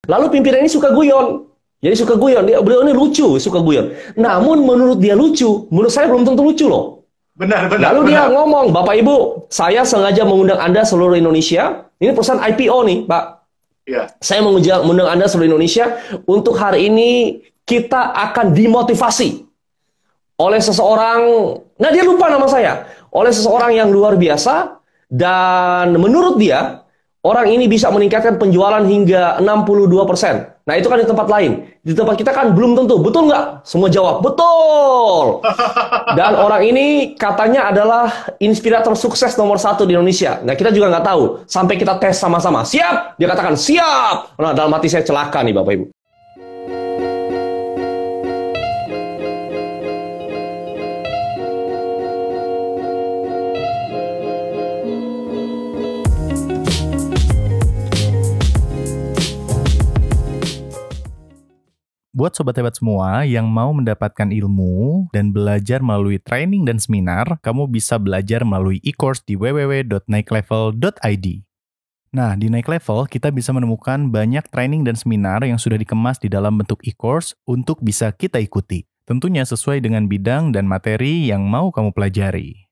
Lalu pimpinan ini suka guyon. Jadi suka guyon. Beliau ini lucu, suka guyon. Namun menurut dia lucu, menurut saya belum tentu lucu loh. Benar. Lalu dia ngomong, Bapak Ibu, saya sengaja mengundang Anda seluruh Indonesia. Ini perusahaan IPO nih, Pak. Ya. Saya mengundang Anda seluruh Indonesia untuk hari ini kita akan dimotivasi oleh seseorang. Nah, dia lupa nama saya. Oleh seseorang yang luar biasa dan menurut dia orang ini bisa meningkatkan penjualan hingga 62%. Nah, itu kan di tempat lain. Di tempat kita kan belum tentu. Betul nggak? Semua jawab, betul. Dan orang ini katanya adalah inspirator sukses nomor 1 di Indonesia. Nah, kita juga nggak tahu. Sampai kita tes sama-sama. Siap? Dia katakan, siap. Nah, dalam hati saya celaka nih, Bapak Ibu. Buat Sobat Hebat semua yang mau mendapatkan ilmu dan belajar melalui training dan seminar, kamu bisa belajar melalui e-course di www.naiklevel.id. Nah, di Naik Level, kita bisa menemukan banyak training dan seminar yang sudah dikemas di dalam bentuk e-course untuk bisa kita ikuti. Tentunya sesuai dengan bidang dan materi yang mau kamu pelajari.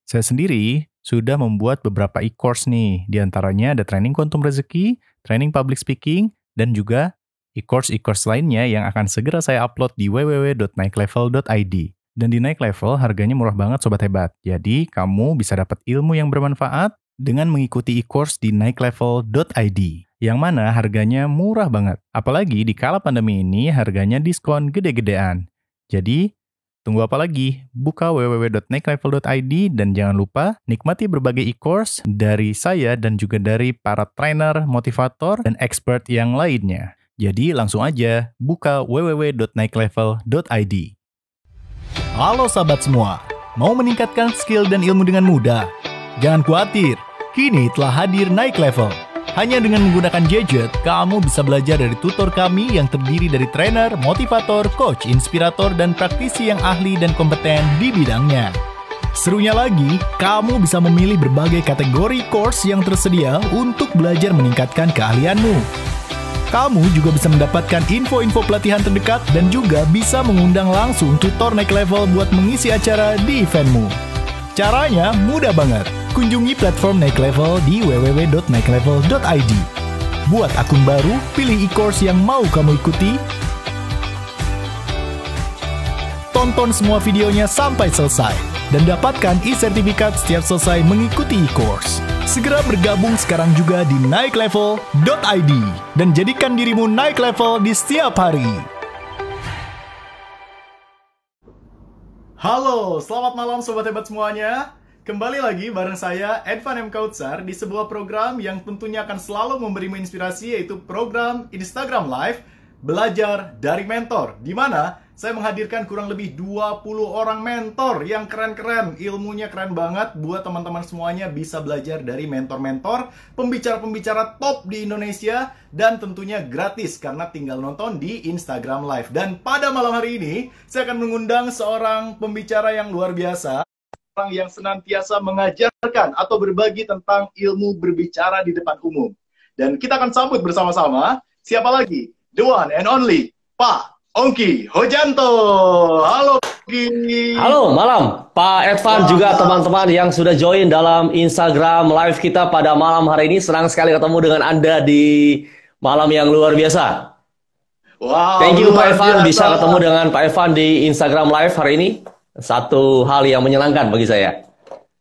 Saya sendiri sudah membuat beberapa e-course nih, di antaranya ada training Quantum Rezeki, training Public Speaking, dan juga e-course lainnya yang akan segera saya upload di www.naiklevel.id. Dan di Naik Level harganya murah banget Sobat Hebat. Jadi kamu bisa dapat ilmu yang bermanfaat dengan mengikuti e-course di naiklevel.id. Yang mana harganya murah banget. Apalagi di kala pandemi ini harganya diskon gede-gedean. Jadi tunggu apa lagi? Buka www.naiklevel.id dan jangan lupa nikmati berbagai e-course dari saya dan juga dari para trainer, motivator, dan expert yang lainnya. Jadi langsung aja buka www.naiklevel.id. Halo sahabat semua, mau meningkatkan skill dan ilmu dengan mudah? Jangan khawatir, kini telah hadir Naik Level. Hanya dengan menggunakan gadget, kamu bisa belajar dari tutor kami yang terdiri dari trainer, motivator, coach, inspirator, dan praktisi yang ahli dan kompeten di bidangnya. Serunya lagi, kamu bisa memilih berbagai kategori course yang tersedia untuk belajar meningkatkan keahlianmu. Kamu juga bisa mendapatkan info-info pelatihan terdekat dan juga bisa mengundang langsung tutor Naik Level buat mengisi acara di eventmu. Caranya mudah banget. Kunjungi platform Naik Level di www.naiklevel.id. Buat akun baru, pilih e-course yang mau kamu ikuti. Tonton semua videonya sampai selesai dan dapatkan e-sertifikat setiap selesai mengikuti e-course. Segera bergabung sekarang juga di naiklevel.id dan jadikan dirimu naik level di setiap hari. Halo, selamat malam Sobat Hebat semuanya. Kembali lagi bareng saya, Edvan M. Kautsar, di sebuah program yang tentunya akan selalu memberimu inspirasi, yaitu program Instagram Live Belajar dari Mentor, di mana saya menghadirkan kurang lebih 20 orang mentor yang keren-keren, ilmunya keren banget buat teman-teman semuanya bisa belajar dari mentor-mentor, pembicara-pembicara top di Indonesia, dan tentunya gratis karena tinggal nonton di Instagram Live. Dan pada malam hari ini, saya akan mengundang seorang pembicara yang luar biasa, orang yang senantiasa mengajarkan atau berbagi tentang ilmu berbicara di depan umum. Dan kita akan sambut bersama-sama, siapa lagi? The one and only, Pak Ongki Hojanto. Halo Ongki. Halo, malam Pak Edvan, juga teman-teman yang sudah join dalam Instagram Live kita pada malam hari ini. Senang sekali ketemu dengan Anda di malam yang luar biasa. Wow, thank you Pak Edvan, bisa ketemu dengan Pak Edvan di Instagram Live hari ini. Satu hal yang menyenangkan bagi saya.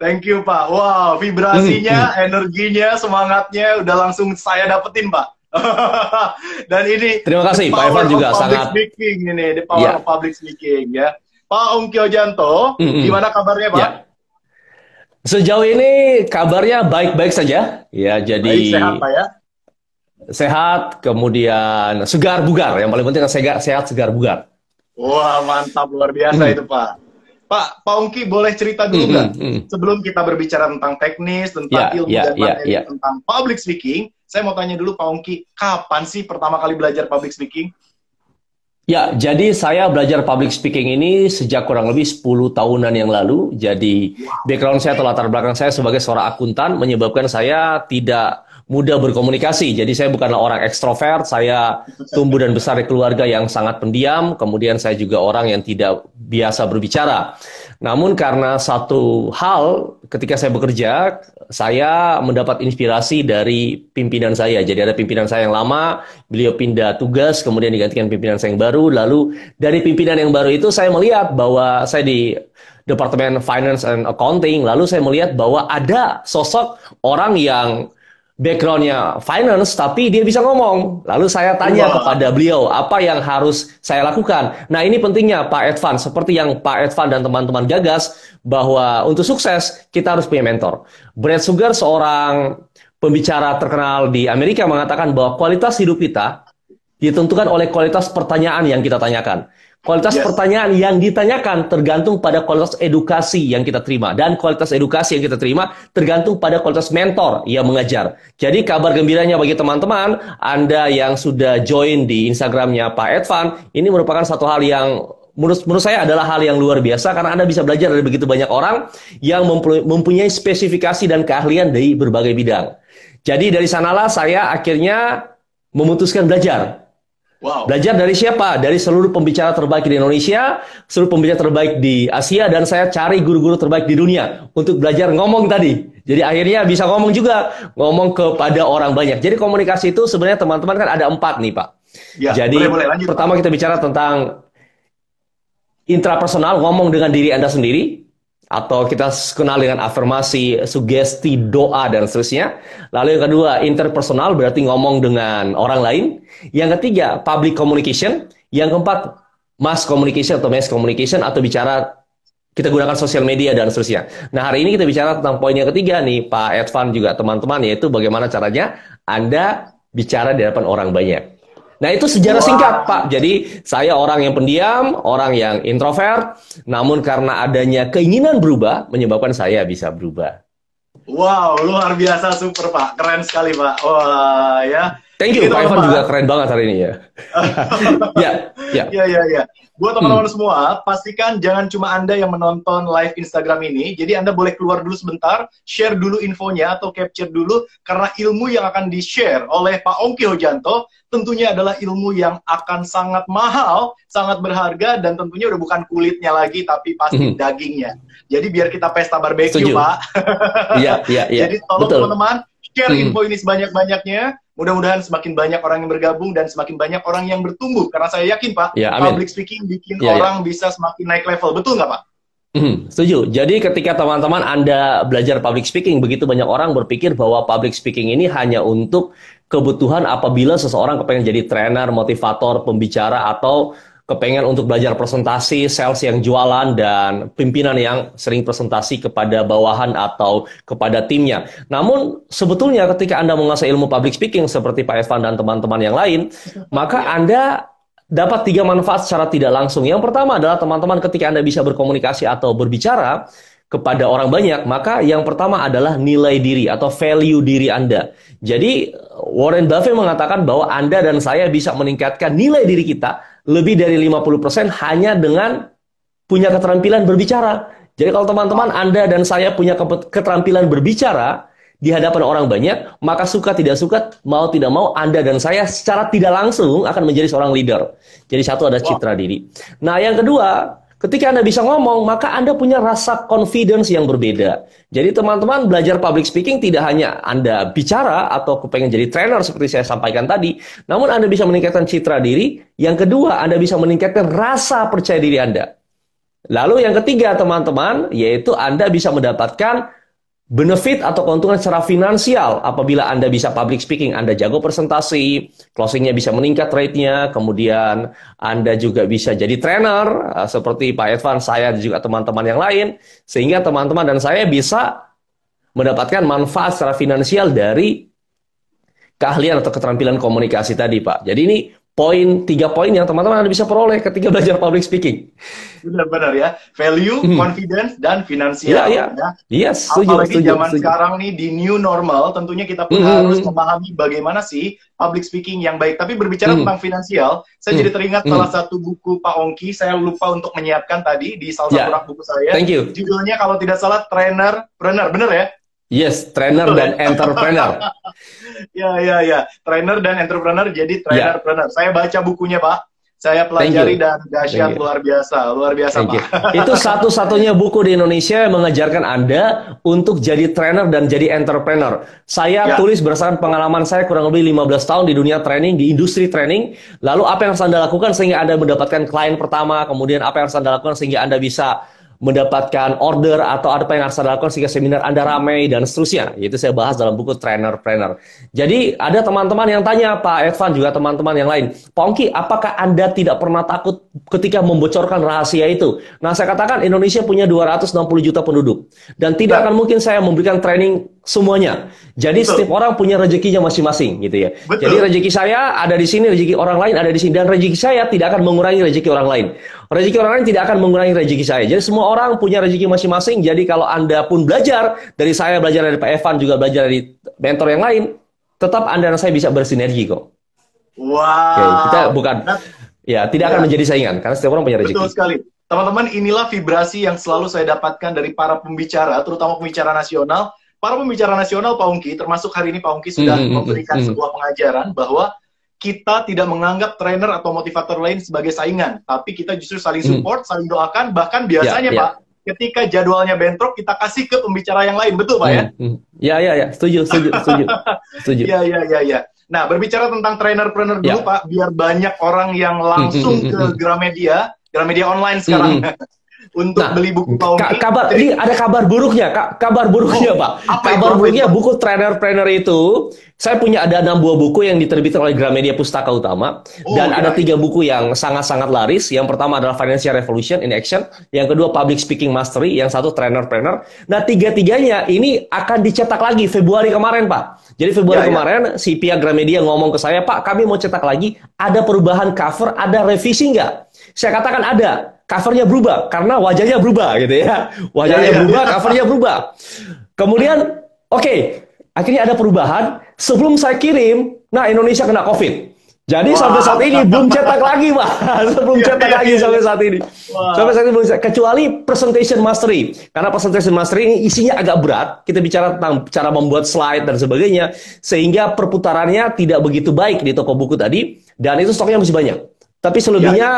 Thank you Pak. Wow, vibrasinya, energinya, semangatnya udah langsung saya dapetin Pak. Dan ini terima kasih Pak Edvan juga sangat speaking ini, the power of public speaking ya. Pak Ongki Hojanto, gimana kabarnya Pak? Sejauh ini kabarnya baik-baik saja ya, jadi baik, sehat Pak ya. Sehat, kemudian segar bugar, yang paling penting sehat segar bugar. Wah, mantap, luar biasa itu Pak. Pak Ongki boleh cerita dulu nggak sebelum kita berbicara tentang teknis, tentang ilmu dan materi tentang public speaking. Saya mau tanya dulu Pak Ongki, kapan sih pertama kali belajar public speaking? Ya, jadi saya belajar public speaking ini sejak kurang lebih 10 tahunan yang lalu. Jadi background saya atau latar belakang saya sebagai seorang akuntan menyebabkan saya tidak mudah berkomunikasi. Jadi saya bukanlah orang ekstrovert, saya tumbuh dan besar di keluarga yang sangat pendiam, kemudian saya juga orang yang tidak biasa berbicara. Namun karena satu hal, ketika saya bekerja, saya mendapat inspirasi dari pimpinan saya. Jadi ada pimpinan saya yang lama, beliau pindah tugas, kemudian digantikan pimpinan saya yang baru. Lalu dari pimpinan yang baru itu saya melihat bahwa saya di Departemen Finance and Accounting, lalu saya melihat bahwa ada sosok orang yang background-nya finance, tapi dia bisa ngomong. Lalu saya tanya kepada beliau, apa yang harus saya lakukan? Nah, ini pentingnya Pak Edvan, seperti yang Pak Edvan dan teman-teman gagas, bahwa untuk sukses, kita harus punya mentor. Brad Sugar, seorang pembicara terkenal di Amerika, mengatakan bahwa kualitas hidup kita ditentukan oleh kualitas pertanyaan yang kita tanyakan. Kualitas pertanyaan yang ditanyakan tergantung pada kualitas edukasi yang kita terima. Dan kualitas edukasi yang kita terima tergantung pada kualitas mentor yang mengajar. Jadi kabar gembiranya bagi teman-teman, Anda yang sudah join di Instagramnya Pak Edvan, ini merupakan satu hal yang menurut saya adalah hal yang luar biasa, karena Anda bisa belajar dari begitu banyak orang yang mempunyai spesifikasi dan keahlian dari berbagai bidang. Jadi dari sanalah saya akhirnya memutuskan belajar. Wow. Belajar dari siapa? Dari seluruh pembicara terbaik di Indonesia, seluruh pembicara terbaik di Asia, dan saya cari guru-guru terbaik di dunia untuk belajar ngomong tadi. Jadi akhirnya bisa ngomong juga, ngomong kepada orang banyak. Jadi komunikasi itu sebenarnya teman-teman kan ada 4 nih Pak. Ya, jadi lanjut, pertama kita bicara tentang intrapersonal, ngomong dengan diri Anda sendiri. Atau kita kenal dengan afirmasi, sugesti, doa, dan seterusnya. Lalu yang kedua, interpersonal, berarti ngomong dengan orang lain. Yang ketiga, public communication. Yang keempat, mass communication atau mass communication, atau bicara, kita gunakan sosial media, dan seterusnya. Nah, hari ini kita bicara tentang poin yang ketiga nih, Pak Edvan juga teman-teman, yaitu bagaimana caranya Anda bicara di hadapan orang banyak. Nah, itu sejarah singkat, Pak. Jadi, saya orang yang pendiam, orang yang introvert, namun karena adanya keinginan berubah, menyebabkan saya bisa berubah. Wow, luar biasa, super, Pak. Keren sekali, Pak. Wah, ya. Thank you, Pak Evan juga keren banget hari ini ya. Ya. Buat teman-teman semua, pastikan jangan cuma Anda yang menonton live Instagram ini. Jadi Anda boleh keluar dulu sebentar, share dulu infonya atau capture dulu, karena ilmu yang akan di-share oleh Pak Ongki Hojanto tentunya adalah ilmu yang akan sangat mahal, sangat berharga, dan tentunya udah bukan kulitnya lagi, tapi pasti dagingnya. Jadi biar kita pesta barbeque, Pak. Iya. Jadi tolong teman-teman, share info ini sebanyak-banyaknya. Mudah-mudahan semakin banyak orang yang bergabung dan semakin banyak orang yang bertumbuh. Karena saya yakin, Pak, public speaking bikin orang bisa semakin naik level. Betul nggak, Pak? Setuju. Jadi ketika teman-teman Anda belajar public speaking, begitu banyak orang berpikir bahwa public speaking ini hanya untuk kebutuhan apabila seseorang kepengen jadi trainer, motivator, pembicara, atau kepengen untuk belajar presentasi, sales yang jualan, dan pimpinan yang sering presentasi kepada bawahan atau kepada timnya. Namun, sebetulnya ketika Anda menguasai ilmu public speaking seperti Pak Edvan dan teman-teman yang lain, maka Anda dapat 3 manfaat secara tidak langsung. Yang pertama adalah teman-teman ketika Anda bisa berkomunikasi atau berbicara kepada orang banyak, maka yang pertama adalah nilai diri atau value diri Anda. Jadi, Warren Buffett mengatakan bahwa Anda dan saya bisa meningkatkan nilai diri kita lebih dari 50% hanya dengan punya keterampilan berbicara. Jadi kalau teman-teman Anda dan saya punya keterampilan berbicara di hadapan orang banyak, maka suka tidak suka, mau tidak mau, Anda dan saya secara tidak langsung akan menjadi seorang leader. Jadi satu ada citra diri. Nah, yang kedua, ketika Anda bisa ngomong, maka Anda punya rasa confidence yang berbeda. Jadi teman-teman belajar public speaking tidak hanya Anda bicara atau kepengen jadi trainer seperti saya sampaikan tadi, namun Anda bisa meningkatkan citra diri. Yang kedua, Anda bisa meningkatkan rasa percaya diri Anda. Lalu yang ketiga, teman-teman, yaitu Anda bisa mendapatkan benefit atau keuntungan secara finansial apabila Anda bisa public speaking, Anda jago presentasi, closingnya bisa meningkat rate-nya, kemudian Anda juga bisa jadi trainer, seperti Pak Edvan, saya dan juga teman-teman yang lain, sehingga teman-teman dan saya bisa mendapatkan manfaat secara finansial dari keahlian atau keterampilan komunikasi tadi, Pak. Jadi ini 3 poin yang teman-teman Anda bisa peroleh ketika belajar public speaking. Benar-benar ya. Value, confidence, dan finansial. Yes, apalagi zaman sekarang nih di new normal, tentunya kita pun harus memahami bagaimana sih public speaking yang baik. Tapi berbicara tentang finansial, saya jadi teringat salah satu buku Pak Ongki, saya lupa untuk menyiapkan tadi di salah satu rak buku saya. Thank you. Judulnya kalau tidak salah Trainer, benar ya? Yes, trainer dan entrepreneur. Ya. Trainer dan entrepreneur jadi trainerpreneur. Saya baca bukunya, Pak. Saya pelajari dan dahsyat, luar biasa Pak. Itu satu-satunya buku di Indonesia yang mengajarkan Anda untuk jadi trainer dan jadi entrepreneur. Saya tulis berdasarkan pengalaman saya kurang lebih 15 tahun di dunia training, di industri training. Lalu apa yang harus Anda lakukan sehingga Anda mendapatkan klien pertama, kemudian apa yang harus Anda lakukan sehingga Anda bisa mendapatkan order, atau apa yang harus Anda lakukan sehingga seminar Anda ramai, dan seterusnya. Itu saya bahas dalam buku Trainer-Planner. Jadi ada teman-teman yang tanya, Pak Edvan, juga teman-teman yang lain, Pak Ongki, apakah Anda tidak pernah takut ketika membocorkan rahasia itu? Nah, saya katakan Indonesia punya 260 juta penduduk, dan tidak akan mungkin saya memberikan training semuanya. Jadi setiap orang punya rezekinya masing-masing, gitu ya. Jadi rezeki saya ada di sini, rezeki orang lain ada di sini, dan rezeki saya tidak akan mengurangi rezeki orang lain. Rezeki orang lain tidak akan mengurangi rezeki saya. Jadi semua orang punya rezeki masing-masing. Jadi kalau Anda pun belajar dari saya, belajar dari Pak Evan, juga belajar dari mentor yang lain, tetap Anda dan saya bisa bersinergi kok. Wow. Kita bukan, tidak akan menjadi saingan karena setiap orang punya rezeki. Betul sekali. Teman-teman, inilah vibrasi yang selalu saya dapatkan dari para pembicara, terutama pembicara nasional. Para pembicara nasional, Pak Ongki, termasuk hari ini Pak Ongki sudah memberikan sebuah pengajaran bahwa kita tidak menganggap trainer atau motivator lain sebagai saingan, tapi kita justru saling support, saling doakan, bahkan biasanya Pak, ketika jadwalnya bentrok, kita kasih ke pembicara yang lain, betul Pak ya? Ya, setuju. Ya. Nah, berbicara tentang trainer-trainer dulu Pak, biar banyak orang yang langsung ke Gramedia online sekarang. Untuk beli buku Pak Ongki. Ini ada kabar buruknya, kabar buruknya Pak. Kabar buruknya buku Trainer-Planner itu, saya punya ada 6 buah buku yang diterbitkan oleh Gramedia Pustaka Utama, dan ada 3 buku yang sangat-sangat laris. Yang pertama adalah Financial Revolution in Action, yang kedua Public Speaking Mastery, yang satu Trainer-Planner. Nah, tiga-tiganya ini akan dicetak lagi Februari kemarin Pak. Jadi Februari kemarin si pihak Gramedia ngomong ke saya, Pak, kami mau cetak lagi, ada perubahan cover, ada revisi nggak? Saya katakan ada. Covernya berubah karena wajahnya berubah gitu ya. Wajahnya berubah, covernya berubah. Kemudian, akhirnya ada perubahan. Sebelum saya kirim, Indonesia kena COVID. Jadi sampai saat ini belum cetak lagi, Pak. Belum cetak lagi sampai saat ini. Sampai saat ini belum cetak. Kecuali Presentation Mastery. Karena Presentation Mastery ini isinya agak berat. Kita bicara tentang cara membuat slide dan sebagainya. Sehingga perputarannya tidak begitu baik di toko buku tadi. Dan itu stoknya masih banyak. Tapi selebihnya...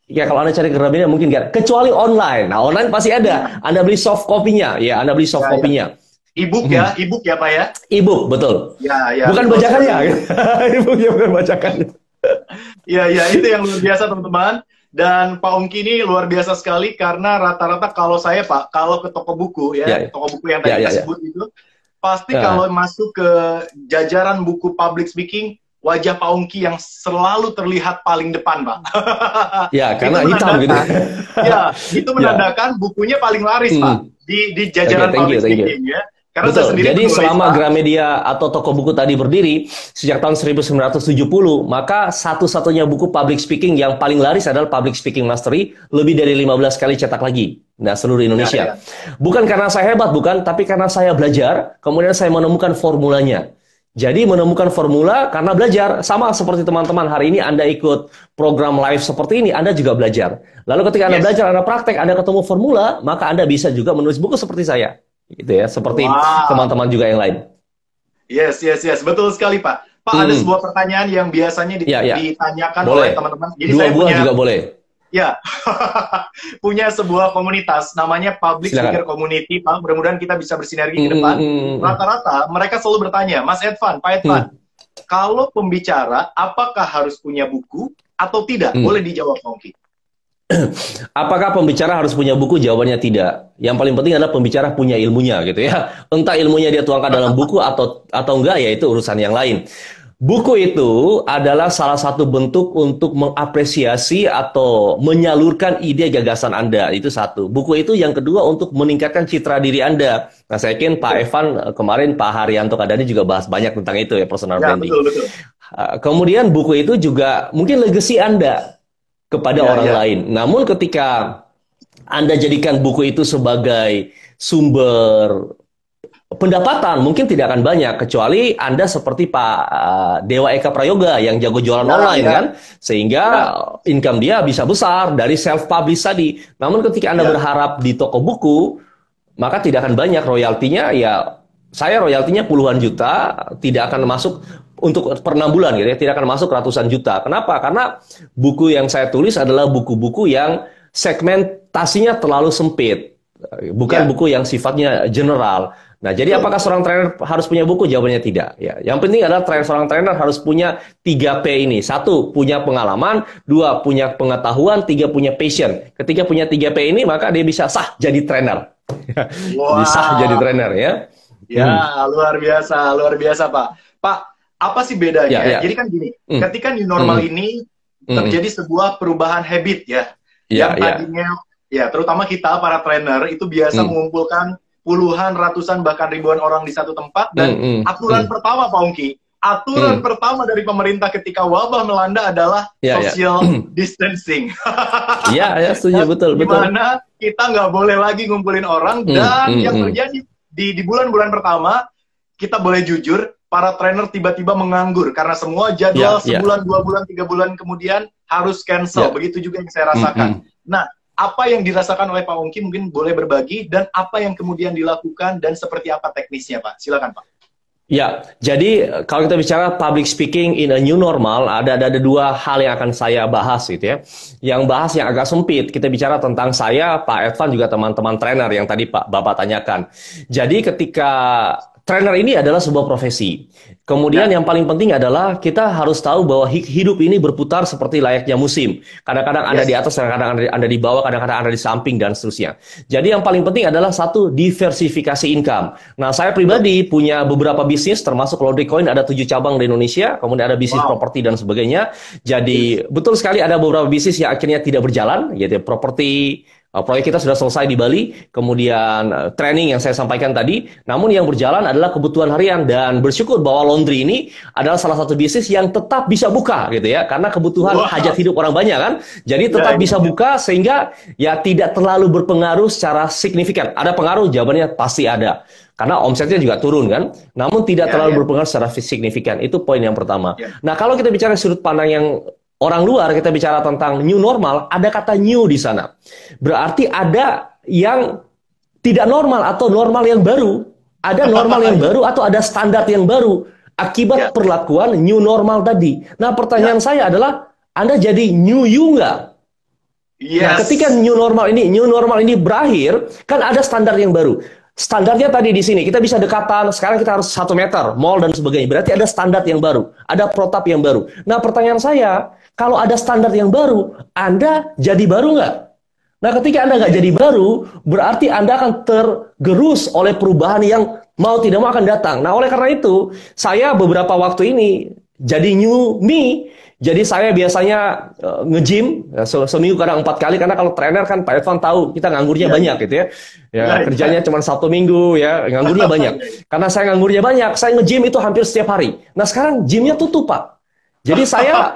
Ya kalau Anda cari ke Gramedia mungkin nggak. Kecuali online. Nah, online pasti ada. Anda beli soft copy-nya. Ya, Anda beli soft copy-nya. E-book ya? E-book ya, Pak ya? E-book, betul. Ya. Bukan bajakannya. E-booknya bukan bajakannya. Ya, itu yang luar biasa, teman-teman. Dan Pak Ongki ini luar biasa sekali karena rata-rata kalau saya, Pak, kalau ke toko buku, toko buku yang tadi saya sebut itu, pasti kalau masuk ke jajaran buku public speaking, wajah Pak Ongki yang selalu terlihat paling depan, Pak. Ya, karena hitam gitu. Ya, itu menandakan bukunya paling laris, Pak, di jajaran public speaking, ya. Karena betul. Jadi selama Gramedia atau toko buku tadi berdiri sejak tahun 1970, maka satu-satunya buku public speaking yang paling laris adalah Public Speaking Mastery, lebih dari 15 kali cetak lagi. Nah, seluruh Indonesia. Bukan karena saya hebat, bukan, tapi karena saya belajar, kemudian saya menemukan formulanya. Jadi menemukan formula karena belajar. Sama seperti teman-teman hari ini Anda ikut program live seperti ini, Anda juga belajar. Lalu ketika Anda belajar, Anda praktek, Anda ketemu formula, maka Anda bisa juga menulis buku seperti saya. Gitu ya, seperti teman-teman juga yang lain. Yes. Betul sekali, Pak. Pak, ada sebuah pertanyaan yang biasanya ditanyakan oleh teman-teman. Jadi Dua buah juga boleh. Ya, punya sebuah komunitas namanya Public Speaker Community, Pak. Mudah-mudahan kita bisa bersinergi ke depan. Rata-rata mereka selalu bertanya, Mas Edvan, Pak Edvan, kalau pembicara, apakah harus punya buku atau tidak? Boleh dijawab, Pak Ongki. Apakah pembicara harus punya buku? Jawabannya tidak. Yang paling penting adalah pembicara punya ilmunya, gitu ya. Entah ilmunya dia tuangkan dalam buku atau enggak, ya itu urusan yang lain. Buku itu adalah salah satu bentuk untuk mengapresiasi atau menyalurkan ide gagasan Anda. Itu satu. Buku itu yang kedua untuk meningkatkan citra diri Anda. Nah, saya yakin Pak Evan kemarin, Pak Haryanto Kadani juga bahas banyak tentang itu ya, personal branding. Betul. Kemudian buku itu juga mungkin legacy Anda kepada orang lain. Namun ketika Anda jadikan buku itu sebagai sumber pendapatan, mungkin tidak akan banyak, kecuali Anda seperti Pak Dewa Eka Prayoga yang jago jualan online kan, sehingga income dia bisa besar dari self-publish tadi. Namun ketika Anda berharap di toko buku, maka tidak akan banyak royaltinya. Ya, saya royaltinya puluhan juta, tidak akan masuk untuk per 6 bulan gitu ya, tidak akan masuk ratusan juta. Kenapa? Karena buku yang saya tulis adalah buku-buku yang segmentasinya terlalu sempit, bukan buku yang sifatnya general. Nah, jadi apakah seorang trainer harus punya buku? Jawabannya tidak. Ya, yang penting adalah seorang trainer harus punya 3P ini. 1, punya pengalaman. 2, punya pengetahuan. 3, punya passion. Ketika punya 3P ini, maka dia bisa sah jadi trainer. Wow. Bisa jadi trainer ya. Ya, luar biasa Pak. Pak, apa sih bedanya? Jadi kan gini, ketika new normal ini terjadi sebuah perubahan habit ya. Yang tadinya, ya terutama kita para trainer itu biasa mengumpulkan puluhan, ratusan, bahkan ribuan orang di satu tempat. Dan aturan pertama, Pak Ongki, aturan pertama dari pemerintah ketika wabah melanda adalah social distancing. Iya, setuju, betul. Dimana kita nggak boleh lagi ngumpulin orang. Dan yang terjadi di bulan-bulan pertama, kita boleh jujur, para trainer tiba-tiba menganggur. Karena semua jadwal sebulan, 2 bulan, 3 bulan kemudian harus cancel. Begitu juga yang saya rasakan. Nah, apa yang dirasakan oleh Pak Ongki mungkin boleh berbagi, dan apa yang kemudian dilakukan dan seperti apa teknisnya, Pak? Silakan, Pak. Ya, jadi kalau kita bicara public speaking in a new normal, ada 2 hal yang akan saya bahas gitu ya. Yang bahas yang agak sempit, kita bicara tentang saya, Pak Edvan, juga teman-teman trainer yang tadi Bapak tanyakan. Jadi ketika trainer ini adalah sebuah profesi. Kemudian yang paling penting adalah kita harus tahu bahwa hidup ini berputar seperti layaknya musim. Kadang-kadang Anda di atas, kadang-kadang Anda di bawah, kadang-kadang Anda di samping, dan seterusnya. Jadi yang paling penting adalah 1, diversifikasi income. Nah, saya pribadi punya beberapa bisnis, termasuk Laundry Coin, ada 7 cabang di Indonesia, kemudian ada bisnis properti dan sebagainya. Jadi betul sekali ada beberapa bisnis yang akhirnya tidak berjalan, yaitu properti. Proyek kita sudah selesai di Bali, kemudian training yang saya sampaikan tadi. Namun yang berjalan adalah kebutuhan harian, dan bersyukur bahwa laundry ini adalah salah satu bisnis yang tetap bisa buka gitu ya, karena kebutuhan hajat hidup orang banyak kan. Jadi tetap bisa buka sehingga ya tidak terlalu berpengaruh secara signifikan. Ada pengaruh? Jawabannya pasti ada. Karena omsetnya juga turun kan, namun tidak terlalu berpengaruh secara signifikan. Itu poin yang pertama. Nah, kalau kita bicara sudut pandang yang orang luar, kita bicara tentang new normal, ada kata new di sana. Berarti ada yang tidak normal atau normal yang baru. Ada normal yang baru atau ada standar yang baru akibat perlakuan new normal tadi. Nah, pertanyaan saya adalah, Anda jadi new you nggak? Nah, ketika new normal ini berakhir, kan ada standar yang baru. Standarnya tadi di sini, kita bisa dekatan, sekarang kita harus 1 meter, mall dan sebagainya. Berarti ada standar yang baru, ada protap yang baru. Nah, pertanyaan saya, kalau ada standar yang baru, Anda jadi baru nggak? Nah, ketika Anda nggak jadi baru, berarti Anda akan tergerus oleh perubahan yang mau tidak mau akan datang. Nah, oleh karena itu, saya beberapa waktu ini jadi new me. Jadi saya biasanya nge-gym seminggu kadang 4 kali, karena kalau trainer kan Pak Edvan tahu kita nganggurnya banyak gitu ya. Kerjanya cuma 1 minggu ya, nganggurnya banyak. Karena saya nganggurnya banyak, saya nge-gym itu hampir setiap hari. Nah, sekarang gymnya tutup, Pak. Jadi saya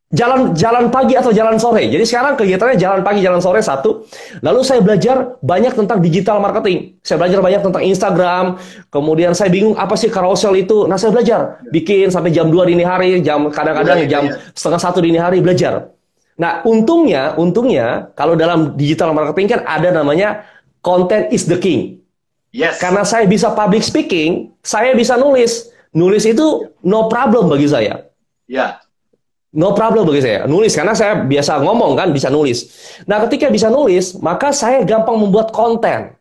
jalan pagi atau jalan sore. Jadi sekarang kegiatannya jalan pagi, jalan sore 1. Lalu saya belajar banyak tentang digital marketing. Saya belajar banyak tentang Instagram. Kemudian saya bingung apa sih carousel itu. Nah, saya belajar. Bikin sampai jam 2 dini hari, kadang-kadang jam setengah 1 dini hari belajar. Nah, untungnya kalau dalam digital marketing kan ada namanya content is the king. Karena saya bisa public speaking, saya bisa nulis. Nulis itu no problem bagi saya. No problem bagi saya, nulis, karena saya biasa ngomong kan, bisa nulis. Nah, ketika bisa nulis, maka saya gampang membuat konten.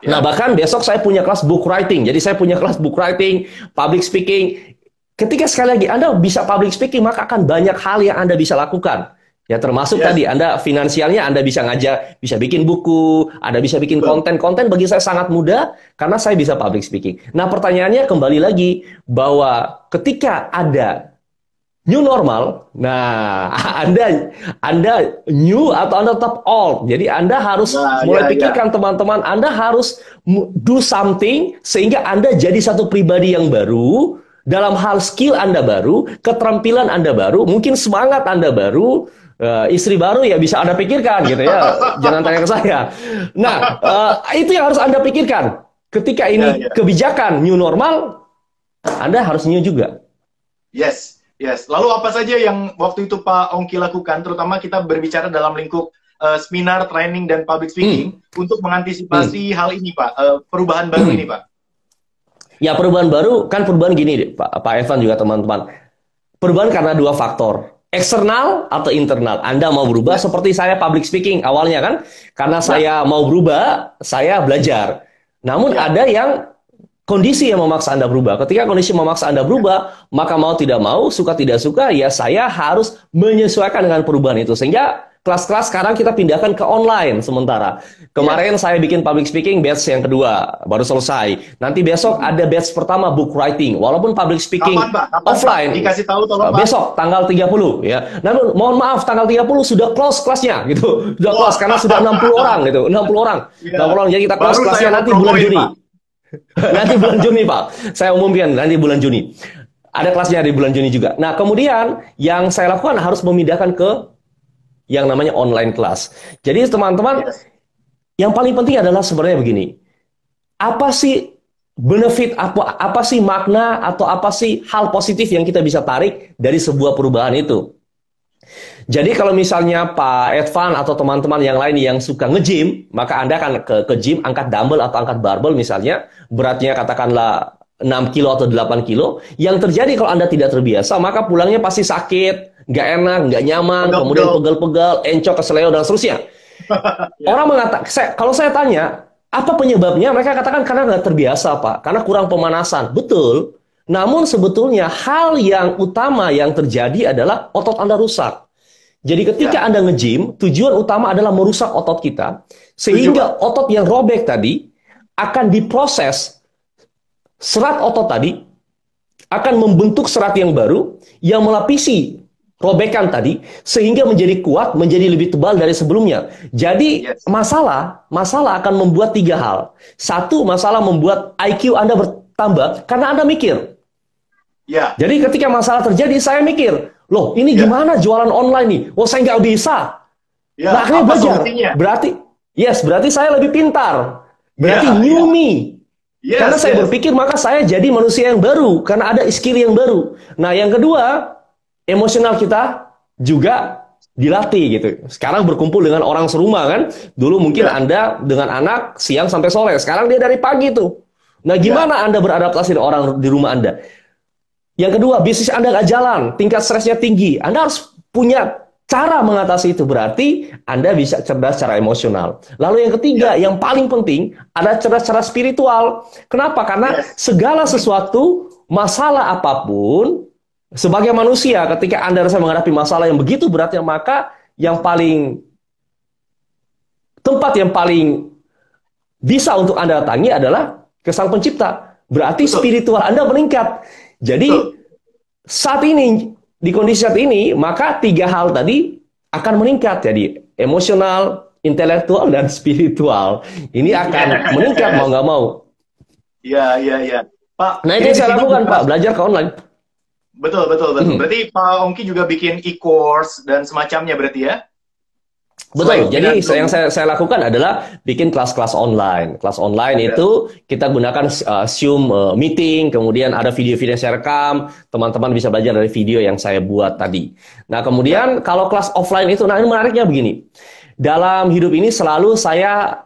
Nah, bahkan besok saya punya kelas book writing. Jadi saya punya kelas book writing, public speaking. Ketika sekali lagi Anda bisa public speaking, maka akan banyak hal yang Anda bisa lakukan. Ya, termasuk tadi Anda finansialnya, Anda bisa ngajar, bisa bikin buku, Anda bisa bikin konten. Konten bagi saya sangat mudah karena saya bisa public speaking. Nah, pertanyaannya kembali lagi bahwa ketika ada new normal, nah Anda new atau Anda tetap old. Jadi Anda harus mulai pikirkan teman-teman, Anda harus do something sehingga Anda jadi satu pribadi yang baru, dalam hal skill Anda baru, keterampilan Anda baru, mungkin semangat Anda baru, istri baru ya bisa Anda pikirkan gitu ya. Jangan tanya ke saya. Nah, itu yang harus Anda pikirkan. Ketika ini kebijakan new normal, Anda harus new juga. Lalu apa saja yang waktu itu Pak Ongki lakukan, terutama kita berbicara dalam lingkup seminar, training, dan public speaking untuk mengantisipasi hal ini, Pak? Perubahan baru ini, Pak? Ya, perubahan baru, kan perubahan gini, Pak Evan juga teman-teman. Perubahan karena dua faktor. Eksternal atau internal. Anda mau berubah seperti saya public speaking awalnya kan. Karena saya mau berubah, saya belajar. Namun ada yang kondisi yang memaksa Anda berubah. Ketika kondisi memaksa Anda berubah, maka mau tidak mau, suka tidak suka, ya saya harus menyesuaikan dengan perubahan itu. Sehingga kelas-kelas sekarang kita pindahkan ke online sementara. Kemarin saya bikin public speaking batch yang kedua, baru selesai. Nanti besok ada batch pertama book writing. Walaupun public speaking Kapan, offline. Dikasih tahu tolong, Pak. Besok tanggal 30 ya. Namun mohon maaf tanggal 30 sudah close kelasnya gitu. Sudah close karena sudah 60 orang gitu. 60 orang. 60 orang. Jadi kita close kelasnya nanti bulan Juni. Nanti bulan Juni, Pak. Saya umumkan nanti bulan Juni. Ada kelasnya di bulan Juni juga. Nah, kemudian yang saya lakukan harus memindahkan ke yang namanya online class. Jadi teman-teman, yang paling penting adalah sebenarnya begini. Apa sih benefit, apa sih makna, atau apa sih hal positif yang kita bisa tarik dari sebuah perubahan itu? Jadi kalau misalnya Pak Edvan atau teman-teman yang lain yang suka nge-gym, maka Anda akan ke gym, angkat dumbbell atau angkat barbell misalnya, beratnya katakanlah 6 kilo atau 8 kilo. Yang terjadi kalau Anda tidak terbiasa, maka pulangnya pasti sakit, nggak enak, nggak nyaman, kemudian pegel-pegel, encok, keseleo, dan seterusnya. Orang mengatakan, kalau saya tanya, apa penyebabnya? Mereka katakan karena nggak terbiasa, Pak. Karena kurang pemanasan. Betul. Namun sebetulnya hal yang utama yang terjadi adalah otot Anda rusak. Jadi ketika Anda nge-gym, tujuan utama adalah merusak otot kita, sehingga otot yang robek tadi akan diproses, serat otot tadi akan membentuk serat yang baru yang melapisi robekan tadi, sehingga menjadi kuat, menjadi lebih tebal dari sebelumnya. Jadi masalah akan membuat 3 hal. Satu, masalah membuat IQ Anda bertambah karena Anda mikir. Jadi ketika masalah terjadi, saya mikir, loh ini gimana jualan online nih? Oh saya nggak bisa. Nah, akhirnya belajar. Berarti saya lebih pintar. Berarti new me. Karena saya berpikir, maka saya jadi manusia yang baru. Karena ada skill yang baru. Nah yang kedua, emosional kita juga dilatih gitu. Sekarang berkumpul dengan orang serumah kan. Dulu mungkin Anda dengan anak siang sampai sore. Sekarang dia dari pagi tuh. Nah gimana Anda beradaptasi dengan orang di rumah Anda? Yang kedua, bisnis Anda nggak jalan, tingkat stresnya tinggi. Anda harus punya cara mengatasi itu. Berarti Anda bisa cerdas secara emosional. Lalu yang ketiga, yang paling penting, ada cerdas secara spiritual. Kenapa? Karena segala sesuatu, masalah apapun, sebagai manusia, ketika Anda rasa menghadapi masalah yang begitu beratnya, maka tempat yang paling bisa untuk Anda datangi adalah ke Sang Pencipta. Berarti spiritual Anda meningkat. Jadi saat ini, di kondisi saat ini, maka 3 hal tadi akan meningkat. Jadi emosional, intelektual, dan spiritual. Ini akan meningkat mau nggak mau. Iya. Pak, nah itu yang saya lakukan, Pak. Belajar ke online. Betul. Berarti Pak Ongki juga bikin e-course dan semacamnya berarti ya? Betul. Jadi yang saya lakukan adalah bikin kelas-kelas online. Kelas online itu kita gunakan Zoom meeting, kemudian ada video-video yang saya rekam, teman-teman bisa belajar dari video yang saya buat tadi. Nah, kemudian kalau kelas offline itu, nah ini menariknya begini. Dalam hidup ini selalu saya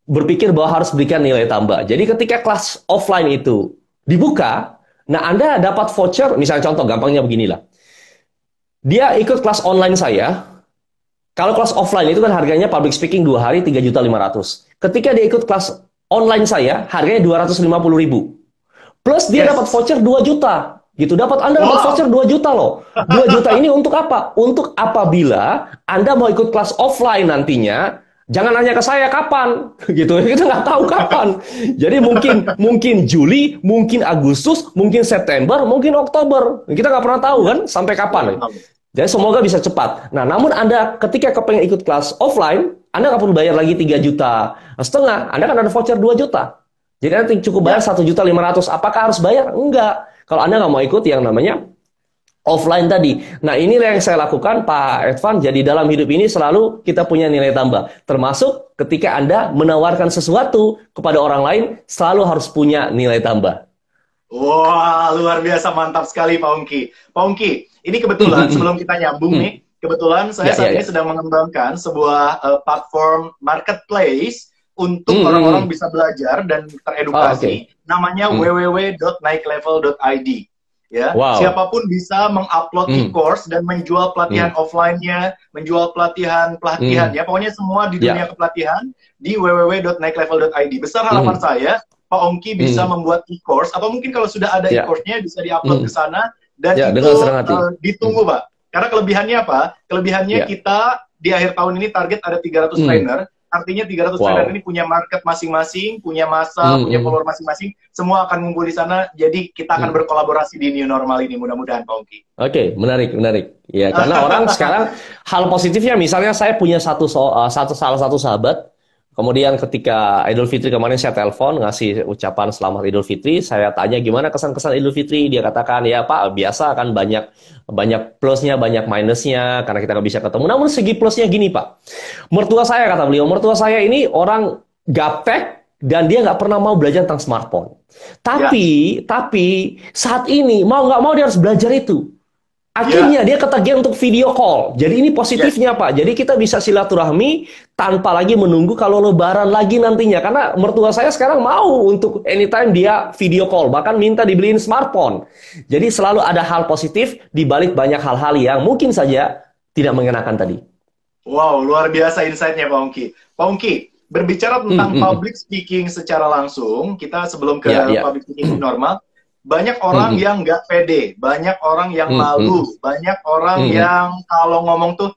berpikir bahwa harus berikan nilai tambah. Jadi ketika kelas offline itu dibuka, nah Anda dapat voucher, misalnya contoh gampangnya beginilah. Dia ikut kelas online saya. Kalau kelas offline itu kan harganya public speaking 2 hari 3.500.000. Ketika dia ikut kelas online saya, harganya 250.000. Plus dia dapat voucher 2 juta. Gitu. Anda dapat voucher 2 juta loh. 2 juta ini untuk apa? Untuk apabila Anda mau ikut kelas offline nantinya, jangan nanya ke saya kapan. Gitu. Kita nggak tahu kapan. Jadi mungkin Juli, mungkin Agustus, mungkin September, mungkin Oktober. Kita nggak pernah tahu kan sampai kapan. Jadi semoga bisa cepat. Nah, namun Anda ketika kepengen ikut kelas offline, Anda nggak perlu bayar lagi 3,5 juta. Anda kan ada voucher 2 juta. Jadi nanti cukup bayar 1.500.000. Apakah harus bayar? Enggak. Kalau Anda nggak mau ikut yang namanya offline tadi. Nah, inilah yang saya lakukan, Pak Edvan. Jadi dalam hidup ini selalu kita punya nilai tambah. Termasuk ketika Anda menawarkan sesuatu kepada orang lain, selalu harus punya nilai tambah. Wah, luar biasa, mantap sekali Pak Ongki. Pak Ongki, ini kebetulan sebelum kita nyambung nih, kebetulan saya saat ini sedang mengembangkan sebuah platform marketplace untuk orang-orang bisa belajar dan teredukasi. Namanya www.naiklevel.id. Ya, siapapun bisa mengupload e-course dan menjual pelatihan offline-nya, menjual pelatihan ya, pokoknya semua di dunia kepelatihan di www.naiklevel.id. Besar harapan saya Pak Ongki bisa membuat e-course, atau mungkin kalau sudah ada e-course-nya bisa diupload ke sana, dan itu ditunggu, Pak. Karena kelebihannya apa? Kelebihannya kita di akhir tahun ini target ada 300 trainer. Artinya 300 trainer ini punya market masing-masing, punya masa, punya follower masing-masing, semua akan ngumpul di sana. Jadi kita akan berkolaborasi di new normal ini, mudah-mudahan Pak Ongki. Oke, menarik. Ya, karena orang sekarang hal positifnya, misalnya saya punya salah satu sahabat. Kemudian ketika Idul Fitri kemarin saya telepon ngasih ucapan selamat Idul Fitri, saya tanya gimana kesan-kesan Idul Fitri, dia katakan ya Pak biasa kan banyak plusnya, banyak minusnya karena kita nggak bisa ketemu. Namun segi plusnya gini Pak, mertua saya kata beliau, mertua saya ini orang gaptek dan dia nggak pernah mau belajar tentang smartphone. Tapi saat ini mau nggak mau dia harus belajar itu. Akhirnya dia ketagihan untuk video call. Jadi ini positifnya Pak. Jadi kita bisa silaturahmi tanpa lagi menunggu kalau lebaran lagi nantinya. Karena mertua saya sekarang mau untuk anytime dia video call. Bahkan minta dibeliin smartphone. Jadi selalu ada hal positif di balik banyak hal-hal yang mungkin saja tidak mengenakan tadi. Wow, luar biasa insight-nya Pak Ongki. Pak Ongki, berbicara tentang public speaking secara langsung, kita sebelum ke public speaking normal, banyak orang yang nggak pede, banyak orang yang malu, banyak orang yang kalau ngomong tuh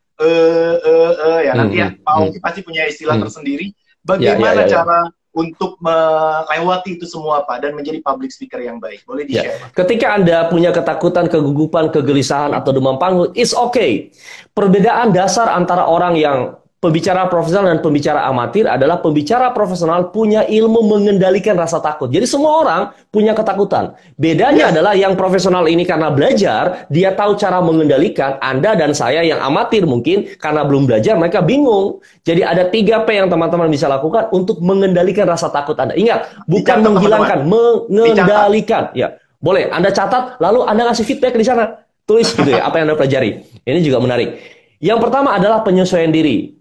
ya nanti ya Pak Ongki pasti punya istilah tersendiri. Bagaimana cara untuk melewati itu semua Pak dan menjadi public speaker yang baik? Boleh di-share Pak? Ketika Anda punya ketakutan, kegugupan, kegelisahan atau demam panggung, it's okay. Perbedaan dasar antara orang yang pembicara profesional dan pembicara amatir adalah pembicara profesional punya ilmu mengendalikan rasa takut. Jadi semua orang punya ketakutan. Bedanya adalah yang profesional ini karena belajar, dia tahu cara mengendalikan. Anda dan saya yang amatir mungkin karena belum belajar, mereka bingung. Jadi ada 3P yang teman-teman bisa lakukan untuk mengendalikan rasa takut Anda. Ingat, bukan menghilangkan, mengendalikan. Ya, boleh. Anda catat, lalu Anda ngasih feedback di sana. Tulis gitu ya, apa yang Anda pelajari. Ini juga menarik. Yang pertama adalah penyesuaian diri.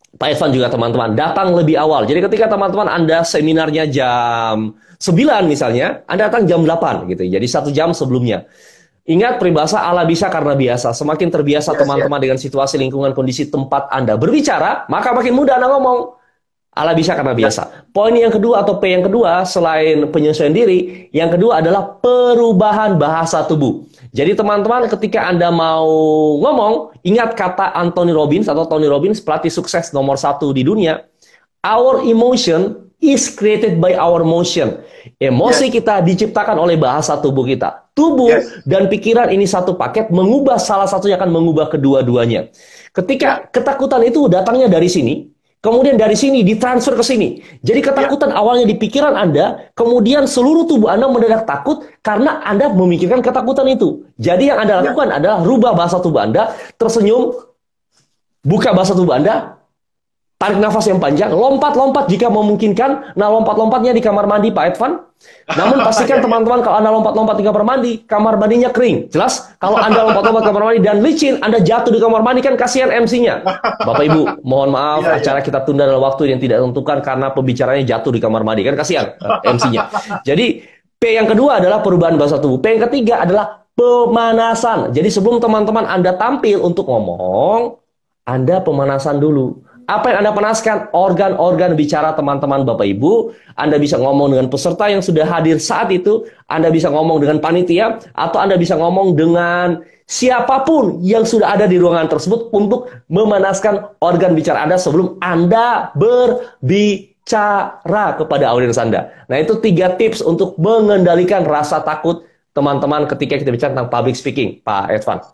Pak Evan juga teman-teman, datang lebih awal. Jadi ketika teman-teman Anda seminarnya jam 9 misalnya, Anda datang jam 8 gitu. Jadi 1 jam sebelumnya. Ingat peribahasa Allah bisa karena biasa. Semakin terbiasa teman-teman dengan situasi, lingkungan, kondisi tempat Anda berbicara, maka makin mudah Anda ngomong. Allah bisa karena biasa. Poin yang kedua atau P yang kedua, selain penyesuaian diri, yang kedua adalah perubahan bahasa tubuh. Jadi teman-teman ketika Anda mau ngomong, ingat kata Anthony Robbins atau Tony Robbins, pelatih sukses nomor 1 di dunia. Our emotion is created by our motion. Emosi kita diciptakan oleh bahasa tubuh kita. Tubuh dan pikiran ini satu paket, mengubah salah satunya akan mengubah kedua-duanya. Ketika ketakutan itu datangnya dari sini, kemudian dari sini ditransfer ke sini. Jadi ketakutan awalnya di pikiran Anda, kemudian seluruh tubuh Anda mendadak takut karena Anda memikirkan ketakutan itu. Jadi yang Anda lakukan adalah rubah bahasa tubuh Anda, tersenyum, buka bahasa tubuh Anda, tarik nafas yang panjang, lompat-lompat jika memungkinkan. Nah, lompat-lompatnya di kamar mandi Pak Edvan. Namun pastikan teman-teman kalau Anda lompat-lompat di kamar mandinya kering. Jelas? Kalau Anda lompat-lompat kamar mandi dan licin, Anda jatuh di kamar mandi kan kasihan MC-nya. Bapak Ibu, mohon maaf acara kita tunda dalam waktu yang tidak tentukan karena pembicaranya jatuh di kamar mandi. Kan kasihan MC-nya. Jadi P yang kedua adalah perubahan bahasa tubuh. P yang ketiga adalah pemanasan. Jadi sebelum teman-teman Anda tampil untuk ngomong, Anda pemanasan dulu. Apa yang Anda panaskan? Organ-organ bicara teman-teman Bapak Ibu. Anda bisa ngomong dengan peserta yang sudah hadir saat itu. Anda bisa ngomong dengan panitia. Atau Anda bisa ngomong dengan siapapun yang sudah ada di ruangan tersebut untuk memanaskan organ bicara Anda sebelum Anda berbicara kepada audiens Anda. Nah, itu 3 tips untuk mengendalikan rasa takut teman-teman ketika kita bicara tentang public speaking, Pak Edvan.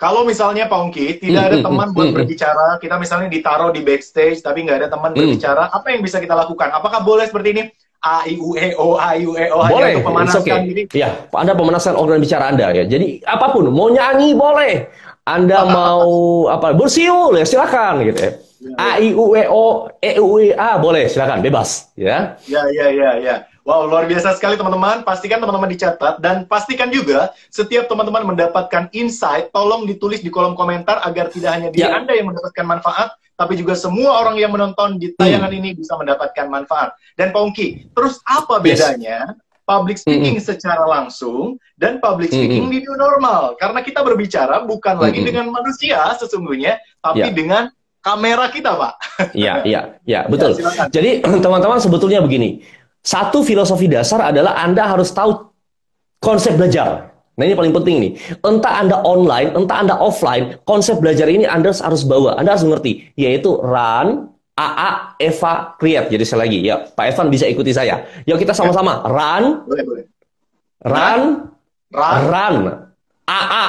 Kalau misalnya Pak Ongki tidak ada teman buat berbicara, kita misalnya ditaruh di backstage tapi nggak ada teman berbicara, apa yang bisa kita lakukan? Apakah boleh seperti ini? A, I, U, E, O, A, I, U, E, O, boleh, untuk pemanasan gini? Iya, Anda pemanasan organ bicara Anda ya. Jadi apapun, mau nyanyi boleh. Anda mau bersiul ya silakan gitu ya. A, I, U, E, O, E, U, E, A boleh, silakan bebas ya. Ya. Wow, luar biasa sekali teman-teman. Pastikan teman-teman dicatat dan pastikan juga setiap teman-teman mendapatkan insight, tolong ditulis di kolom komentar agar tidak hanya diri Anda yang mendapatkan manfaat, tapi juga semua orang yang menonton di tayangan ini bisa mendapatkan manfaat. Dan Pak Ongki, terus apa bedanya public speaking secara langsung dan public speaking di new normal? Karena kita berbicara bukan lagi dengan manusia sesungguhnya, tapi dengan kamera kita, Pak. Iya, betul. Ya, jadi teman-teman sebetulnya begini. Satu filosofi dasar adalah Anda harus tahu konsep belajar. Nah ini paling penting nih. Entah Anda online, entah Anda offline, konsep belajar ini Anda harus bawa. Anda harus mengerti. Yaitu run, AA, Eva, create. Jadi sekali lagi, ya Pak Evan bisa ikuti saya. Yuk kita sama-sama. Run, boleh. Run, AA,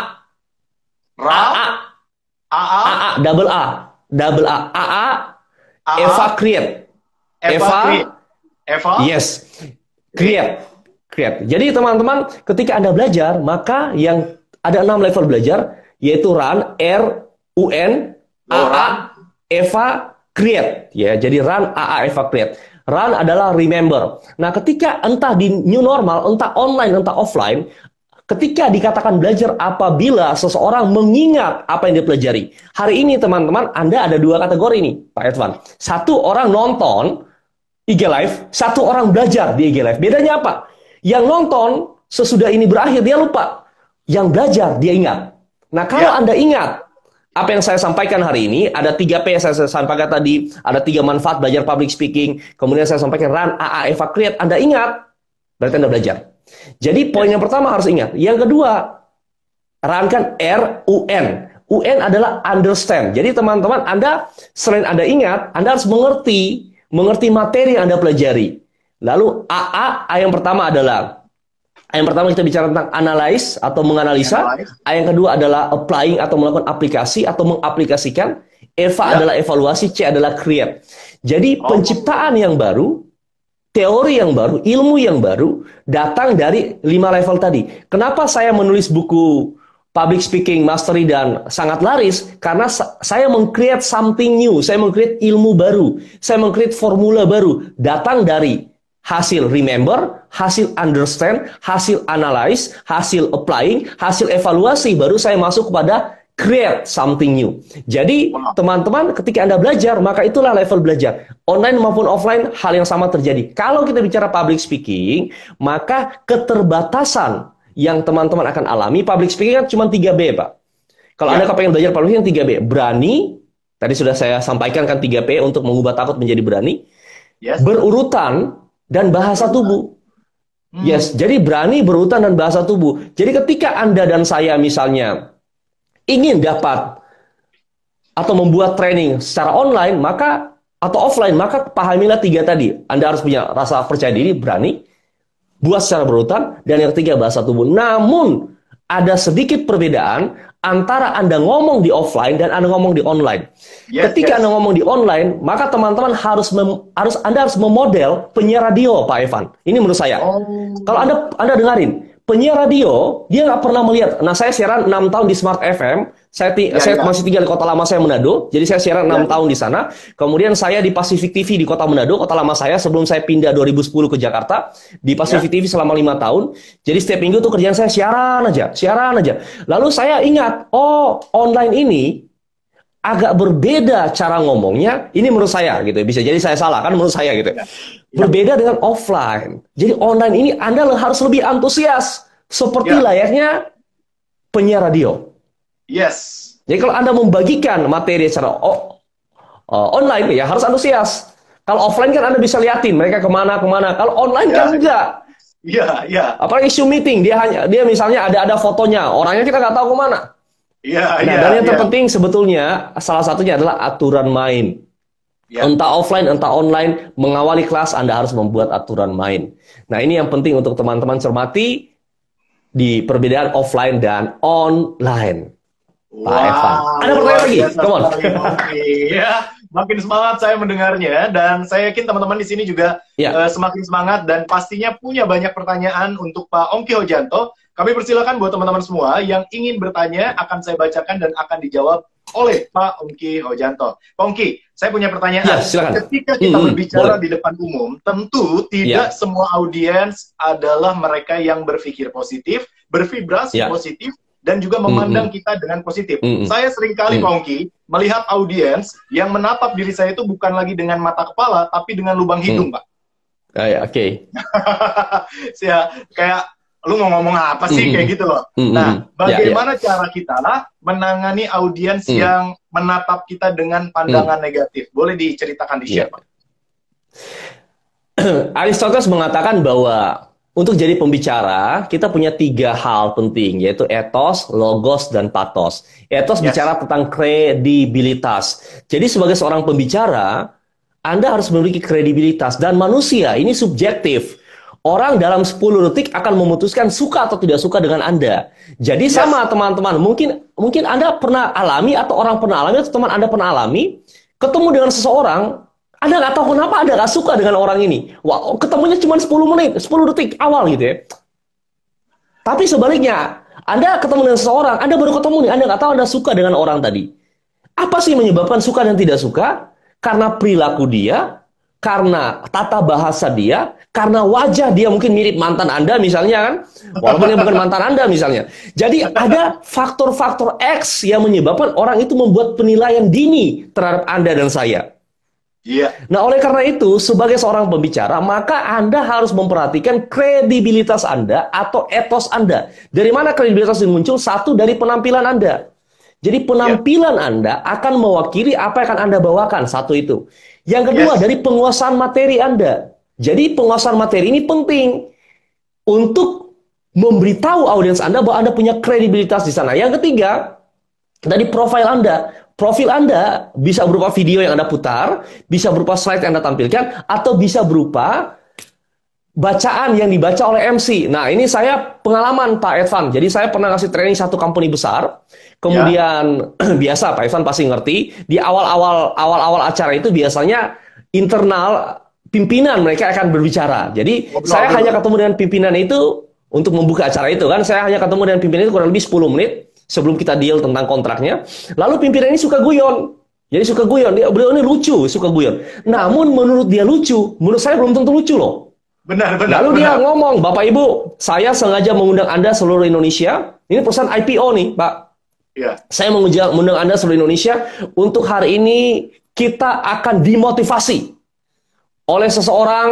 double A, AA, Eva, create. Eva? Yes. Create. Jadi teman-teman, ketika Anda belajar, maka yang ada 6 level belajar, yaitu run, R-U-N, AA, Eva, create. Ya, jadi run, AA, Eva, create. Run adalah remember. Nah, ketika entah di new normal, entah online, entah offline, ketika dikatakan belajar apabila seseorang mengingat apa yang dipelajari. Hari ini teman-teman, Anda ada 2 kategori nih, Pak Edvan. Satu orang nonton IG Live, satu orang belajar di IG Live. Bedanya apa? Yang nonton sesudah ini berakhir dia lupa. Yang belajar dia ingat. Nah kalau Anda ingat apa yang saya sampaikan hari ini, ada 3P yang saya sampaikan tadi, ada 3 manfaat belajar public speaking, kemudian saya sampaikan run, AA, Eva, create, Anda ingat, berarti Anda belajar. Jadi poin yang pertama harus ingat. Yang kedua, run kan R-U-N. UN adalah understand. Jadi teman-teman, Anda selain Anda ingat, Anda harus mengerti materi yang Anda pelajari. Lalu A yang pertama adalah kita bicara tentang analyze atau menganalisa. A yang kedua adalah applying atau melakukan aplikasi atau mengaplikasikan. Eva adalah evaluasi, C adalah create. Jadi penciptaan yang baru, teori yang baru, ilmu yang baru datang dari 5 level tadi. Kenapa saya menulis buku Public Speaking Mastery dan sangat laris? Karena saya meng-create something new, saya meng-create ilmu baru, saya meng-create formula baru, datang dari hasil remember, hasil understand, hasil analyze, hasil applying, hasil evaluasi, baru saya masuk kepada create something new. Jadi teman-teman ketika Anda belajar, maka itulah level belajar. Online maupun offline, hal yang sama terjadi. Kalau kita bicara public speaking, maka keterbatasan yang teman-teman akan alami, public speaking kan cuma 3B, Pak. Kalau Anda pengen belajar public speaking 3B, berani, tadi sudah saya sampaikan kan 3P untuk mengubah takut menjadi berani, berurutan, dan bahasa tubuh. Jadi berani, berurutan, dan bahasa tubuh. Jadi ketika Anda dan saya misalnya ingin dapat atau membuat training secara online, atau offline, maka pahamilah 3 tadi. Anda harus punya rasa percaya diri, berani, buat secara berurutan, dan yang ketiga bahasa tubuh. Namun ada sedikit perbedaan antara Anda ngomong di offline dan Anda ngomong di online. Ketika Anda ngomong di online, maka teman-teman Anda harus memodel penyiar radio, Pak Evan. Ini menurut saya. Kalau Anda dengarin, penyiar radio dia nggak pernah melihat. Nah, saya siaran 6 tahun di Smart FM. Saya masih tinggal di kota lama saya, Manado. Jadi saya siaran 6 tahun di sana. Kemudian saya di Pacific TV di kota Manado, kota lama saya, sebelum saya pindah 2010 ke Jakarta. Di Pacific TV selama 5 tahun. Jadi setiap minggu tuh kerjaan saya siaran aja. Lalu saya ingat, online ini agak berbeda cara ngomongnya. Ini menurut saya gitu. Bisa jadi saya salah kan, menurut saya gitu. Berbeda dengan offline. Jadi online ini Anda harus lebih antusias. Seperti layaknya penyiar radio. Jadi kalau Anda membagikan materi secara online, ya harus antusias. Kalau offline kan Anda bisa liatin mereka kemana. Kalau online kan enggak. Apalagi Zoom meeting, dia misalnya ada fotonya, orangnya kita nggak tahu kemana. Dan yang terpenting sebetulnya salah satunya adalah aturan main. Entah offline, entah online, mengawali kelas Anda harus membuat aturan main. Nah ini yang penting untuk teman-teman cermati di perbedaan offline dan online. Pak Evan. Ada pertanyaan lagi? Come on. Makin semangat saya mendengarnya dan saya yakin teman-teman di sini juga semakin semangat dan pastinya punya banyak pertanyaan untuk Pak Ongki Hojanto. Kami persilakan buat teman-teman semua yang ingin bertanya, akan saya bacakan dan akan dijawab oleh Pak Ongki Hojanto. Pak Ongki, saya punya pertanyaan. Ya, silakan. Ketika kita berbicara di depan umum, tentu tidak semua audiens adalah mereka yang berpikir positif, bervibrasi positif, dan juga memandang kita dengan positif. Saya seringkali, Pak Ongki, melihat audiens yang menatap diri saya itu bukan lagi dengan mata kepala, tapi dengan lubang hidung, Pak. Oke. Ya, kayak lu mau ngomong apa sih kayak gitu loh. Nah, bagaimana cara kita menangani audiens yang menatap kita dengan pandangan negatif? Boleh diceritakan di share, Pak? Aristoteles mengatakan bahwa untuk jadi pembicara, kita punya 3 hal penting, yaitu ethos, logos, dan pathos. Ethos bicara tentang kredibilitas. Jadi sebagai seorang pembicara, Anda harus memiliki kredibilitas. Dan manusia ini subjektif. Orang dalam 10 detik akan memutuskan suka atau tidak suka dengan Anda. Jadi sama teman-teman, mungkin Anda pernah alami, atau orang pernah alami, atau teman Anda pernah alami, ketemu dengan seseorang, Anda nggak tahu kenapa Anda nggak suka dengan orang ini. Wah, ketemunya cuma 10 menit, 10 detik awal gitu ya. Tapi sebaliknya, Anda ketemu dengan seseorang, Anda baru ketemu nih, Anda nggak tahu Anda suka dengan orang tadi. Apa sih menyebabkan suka dan tidak suka? Karena perilaku dia, karena tata bahasa dia, karena wajah dia mungkin mirip mantan Anda misalnya kan, walaupun dia bukan mantan Anda misalnya. Jadi ada faktor-faktor X yang menyebabkan orang itu membuat penilaian dini terhadap Anda dan saya. Nah, oleh karena itu, sebagai seorang pembicara, maka Anda harus memperhatikan kredibilitas Anda atau etos Anda. Dari mana kredibilitas ini muncul? Satu, dari penampilan Anda. Jadi penampilan Anda akan mewakili apa yang akan Anda bawakan. Satu itu. Yang kedua, dari penguasaan materi Anda. Jadi penguasaan materi ini penting untuk memberitahu audiens Anda bahwa Anda punya kredibilitas di sana. Yang ketiga, dari profil Anda. Profil Anda bisa berupa video yang Anda putar, bisa berupa slide yang Anda tampilkan, atau bisa berupa bacaan yang dibaca oleh MC. Nah, ini saya pengalaman Pak Edvan. Jadi saya pernah ngasih training satu company besar. Kemudian biasa Pak Edvan pasti ngerti, di awal-awal acara itu biasanya internal pimpinan mereka akan berbicara. Jadi saya hanya ketemu dengan pimpinan itu untuk membuka acara itu kan. Saya hanya ketemu dengan pimpinan itu kurang lebih 10 menit sebelum kita deal tentang kontraknya. Lalu pimpinan ini suka guyon. Jadi suka guyon. Beliau ini lucu, suka guyon. Namun menurut dia lucu, menurut saya belum tentu lucu loh. Benar. Lalu dia ngomong, Bapak Ibu, saya sengaja mengundang Anda seluruh Indonesia. Ini perusahaan IPO nih, Pak. Saya mengundang Anda seluruh Indonesia. Untuk hari ini kita akan dimotivasi oleh seseorang.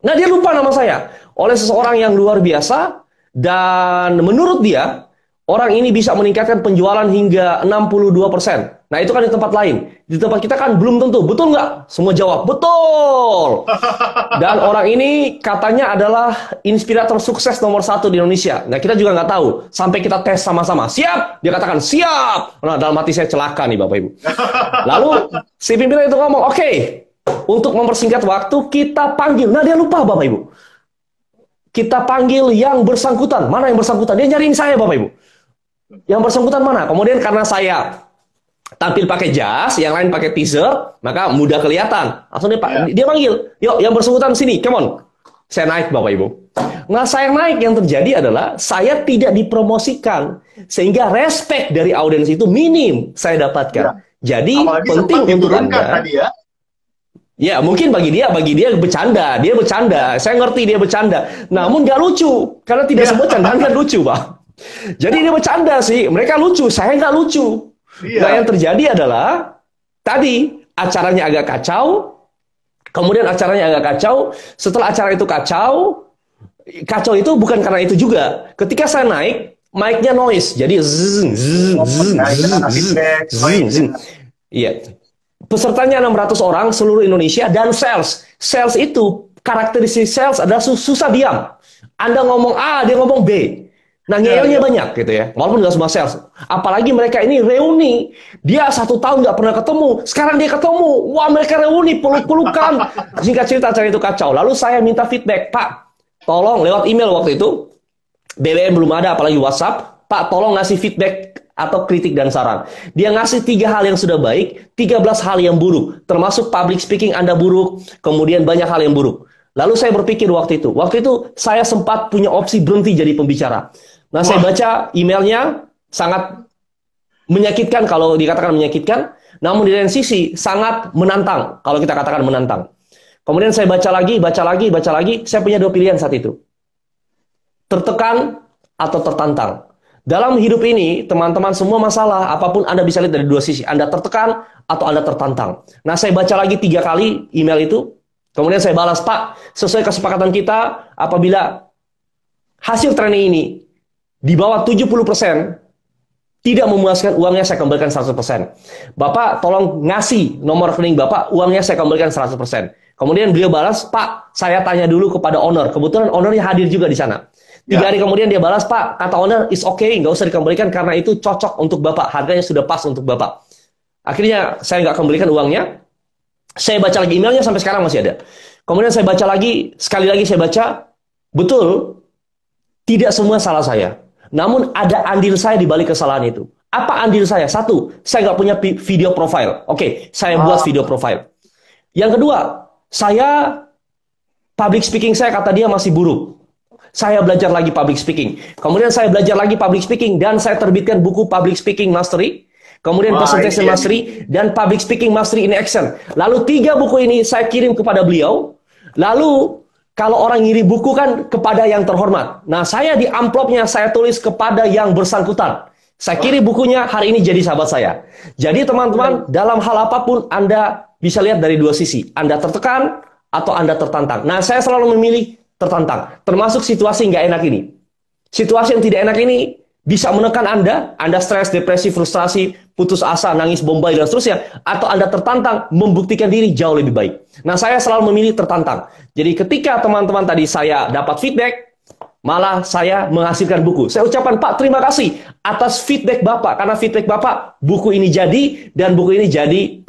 Nah, dia lupa nama saya. Oleh seseorang yang luar biasa. Dan menurut dia, orang ini bisa meningkatkan penjualan hingga 62%. Nah, itu kan di tempat lain. Di tempat kita kan belum tentu. Betul nggak? Semua jawab, betul! Dan orang ini katanya adalah inspirator sukses nomor 1 di Indonesia. Nah, kita juga nggak tahu. Sampai kita tes sama-sama. Siap? Dia katakan, siap! Nah, dalam hati saya celaka nih, Bapak Ibu. Lalu, si pimpinan itu ngomong, oke, untuk mempersingkat waktu, kita panggil. Nah, dia lupa, Bapak Ibu. Kita panggil yang bersangkutan. Mana yang bersangkutan? Dia nyariin saya, Bapak Ibu. Yang bersangkutan mana? Kemudian karena saya tampil pakai jas, yang lain pakai t-shirt, maka mudah kelihatan. Langsung dia panggil, yuk yang bersangkutan sini, come on. Saya naik, Bapak Ibu. Nah, saya naik, yang terjadi adalah saya tidak dipromosikan. Sehingga respect dari audiens itu minim saya dapatkan. Jadi penting untuk Anda. Ya, mungkin bagi dia bercanda. Dia bercanda. Saya ngerti dia bercanda. Namun nggak lucu. Karena tidak semua candaan kan lucu, Pak. Jadi dia bercanda sih. Mereka lucu, saya nggak lucu. Nah, yang terjadi adalah tadi acaranya agak kacau. Kemudian acaranya agak kacau. Setelah acara itu kacau itu bukan karena itu juga. Ketika saya naik, mic-nya noise. Jadi iya. Pesertanya 600 orang seluruh Indonesia dan sales. Sales itu karakteristik sales adalah susah diam. Anda ngomong A, dia ngomong B. Nah, ngeyelnya banyak gitu ya. Walaupun nggak semua sales. Apalagi mereka ini reuni. Dia 1 tahun nggak pernah ketemu. Sekarang dia ketemu. Wah, mereka reuni, peluk-pelukan. Singkat cerita, acara itu kacau. Lalu saya minta feedback. Pak, tolong lewat email waktu itu. BBM belum ada, apalagi WhatsApp. Pak, tolong ngasih feedback atau kritik dan saran. Dia ngasih 3 hal yang sudah baik, 13 hal yang buruk. Termasuk public speaking Anda buruk, kemudian banyak hal yang buruk. Lalu saya berpikir waktu itu saya sempat punya opsi berhenti jadi pembicara. Nah, saya baca emailnya sangat menyakitkan kalau dikatakan menyakitkan, namun di lain sisi sangat menantang kalau kita katakan menantang. Kemudian saya baca lagi, saya punya dua pilihan saat itu. Tertekan atau tertantang. Dalam hidup ini, teman-teman, semua masalah, apapun Anda bisa lihat dari dua sisi. Anda tertekan atau Anda tertantang. Nah, saya baca lagi 3 kali email itu. Kemudian saya balas, Pak, sesuai kesepakatan kita, apabila hasil training ini di bawah 70%, tidak memuaskan, uangnya saya kembalikan 100%. Bapak tolong ngasih nomor rekening Bapak, uangnya saya kembalikan 100%. Kemudian beliau balas, Pak, saya tanya dulu kepada owner. Kebetulan ownernya hadir juga di sana. 3 hari kemudian dia balas, Pak, kata owner, is okay, nggak usah dikembalikan karena itu cocok untuk Bapak. Harganya sudah pas untuk Bapak. Akhirnya saya nggak kembalikan uangnya. Saya baca lagi emailnya sampai sekarang masih ada. Kemudian saya baca lagi, sekali lagi saya baca, betul, tidak semua salah saya. Namun ada andil saya di balik kesalahan itu. Apa andil saya? 1, saya nggak punya video profile. Oke, saya buat video profile. Yang kedua, saya public speaking saya kata dia masih buruk. Saya belajar lagi public speaking. Kemudian saya belajar lagi public speaking dan saya terbitkan buku Public Speaking Mastery. Kemudian Presentation Mastery dan Public Speaking Mastery in Action. Lalu 3 buku ini saya kirim kepada beliau. Lalu kalau orang ngirim buku kan kepada yang terhormat. Nah, saya di amplopnya saya tulis kepada yang bersangkutan. Saya kirim bukunya, hari ini jadi sahabat saya. Jadi teman-teman, dalam hal apapun Anda bisa lihat dari dua sisi. Anda tertekan atau Anda tertantang. Nah, saya selalu memilih tertantang. Termasuk situasi nggak enak ini. Situasi yang tidak enak ini bisa menekan Anda stres, depresi, frustrasi, putus asa, nangis, bombay, dan seterusnya. Atau Anda tertantang, membuktikan diri jauh lebih baik. Nah, saya selalu memilih tertantang. Jadi ketika teman-teman tadi saya dapat feedback, malah saya menghasilkan buku. Saya ucapkan, Pak, terima kasih atas feedback Bapak. Karena feedback Bapak, buku ini jadi, dan buku ini jadi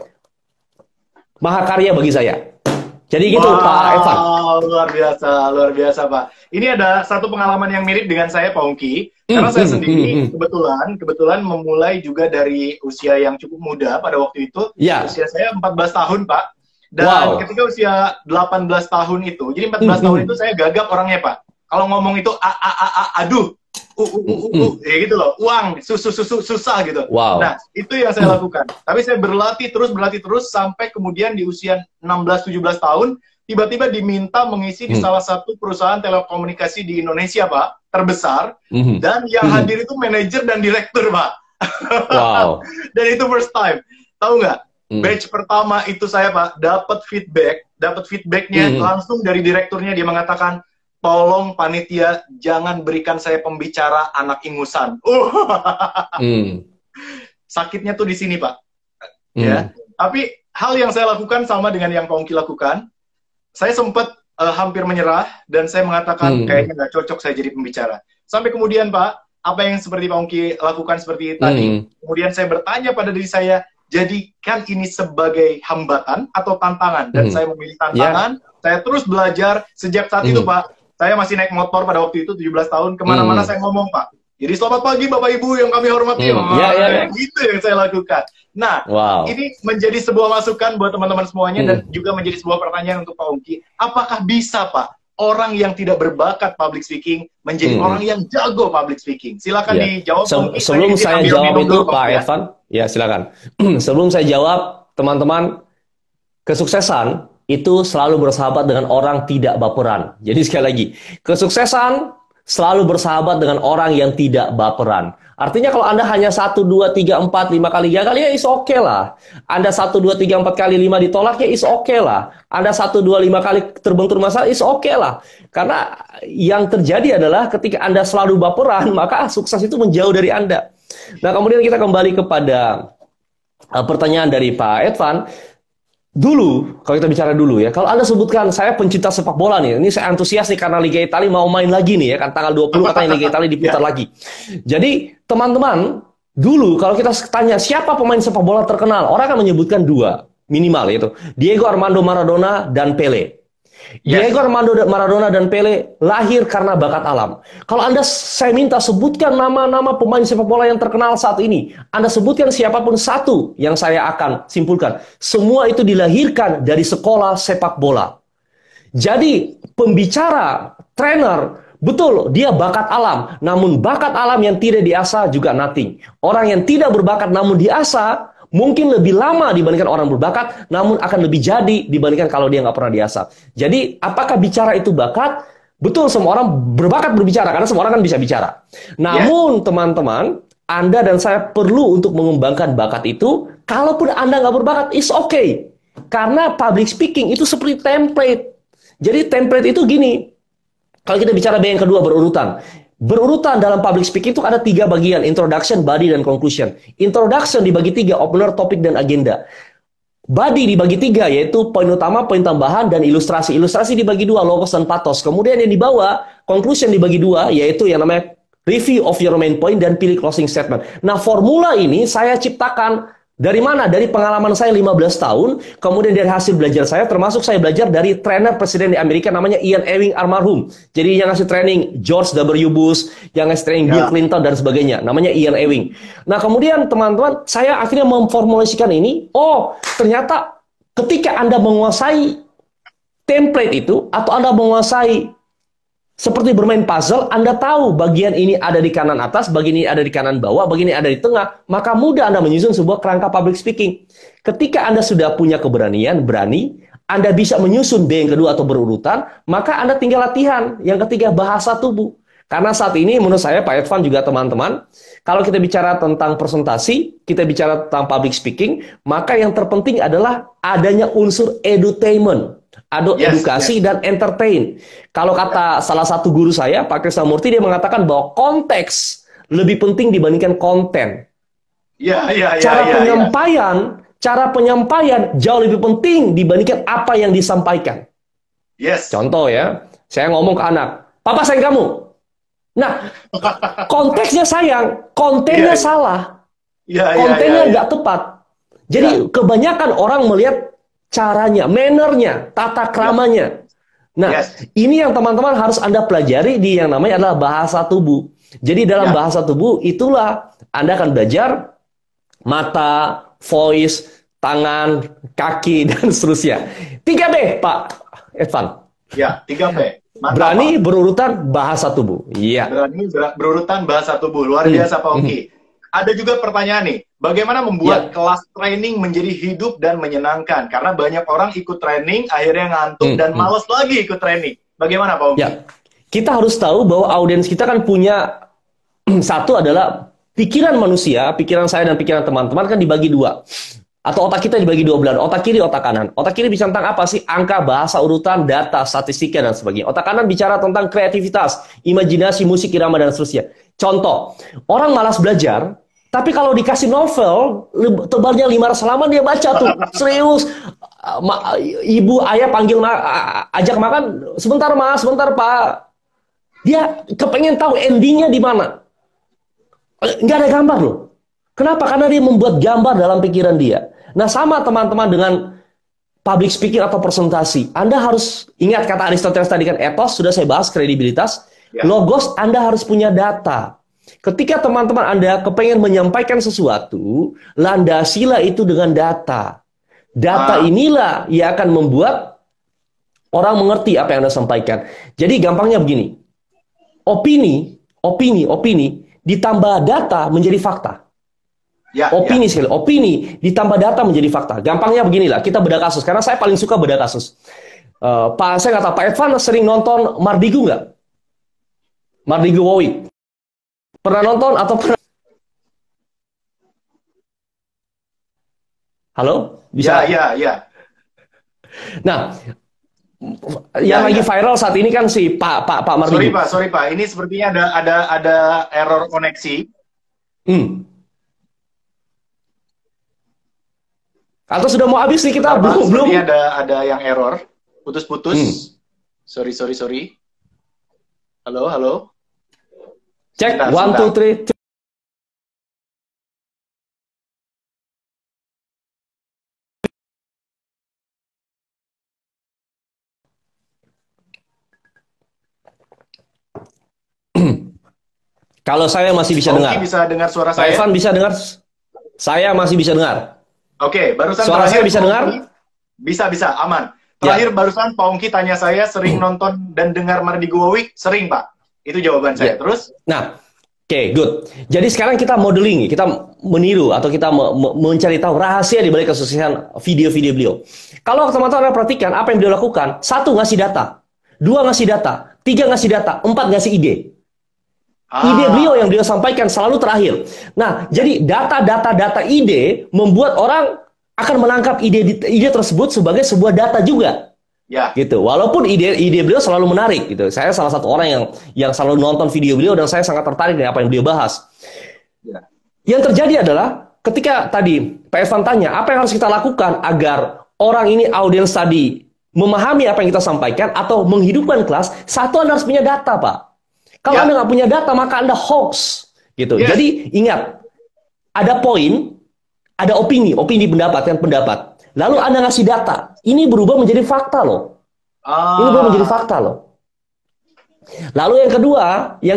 mahakarya bagi saya. Jadi gitu, Pak Evan. Luar biasa, Pak. Ini ada satu pengalaman yang mirip dengan saya, Pak Ongki. Karena saya sendiri kebetulan memulai juga dari usia yang cukup muda pada waktu itu. Usia saya 14 tahun, Pak. Dan ketika usia 18 tahun itu, jadi 14 tahun itu saya gagap orangnya, Pak. Kalau ngomong itu aduh, ya gitu loh, uang, susah gitu. Nah, itu yang saya lakukan. Tapi saya berlatih terus sampai kemudian di usia 16-17 tahun, tiba-tiba diminta mengisi di salah satu perusahaan telekomunikasi di Indonesia, Pak, terbesar. Dan yang hadir itu manajer dan direktur, Pak. Dan itu first time. Tahu nggak? Batch pertama itu saya, Pak, dapat feedbacknya langsung dari direkturnya. Dia mengatakan, tolong panitia jangan berikan saya pembicara anak ingusan. Sakitnya tuh di sini, Pak. Ya. Tapi hal yang saya lakukan sama dengan yang Pak Ongki lakukan. Saya sempat hampir menyerah dan saya mengatakan kayaknya nggak cocok saya jadi pembicara. Sampai kemudian, Pak, apa yang seperti Pak Ongki lakukan seperti tadi. Kemudian saya bertanya pada diri saya, jadikan ini sebagai hambatan atau tantangan. Dan saya memilih tantangan. Saya terus belajar sejak saat itu, Pak. Saya masih naik motor pada waktu itu, 17 tahun. Kemana-mana saya ngomong, Pak. Jadi selamat pagi Bapak Ibu yang kami hormati. Gitu yang saya lakukan. Nah, ini menjadi sebuah masukan buat teman-teman semuanya. Dan juga menjadi sebuah pertanyaan untuk Pak Ongki. Apakah bisa, Pak, orang yang tidak berbakat public speaking menjadi orang yang jago public speaking? Silakan dijawab. Sebelum saya jawab itu, Pak Evan. Ya, silakan. Sebelum saya jawab, teman-teman, kesuksesan itu selalu bersahabat dengan orang tidak baperan. Jadi sekali lagi, kesuksesan selalu bersahabat dengan orang yang tidak baperan. Artinya kalau Anda hanya 1, 2, 3, 4, 5 kali gagal, ya is oke lah. Anda 1, 2, 3, 4 kali 5 ditolak, ya is oke lah. Anda 1, 2, 5 kali terbentur masalah, is oke lah. Karena yang terjadi adalah ketika Anda selalu baperan, maka sukses itu menjauh dari Anda. Nah, kemudian kita kembali kepada pertanyaan dari Pak Evan. Dulu, kalau kita bicara dulu ya, kalau Anda sebutkan saya pencinta sepak bola nih, ini saya antusias nih karena Liga Italia mau main lagi nih ya, kan tanggal 20 katanya Liga Italia diputar lagi. Jadi, teman-teman, dulu kalau kita tanya siapa pemain sepak bola terkenal, orang akan menyebutkan 2 minimal yaitu Diego Armando Maradona dan Pele. Diego Armando Maradona dan Pele lahir karena bakat alam. Kalau saya minta sebutkan nama-nama pemain sepak bola yang terkenal saat ini, Anda sebutkan siapapun satu yang saya akan simpulkan. Semua itu dilahirkan dari sekolah sepak bola. Jadi pembicara, trainer, Betul, dia bakat alam. Namun bakat alam yang tidak diasah juga nothing. Orang yang tidak berbakat namun diasah, mungkin lebih lama dibandingkan orang berbakat, namun akan lebih jadi dibandingkan kalau dia nggak pernah diasah. Jadi, apakah bicara itu bakat? Betul, semua orang berbakat berbicara, karena semua orang kan bisa bicara. Namun, teman-teman, Anda dan saya perlu untuk mengembangkan bakat itu. Kalaupun Anda nggak berbakat, it's okay. Karena public speaking itu seperti template. Jadi, template itu gini. Kalau kita bicara B yang kedua, berurutan. Berurutan dalam public speaking itu ada 3 bagian. Introduction, body, dan conclusion. Introduction dibagi 3, opener, topik, dan agenda. Body dibagi 3, yaitu poin utama, poin tambahan, dan ilustrasi. Ilustrasi dibagi 2, logos dan pathos. Kemudian yang di bawah, conclusion dibagi 2, yaitu yang namanya review of your main point, dan pilih closing statement. Nah, formula ini saya ciptakan dari mana? Dari pengalaman saya 15 tahun, kemudian dari hasil belajar saya, termasuk saya belajar dari trainer presiden di Amerika namanya Ian Ewing almarhum. Jadi yang ngasih training George W. Bush, yang ngasih training Bill Clinton dan sebagainya, namanya Ian Ewing. Nah, kemudian teman-teman, saya akhirnya memformulasikan ini. Oh, ternyata ketika Anda menguasai template itu, atau Anda menguasai seperti bermain puzzle, Anda tahu bagian ini ada di kanan atas, bagian ini ada di kanan bawah, bagian ini ada di tengah, maka mudah Anda menyusun sebuah kerangka public speaking. Ketika Anda sudah punya keberanian, berani, Anda bisa menyusun B yang kedua atau berurutan, maka Anda tinggal latihan. Yang ketiga, bahasa tubuh. Karena saat ini menurut saya, Pak Edvan juga teman-teman, kalau kita bicara tentang presentasi, kita bicara tentang public speaking, maka yang terpenting adalah adanya unsur edutainment. Ada edukasi dan entertain. Kalau kata salah satu guru saya, Pak Krishnamurti, dia mengatakan bahwa konteks lebih penting dibandingkan konten. Cara penyampaian jauh lebih penting dibandingkan apa yang disampaikan. Contoh ya, saya ngomong ke anak, "Papa sayang kamu." Nah, konteksnya sayang, kontennya salah. Kontennya nggak tepat. Jadi kebanyakan orang melihat caranya, mannernya, tata keramanya. Nah, ini yang teman-teman harus Anda pelajari di yang namanya adalah bahasa tubuh. Jadi dalam bahasa tubuh itulah Anda akan belajar mata, voice, tangan, kaki, dan seterusnya. 3B, Pak Edvan. Ya, 3B. Mantap, berani, Pak. Berurutan, bahasa tubuh. Iya. Berani, berurutan, bahasa tubuh. Luar biasa, Pak Ongki. Ada juga pertanyaan nih, bagaimana membuat kelas training menjadi hidup dan menyenangkan? Karena banyak orang ikut training, akhirnya ngantuk dan malas lagi ikut training. Bagaimana, Pak Ongki? Ya, kita harus tahu bahwa audiens kita kan punya, satu adalah pikiran manusia, pikiran saya dan pikiran teman-teman kan dibagi 2. Atau otak kita dibagi 2 belahan, otak kiri, otak kanan. Otak kiri bicara tentang apa sih? Angka, bahasa, urutan, data, statistika, dan sebagainya. Otak kanan bicara tentang kreativitas, imajinasi, musik, irama, dan seterusnya. Contoh, orang malas belajar, tapi kalau dikasih novel, tebalnya 500 halaman dia baca tuh. Serius. Ibu, ayah panggil, ajak makan, sebentar Mas, sebentar Pak. Dia kepengen tahu endingnya di mana. Nggak ada gambar loh. Kenapa? Karena dia membuat gambar dalam pikiran dia. Nah, sama teman-teman dengan public speaking atau presentasi. Anda harus ingat kata Aristoteles tadi kan, ethos, sudah saya bahas, kredibilitas. Logos, Anda harus punya data. Ketika teman-teman Anda kepengen menyampaikan sesuatu, landasilah itu dengan data. Data inilah yang akan membuat orang mengerti apa yang Anda sampaikan. Jadi gampangnya begini. Opini ditambah data menjadi fakta. Opini ditambah data menjadi fakta. Gampangnya beginilah, kita bedah kasus. Karena saya paling suka bedah kasus. Saya nggak tahu, Pak Edvan sering nonton Mardigu nggak? Mardigu Warwick. Pernah nonton atau pernah? Halo? Bisa? Ya. Nah, yang lagi viral saat ini kan si Pak Mardigu. Sorry Pak. Ini sepertinya ada error koneksi. Atau sudah mau habis nih kita? Belum. Sepertinya ada yang error. Putus-putus. Sorry. Halo. Cek, 1, 2, 3. Kalau saya masih bisa dengar. Bisa dengar suara saya. Pak Evan bisa dengar? Saya masih bisa dengar. Oke, barusan suara saya bisa dengar? Bisa, aman. Terakhir barusan Pak Ongki tanya saya sering nonton dan dengar Mardigu Warwick, sering Pak. Itu jawaban saya. Terus? Nah, oke, good. Jadi sekarang kita modeling, kita meniru atau kita mencari tahu rahasia di balik kesuksesan video-video beliau. Kalau teman-teman perhatikan apa yang beliau lakukan, 1 ngasih data, 2 ngasih data, 3 ngasih data, 4 ngasih ide. Ide beliau yang beliau sampaikan selalu terakhir. Nah, jadi data ide membuat orang akan menangkap ide tersebut sebagai sebuah data juga. Ya. Gitu. Walaupun ide beliau selalu menarik gitu. Saya salah satu orang yang selalu nonton video beliau dan saya sangat tertarik dengan apa yang beliau bahas. Ya. Yang terjadi adalah ketika tadi Pak Evan tanya, apa yang harus kita lakukan agar orang ini audiens tadi memahami apa yang kita sampaikan atau menghidupkan kelas? 1, Anda harus punya data, Pak. Kalau Anda nggak punya data, maka Anda hoax. Gitu. Yes. Jadi ingat, ada poin, ada opini pendapat. Lalu Anda ngasih data, ini berubah menjadi fakta loh. Ini berubah menjadi fakta loh. Lalu yang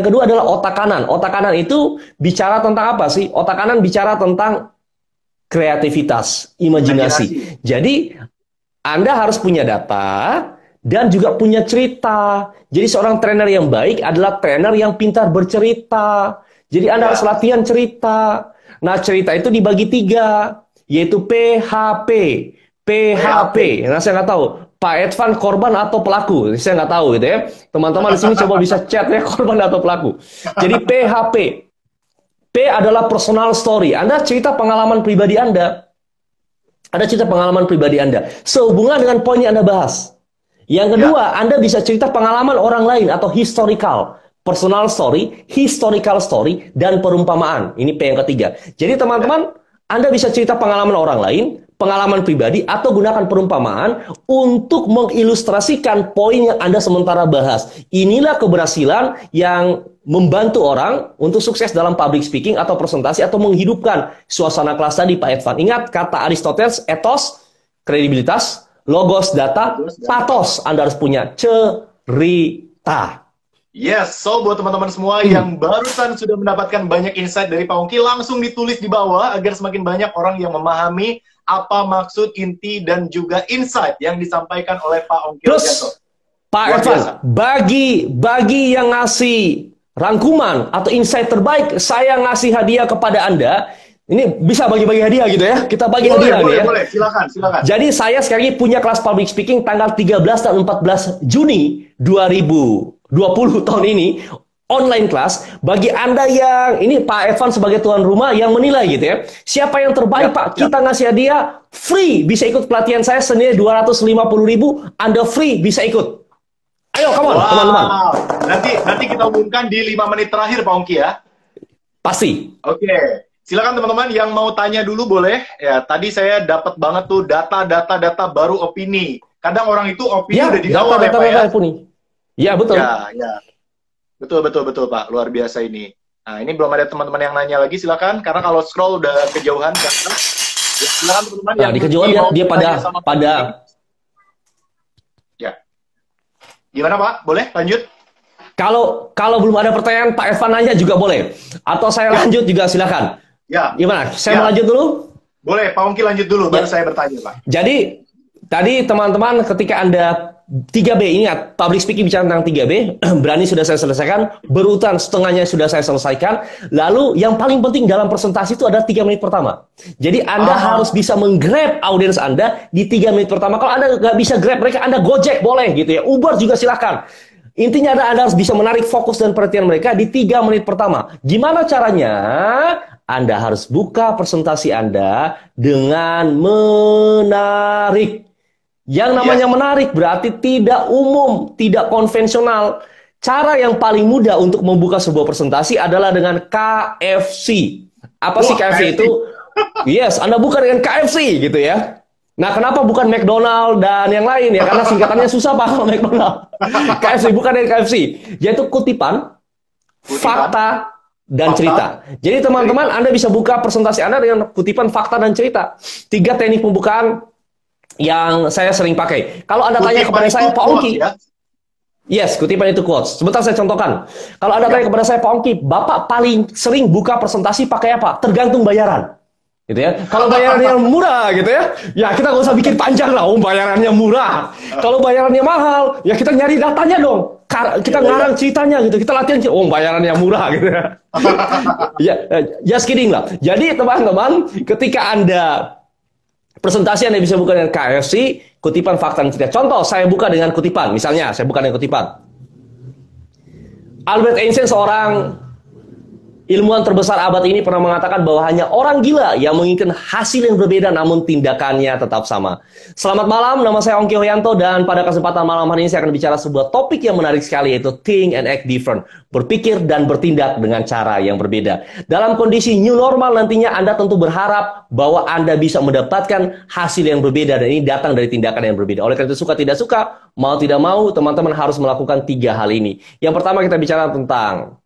kedua adalah otak kanan. Otak kanan itu bicara tentang apa sih? Otak kanan bicara tentang kreativitas, imajinasi. Jadi Anda harus punya data dan juga punya cerita. Jadi seorang trainer yang baik adalah trainer yang pintar bercerita. Jadi Anda harus latihan cerita. Nah, cerita itu dibagi 3. Yaitu PHP. Nah, saya nggak tahu Pak Edvan korban atau pelaku, saya nggak tahu gitu ya. Teman-teman di sini coba bisa chat ya, korban atau pelaku. Jadi PHP. P adalah personal story. Anda cerita pengalaman pribadi Anda. Ada cerita pengalaman pribadi Anda sehubungan dengan poin yang Anda bahas. Yang kedua, Anda bisa cerita pengalaman orang lain atau historical. Personal story, historical story, dan perumpamaan. Ini P yang ketiga. Jadi teman-teman, Anda bisa cerita pengalaman orang lain, pengalaman pribadi, atau gunakan perumpamaan untuk mengilustrasikan poin yang Anda sementara bahas. Inilah keberhasilan yang membantu orang untuk sukses dalam public speaking atau presentasi atau menghidupkan suasana kelas tadi, Pak Edvan. Ingat kata Aristoteles, ethos, kredibilitas, logos, data, pathos. Anda harus punya cerita. Yes, so buat teman-teman semua yang barusan sudah mendapatkan banyak insight dari Pak Ongki, langsung ditulis di bawah agar semakin banyak orang yang memahami apa maksud, inti, dan juga insight yang disampaikan oleh Pak Ongki. Terus, Pak Evan, bagi yang ngasih rangkuman atau insight terbaik, saya ngasih hadiah kepada Anda. Ini bisa bagi-bagi hadiah gitu ya. Kita bagi hadiah nih ya. Boleh, silakan. Jadi saya sekali lagi punya kelas public speaking tanggal 13 dan 14 Juni 2020 tahun ini, online kelas. Bagi Anda yang, ini Pak Evan sebagai tuan rumah yang menilai gitu ya. Siapa yang terbaik Pak? Kita ngasih hadiah free. Bisa ikut pelatihan saya senilai 250.000. Anda free bisa ikut. Ayo, come on, teman-teman. Nanti kita umumkan di 5 menit terakhir Pak Ongki ya. Pasti. Oke. Silakan teman-teman yang mau tanya dulu boleh. Ya, tadi saya dapat banget tuh data baru opini. Kadang orang itu opini udah di awal ya Pak ya. Ya, betul. Ya. Betul Pak. Luar biasa ini. Nah, ini belum ada teman-teman yang nanya lagi, silakan. Karena kalau scroll udah kejauhan kan. Ya, silakan teman-teman yang di kejauhan dia pada Ya. Gimana Pak? Boleh lanjut? Kalau belum ada pertanyaan, Pak Evan nanya juga boleh. Atau saya lanjut juga silakan. Ya. Gimana? Saya mau lanjut dulu? Boleh, Pak Ongki lanjut dulu, baru saya bertanya, Pak. Jadi, tadi teman-teman ketika Anda 3B, ingat, public speaking bicara tentang 3B, berani sudah saya selesaikan, berurutan setengahnya sudah saya selesaikan, lalu yang paling penting dalam presentasi itu adalah 3 menit pertama. Jadi Anda harus bisa menggrab audiens Anda di 3 menit pertama. Kalau Anda nggak bisa grab mereka, Anda Gojek boleh gitu ya, Uber juga silakan. Intinya Anda harus bisa menarik fokus dan perhatian mereka di 3 menit pertama. Gimana caranya? Anda harus buka presentasi Anda dengan menarik. Yang namanya menarik berarti tidak umum, tidak konvensional. Cara yang paling mudah untuk membuka sebuah presentasi adalah dengan KFC. Apa sih KFC itu? Yes, Anda buka dengan KFC gitu ya. Nah, kenapa bukan McDonald dan yang lain ya? Karena singkatannya susah Pak kalau McDonald. KFC, bukan dari KFC. Yaitu kutipan, fakta, dan cerita. Jadi teman-teman, Anda bisa buka presentasi Anda dengan kutipan, fakta, dan cerita. 3 teknik pembukaan yang saya sering pakai. Kalau Anda tanya kepada saya, Pak Ongki, yes, kutipan itu quotes. Sebentar saya contohkan. Kalau Anda tanya kepada saya, Pak Ongki, Bapak paling sering buka presentasi pakai apa? Tergantung bayaran. Gitu ya. Kalau bayarannya murah gitu ya kita nggak usah bikin panjang lah, bayarannya murah. Kalau bayarannya mahal, ya kita nyari datanya dong. kita ngarang ceritanya gitu, kita latihan, oh bayaran yang murah gitu ya. Ya, just kidding lah. Jadi teman-teman, ketika Anda presentasi Anda bisa buka dengan KFC, kutipan fakta dan cerita. Contoh, saya buka dengan kutipan, misalnya saya buka dengan kutipan. Albert Einstein, seorang ilmuwan terbesar abad ini, pernah mengatakan bahwa hanya orang gila yang menginginkan hasil yang berbeda namun tindakannya tetap sama. Selamat malam, nama saya Ongki Hoyanto, dan pada kesempatan malam hari ini saya akan bicara sebuah topik yang menarik sekali, yaitu think and act different. Berpikir dan bertindak dengan cara yang berbeda. Dalam kondisi new normal nantinya, Anda tentu berharap bahwa Anda bisa mendapatkan hasil yang berbeda, dan ini datang dari tindakan yang berbeda. Oleh karena itu, suka tidak suka, mau tidak mau, teman-teman harus melakukan 3 hal ini. Yang pertama, kita bicara tentang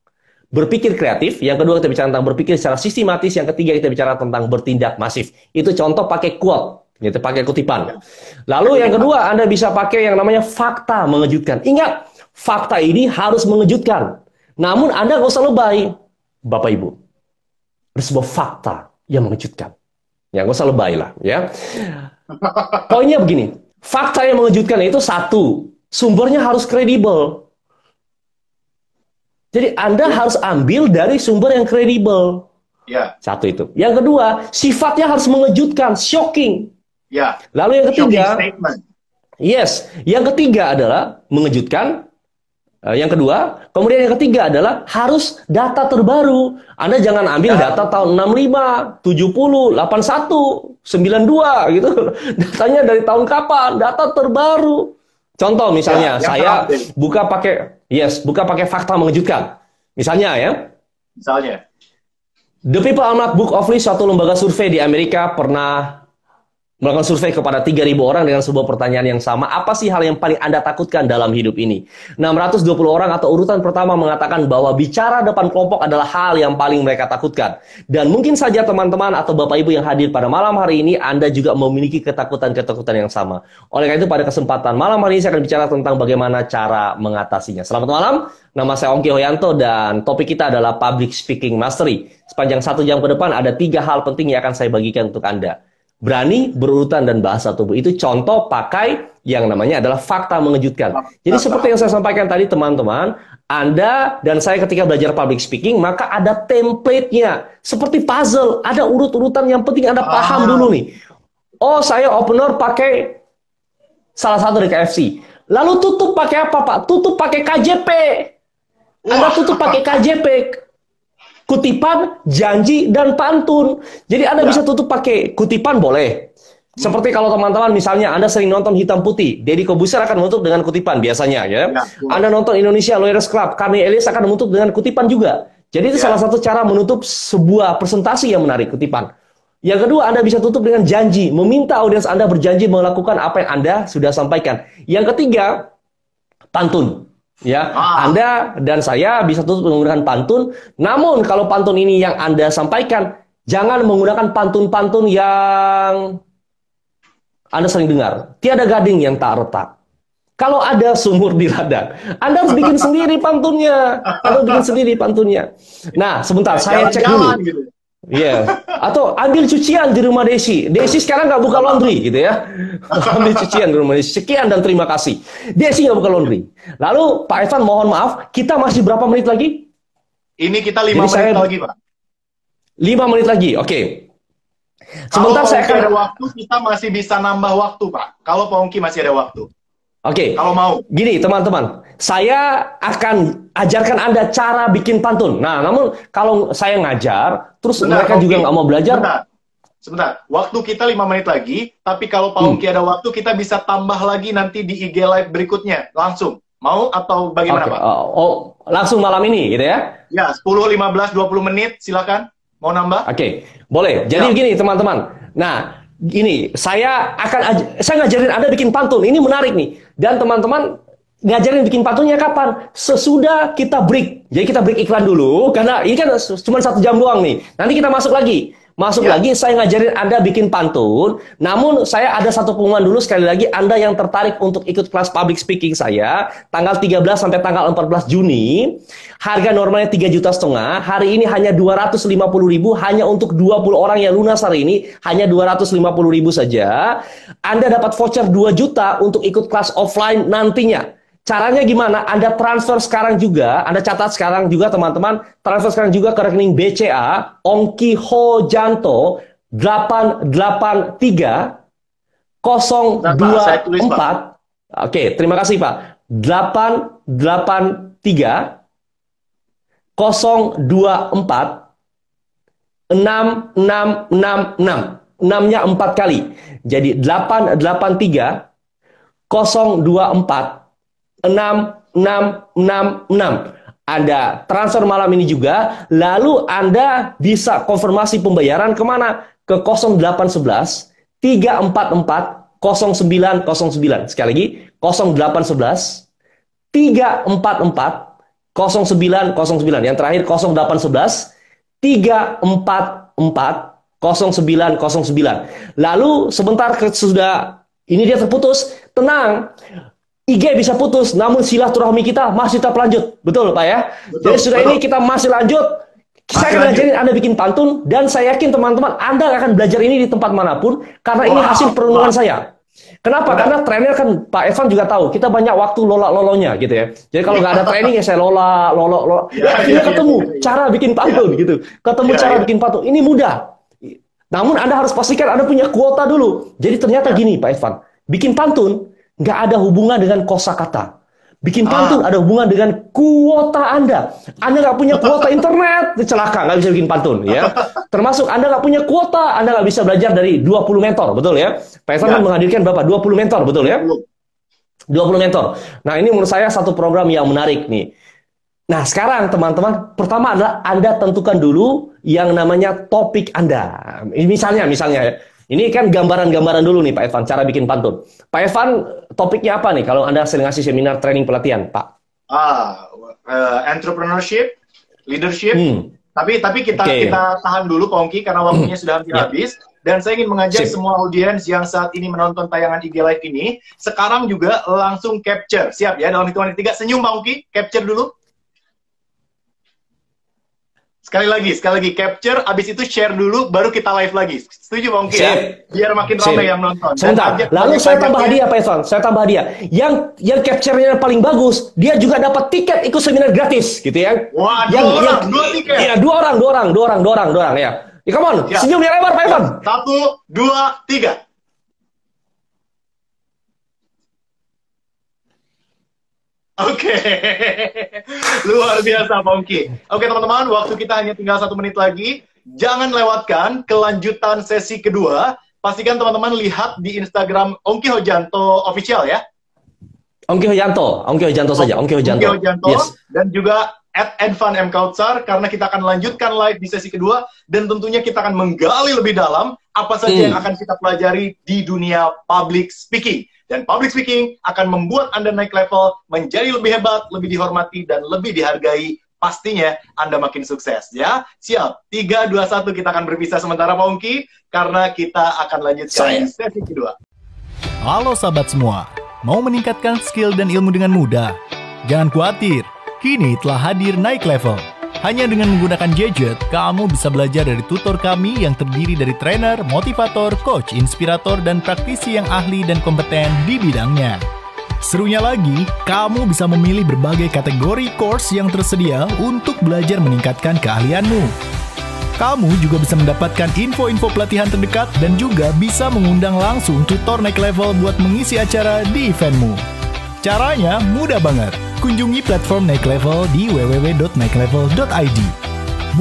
berpikir kreatif. Yang kedua, kita bicara tentang berpikir secara sistematis. Yang ketiga, kita bicara tentang bertindak masif. Itu contoh pakai quote, gitu, pakai kutipan. Lalu yang kedua, Anda bisa pakai yang namanya fakta mengejutkan. Ingat, fakta ini harus mengejutkan. Namun Anda nggak usah lebay, Bapak Ibu. Ada sebuah fakta yang mengejutkan. Ya, nggak usah lebay lah, ya. Poinnya begini, fakta yang mengejutkan itu satu, sumbernya harus kredibel. Jadi Anda harus ambil dari sumber yang kredibel. Ya. Satu itu. Yang kedua, sifatnya harus mengejutkan, shocking. Ya. Lalu yang ketiga, yes. Yang ketiga adalah mengejutkan. Yang kedua, kemudian yang ketiga adalah harus data terbaru. Anda jangan ambil data tahun 65, 70, 81, 92 gitu. Datanya dari tahun kapan? Data terbaru. Contoh misalnya, saya buka pakai fakta mengejutkan. Misalnya ya. Misalnya. The People Almanac Book of List, suatu lembaga survei di Amerika, pernah melakukan survei kepada 3.000 orang dengan sebuah pertanyaan yang sama. Apa sih hal yang paling Anda takutkan dalam hidup ini? 620 orang atau urutan pertama mengatakan bahwa bicara depan kelompok adalah hal yang paling mereka takutkan. Dan mungkin saja teman-teman atau Bapak Ibu yang hadir pada malam hari ini, Anda juga memiliki ketakutan-ketakutan yang sama. Oleh karena itu, pada kesempatan malam hari ini saya akan bicara tentang bagaimana cara mengatasinya. Selamat malam, nama saya Ongki Hoyanto, dan topik kita adalah Public Speaking Mastery. Sepanjang 1 jam ke depan, ada 3 hal penting yang akan saya bagikan untuk Anda. Berani, berurutan, dan bahasa tubuh. Itu contoh pakai yang namanya adalah fakta mengejutkan. Jadi seperti yang saya sampaikan tadi, teman-teman, Anda dan saya ketika belajar public speaking, maka ada template-nya. Seperti puzzle, ada urut-urutan yang penting Anda paham dulu nih. Oh, saya opener pakai salah satu dari KFC. Lalu tutup pakai apa, Pak? Tutup pakai KJP. Anda tutup pakai KJP. Kutipan, janji, dan pantun. Jadi Anda bisa tutup pakai kutipan, boleh. Seperti kalau teman-teman misalnya Anda sering nonton Hitam Putih, Deddy Corbuzier akan menutup dengan kutipan biasanya, ya. Anda nonton Indonesia Lawyers Club, Carney Ellis akan menutup dengan kutipan juga. Jadi itu salah satu cara menutup sebuah presentasi yang menarik, kutipan. Yang kedua, Anda bisa tutup dengan janji, meminta audiens Anda berjanji melakukan apa yang Anda sudah sampaikan. Yang ketiga, pantun. Ya, Anda dan saya bisa tutup menggunakan pantun. Namun kalau pantun ini yang Anda sampaikan, jangan menggunakan pantun-pantun yang Anda sering dengar. Tiada gading yang tak retak. Kalau ada sumur di ladang, Anda harus bikin sendiri pantunnya. Nah, sebentar, saya cek dulu. Iya, atau ambil cucian di rumah Desi. Desi sekarang nggak buka laundry gitu ya. Ambil cucian di rumah Desi. Sekian dan terima kasih. Desi nggak buka laundry. Lalu Pak Evan, mohon maaf, kita masih berapa menit lagi? Ini kita 5 menit lagi, Pak. 5 menit lagi, oke. Sebentar, saya akan ada waktu, kita masih bisa nambah waktu, Pak. Kalau Pak Ongki masih ada waktu. Oke. Kalau mau. Gini, teman-teman. Saya akan ajarkan Anda cara bikin pantun. Nah, namun kalau saya ngajar, terus mereka juga nggak mau belajar. Sebentar. Waktu kita 5 menit lagi, tapi kalau Pak Ongki ada waktu, kita bisa tambah lagi nanti di IG Live berikutnya. Langsung. Mau atau bagaimana, Pak? Langsung malam ini, gitu ya? Ya, 10, 15, 20 menit, silakan. Mau nambah? Oke, boleh. Jadi begini, teman-teman. Nah, gini, saya ngajarin Anda bikin pantun. Ini menarik nih. Dan teman-teman ngajarin bikin pantunnya kapan? Sesudah kita break. Jadi kita break iklan dulu, karena ini kan cuma 1 jam doang nih. Nanti kita masuk lagi. Saya ngajarin Anda bikin pantun. Namun saya ada satu pengumuman dulu, sekali lagi, Anda yang tertarik untuk ikut kelas public speaking saya, tanggal 13 sampai tanggal 14 Juni, harga normalnya 3,5 juta. Hari ini hanya 250.000, hanya untuk 20 orang yang lunas hari ini, hanya 250.000 saja. Anda dapat voucher 2 juta untuk ikut kelas offline nantinya. Caranya gimana? Anda transfer sekarang juga, Anda catat sekarang juga teman-teman, transfer sekarang juga ke rekening BCA, Ongki Hojanto 883 024. Oke, terima kasih Pak. 883 024 6666. 6-nya 4 kali. Jadi 883 024 6666. Anda transfer malam ini juga, lalu Anda bisa konfirmasi pembayaran kemana? Ke 0811 344 0909. Sekali lagi, 0811 344 0909. Yang terakhir 0811 344 0909. Lalu sebentar sudah ini dia terputus, tenang. IG bisa putus, namun silaturahmi kita masih tetap lanjut. Betul, Pak ya? Betul, jadi sudah ini kita masih lanjut. Saya akan ngajarin Anda bikin pantun, dan saya yakin teman-teman Anda akan belajar ini di tempat manapun, karena ini hasil perenungan saya. Kenapa? Karena trainer kan, Pak Evan juga tahu, kita banyak waktu lola-lolonya gitu ya. Jadi kalau nggak ada training ya saya lolo. Akhirnya ketemu cara bikin pantun gitu. Ketemu cara bikin pantun. Ini mudah. Namun Anda harus pastikan Anda punya kuota dulu. Jadi ternyata gini Pak Evan, bikin pantun nggak ada hubungan dengan kosakata. Bikin pantun ada hubungan dengan kuota Anda. Anda nggak punya kuota internet, celaka, nggak bisa bikin pantun ya. Termasuk Anda nggak punya kuota, Anda nggak bisa belajar dari 20 mentor, betul ya? Pak Evan kan menghadirkan Bapak 20 mentor, betul ya? 20 mentor. Nah ini menurut saya satu program yang menarik nih. Nah sekarang teman-teman, pertama adalah Anda tentukan dulu yang namanya topik Anda. Misalnya ya. Ini kan gambaran-gambaran dulu nih Pak Evan, cara bikin pantun. Pak Evan, topiknya apa nih kalau Anda sering ngasih seminar training pelatihan, Pak? Entrepreneurship, leadership. Tapi kita tahan dulu Pak Ongki karena waktunya sudah hampir habis. Dan saya ingin mengajak semua audiens yang saat ini menonton tayangan IG Live ini, sekarang juga langsung capture. Siap ya, dalam hitungan ketiga, senyum Pak Ongki, capture dulu. Sekali lagi, capture, abis itu share dulu, baru kita live lagi. Setuju Pak Ongki ya? Biar makin ramai yang nonton. Sebentar, lalu saya tambah hadiah Pak Evan, saya tambah hadiah. Yang capture-nya paling bagus, dia juga dapat tiket ikut seminar gratis, gitu ya. Wah, dua tiket. Iya, dua orang ya. Ya, come on, senyum yang lebar Pak Evan. 1, 2, 3. Oke, luar biasa Pak Ongki. Oke teman-teman, waktu kita hanya tinggal 1 menit lagi. Jangan lewatkan kelanjutan sesi kedua. Pastikan teman-teman lihat di Instagram Ongki Hojanto Official ya. Ongki Hojanto saja. Ongki Hojanto. Yes. Dan juga @edvan_m_kautsar, karena kita akan lanjutkan live di sesi kedua. Dan tentunya kita akan menggali lebih dalam apa saja yang akan kita pelajari di dunia public speaking. Dan public speaking akan membuat Anda naik level, menjadi lebih hebat, lebih dihormati, dan lebih dihargai. Pastinya Anda makin sukses, ya. Siap, 3, 2, 1, kita akan berpisah sementara Pak Ongki, karena kita akan lanjutkan sesi kedua. Halo sahabat semua, mau meningkatkan skill dan ilmu dengan mudah? Jangan khawatir, kini telah hadir Naik Level. Hanya dengan menggunakan gadget, kamu bisa belajar dari tutor kami yang terdiri dari trainer, motivator, coach, inspirator, dan praktisi yang ahli dan kompeten di bidangnya. Serunya lagi, kamu bisa memilih berbagai kategori course yang tersedia untuk belajar meningkatkan keahlianmu. Kamu juga bisa mendapatkan info-info pelatihan terdekat dan juga bisa mengundang langsung tutor Naik Level buat mengisi acara di eventmu. Caranya mudah banget. Kunjungi platform Naik Level di www.naiklevel.id.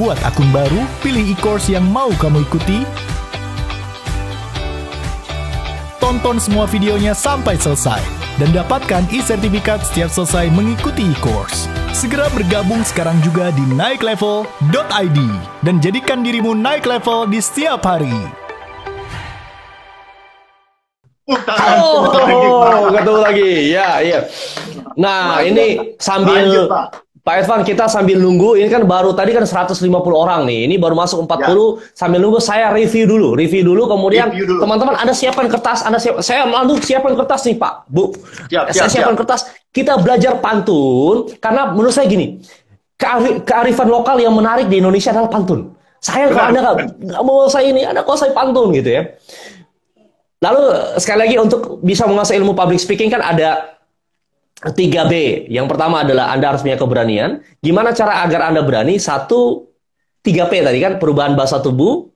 Buat akun baru, pilih e-course yang mau kamu ikuti. Tonton semua videonya sampai selesai. Dan dapatkan e-sertifikat setiap selesai mengikuti e-course. Segera bergabung sekarang juga di naiklevel.id. Dan jadikan dirimu naik level di setiap hari. Ketemu lagi. Ya. Nah, ini sambil Pak Evan, kita sambil nunggu, ini kan baru tadi kan 150 orang nih, ini baru masuk 40, sambil nunggu saya review dulu, kemudian teman-teman Anda siapkan kertas, saya lalu siapkan kertas nih Pak, Bu, saya siapkan kertas, kita belajar pantun, karena menurut saya gini, kearifan lokal yang menarik di Indonesia adalah pantun. Saya kalau Anda nggak mau saya ini, Anda kok saya pantun gitu ya. Lalu sekali lagi untuk bisa menguasai ilmu public speaking kan ada 3B. Yang pertama adalah Anda harus punya keberanian. Gimana cara agar Anda berani? 3P tadi kan, perubahan bahasa tubuh,